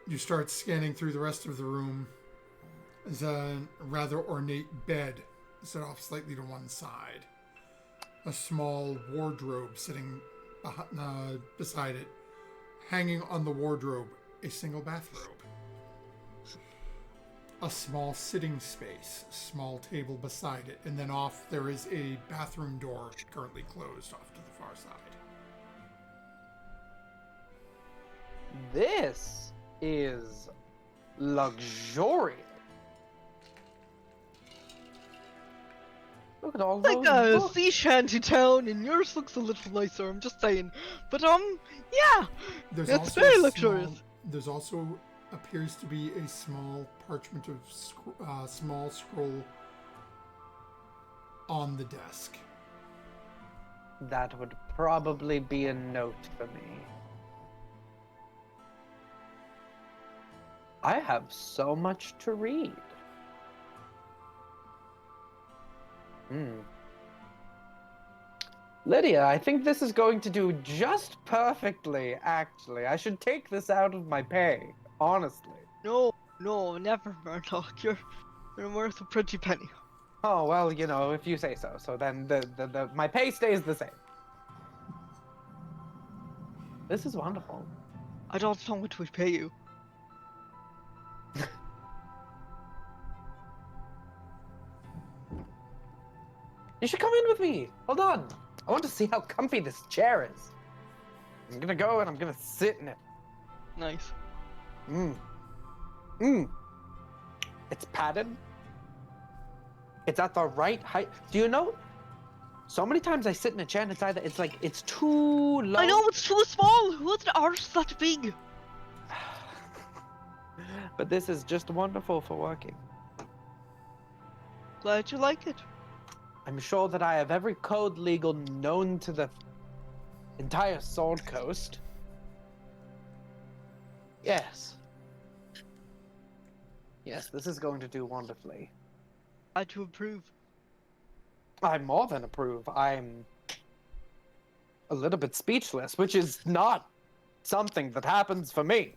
you start scanning through the rest of the room. There's a rather ornate bed set off slightly to one side. A small wardrobe sitting beside it. Hanging on the wardrobe, a single bathrobe. A small sitting space, a small table beside it, and then off there is a bathroom door currently closed off to the far side. This is luxurious. Look at all Like those a books. sea shanty town, and yours looks a little nicer. I'm just saying. But yeah, There's it's also very a luxurious. There's also appears to be a small parchment of small scroll on the desk. That would probably be a note for me. I have so much to read. Lydia, I think this is going to do just perfectly, actually. I should take this out of my pay, honestly. No, never, Murdoch. You're worth a pretty penny. Oh, well, you know, if you say so. So then my pay stays the same. This is wonderful. I don't know what would pay you. You should come in with me. Hold on. I want to see how comfy this chair is. I'm gonna go and I'm gonna sit in it. Nice. It's padded. It's at the right height. Do you know? So many times I sit in a chair and it's like it's too low. I know it's too small. Who's the artist that big? But this is just wonderful for working. Glad you like it. I'm sure that I have every code legal known to the entire Sword Coast. Yes. Yes, this is going to do wonderfully. I to approve. I more than approve. I'm a little bit speechless, which is not something that happens for me.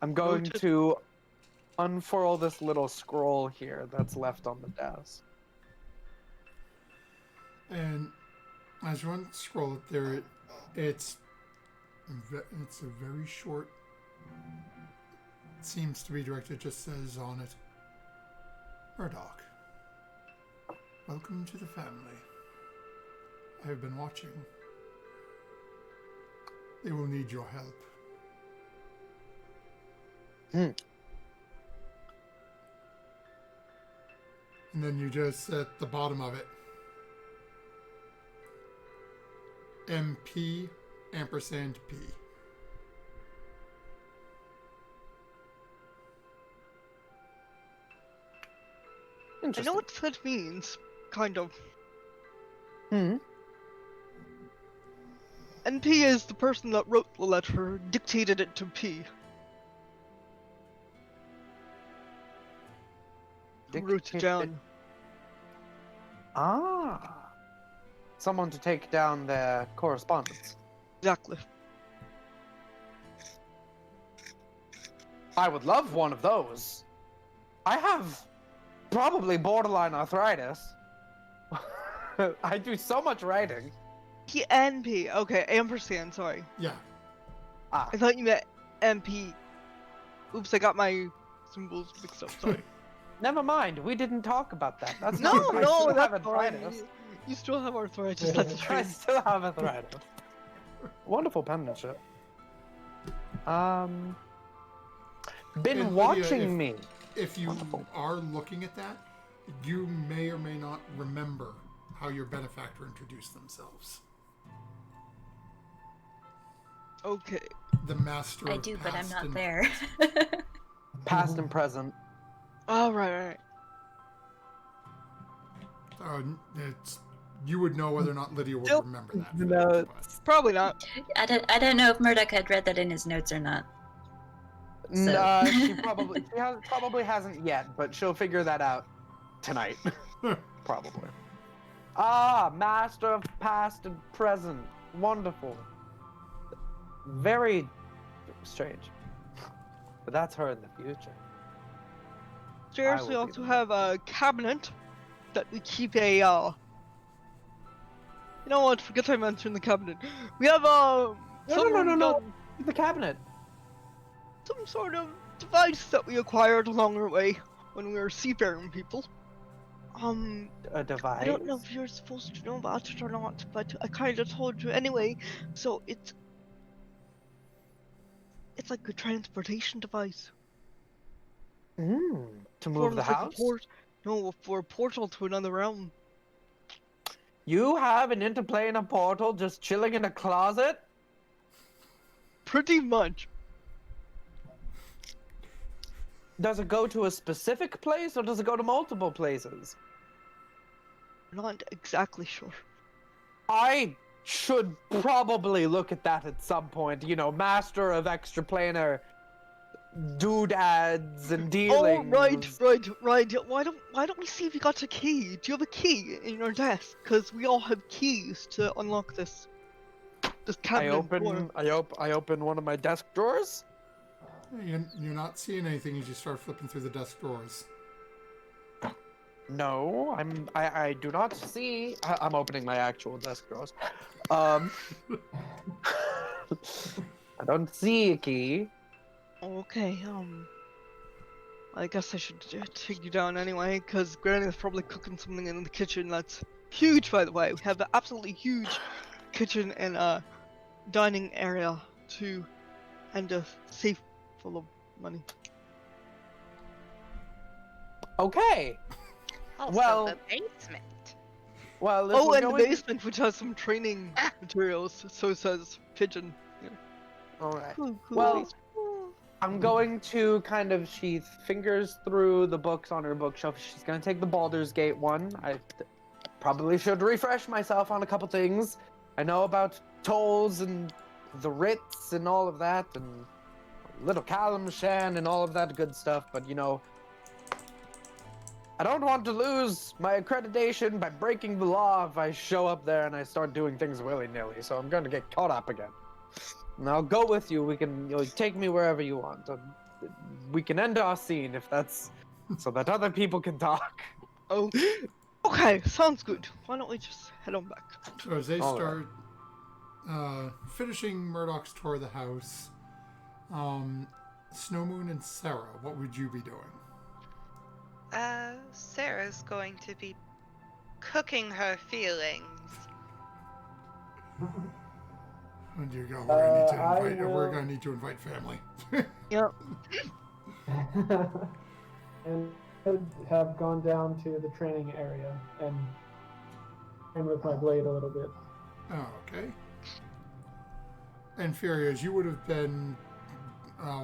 I'm going Noted. to unfurl this little scroll here that's left on the desk. And as you scroll it there, it's a very short. It seems to be directed. Just says on it, Murdoch. Welcome to the family. I have been watching. They will need your help. And then you just at the bottom of it, MP ampersand P. I Interesting. know what that means, kind of. Hmm. NP is the person that wrote the letter, dictated it to P. Who wrote it down. Ah. Someone to take down their correspondence. Exactly. I would love one of those. I have probably borderline arthritis. I do so much writing. NP. Okay, ampersand, sorry. Yeah. Ah, I thought you meant MP. Oops, I got my symbols mixed up, sorry. never mind. We didn't talk about that. That's No, not. I still have that's fine. arthritis. You still have arthritis. That's a I shame. still have arthritis. Wonderful penmanship. Been And Lydia, watching me. If you Wonderful. are looking at that, you may or may not remember how your benefactor introduced themselves. Okay. The master I of do, but I'm past not and there. Past and present. Oh, right. it's you would know whether or not Lydia would Still remember that. no. But Probably not. I don't know if Murdoch had read that in his notes or not. So. She probably hasn't yet, but she'll figure that out tonight. Probably. Ah, master of past and present. Wonderful. Very strange. But that's her in the future. Stairs, will we be also the have a cabinet that we keep a, You know what? Forget I mentioned the cabinet. We have, No. done The cabinet. some sort of device that we acquired along our way when we were seafaring people. A device. I don't know if you're supposed to know about it or not, but I kind of told you anyway. So it's like a transportation device. To move the Forms like house. for a portal to another realm. You have an interplanar portal just chilling in a closet? Pretty much. Does it go to a specific place or does it go to multiple places? Not exactly sure. I should probably look at that at some point. You know, master of extraplanar doodads and dealings. Oh, right. Why don't we see if you got a key? Do you have a key in your desk? Because we all have keys to unlock this cabinet door. I open one of my desk drawers. you're not seeing anything as you start flipping through the desk drawers. No, I do not see. I'm opening my actual desk drawers. I don't see a key. Okay, I guess I should take you down anyway, because Granny's probably cooking something in the kitchen that's huge, by the way. We have an absolutely huge kitchen and a dining area too, and a safe full of money. Okay. Also, Well- the basement. Well, if Oh, we're and the going- basement, which has some training materials, so says Pigeon. Yeah. All right. Cool Well, basement. I'm going to kind of, she fingers through the books on her bookshelf. She's going to take the Baldur's Gate one. I probably should refresh myself on a couple things. I know about tolls and the writs and all of that, and Little Calamshan and all of that good stuff, but you know, I don't want to lose my accreditation by breaking the law if I show up there and I start doing things willy-nilly, so I'm going to get caught up again. And I'll go with you. You'll take me wherever you want. We can end our scene if that's so that other people can talk. Oh, okay, sounds good. Why don't we just head on back? So as they All start finishing Murdoch's tour of the house, Snowmoon and Sarah, what would you be doing? Sarah's going to be cooking her feelings. Oh dear God, I we're will- gonna need to invite family. Yep. And could have gone down to the training area and train with my blade a little bit. Oh, okay. And Furious, you would have been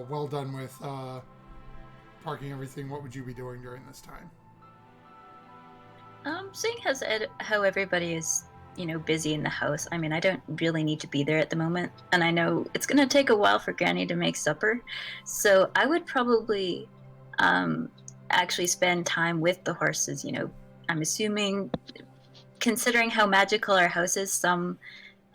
well done with parking everything. What would you be doing during this time? Seeing how everybody is, busy in the house, I mean, I don't really need to be there at the moment. And I know it's going to take a while for Granny to make supper. So I would probably actually spend time with the horses. I'm assuming, considering how magical our house is, some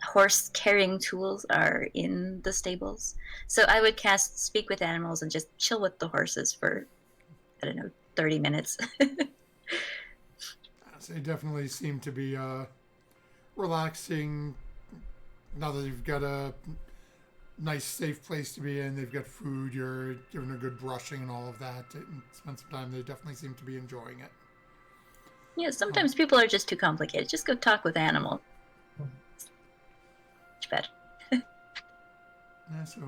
horse carrying tools are in the stables. So I would cast Speak with Animals and just chill with the horses for, 30 minutes. So they definitely seem to be relaxing. Now that you've got a nice, safe place to be in, they've got food, you're giving a good brushing and all of that, and spend some time. They definitely seem to be enjoying it. Yeah, sometimes people are just too complicated. Just go talk with animals. Much better. Yeah, so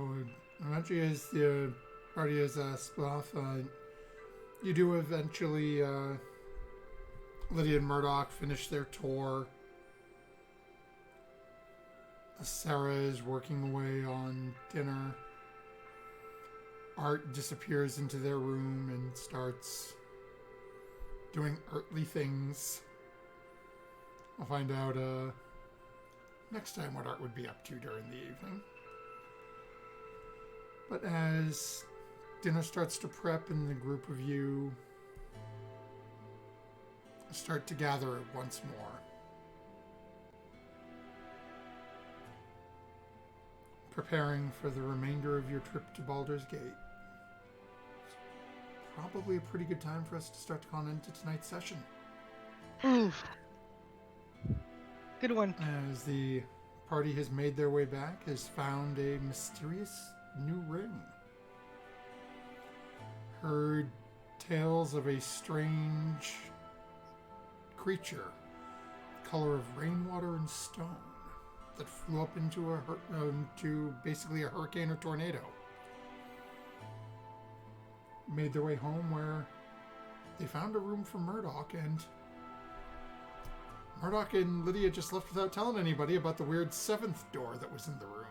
eventually, as the party is split off, you do eventually, Lydia and Murdoch finish their tour. Sarah is working away on dinner. Art disappears into their room and starts doing earthly things. I'll find out next time what Art would be up to during the evening. But as dinner starts to prep and the group of you start to gather once more, preparing for the remainder of your trip to Baldur's Gate. Probably a pretty good time for us to start to con into tonight's session. Oof. Good one. As the party has made their way back, has found a mysterious new ring. Heard tales of a strange creature, color of rainwater and stone, that flew up into basically a hurricane or tornado. Made their way home where they found a room for Murdoch, and Murdoch and Lydia just left without telling anybody about the weird seventh door that was in the room.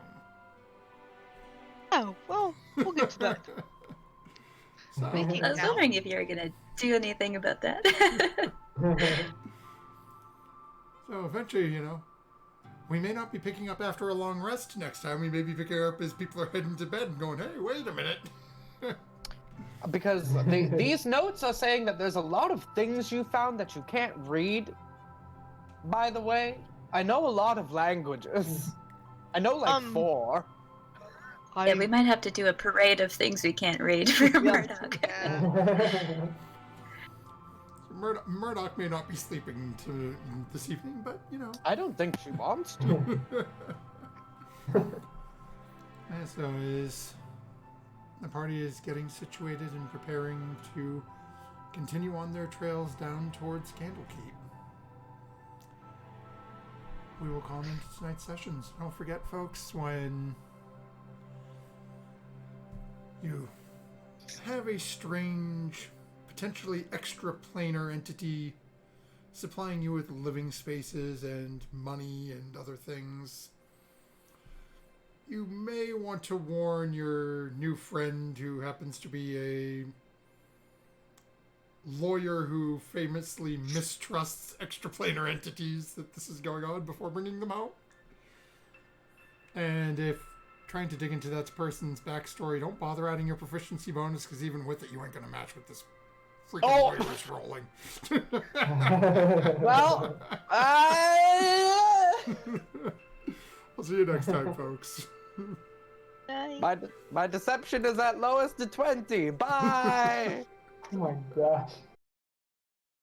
Oh, well, we'll get to that. So, Making I was out. wondering if you were gonna do anything about that. so eventually, we may not be picking up after a long rest next time. We may be picking up as people are heading to bed and going, hey, wait a minute. Because these notes are saying that there's a lot of things you found that you can't read. By the way, I know a lot of languages. I know like 4. Yeah, we might have to do a parade of things we can't read for Murdoch. Yeah. Murdoch may not be sleeping this evening, but, I don't think she wants to. And so as the party is getting situated and preparing to continue on their trails down towards Candlekeep, we will call into tonight's sessions. Don't forget, folks, when you have a strange, potentially extraplanar entity supplying you with living spaces and money and other things, you may want to warn your new friend who happens to be a lawyer who famously mistrusts extraplanar entities that this is going on before bringing them out. And if trying to dig into that person's backstory, don't bother adding your proficiency bonus, because even with it, you ain't going to match what this freaking lawyer is rolling. Well, I'll see you next time, folks. my deception is at lowest to 20. Bye. Oh my gosh.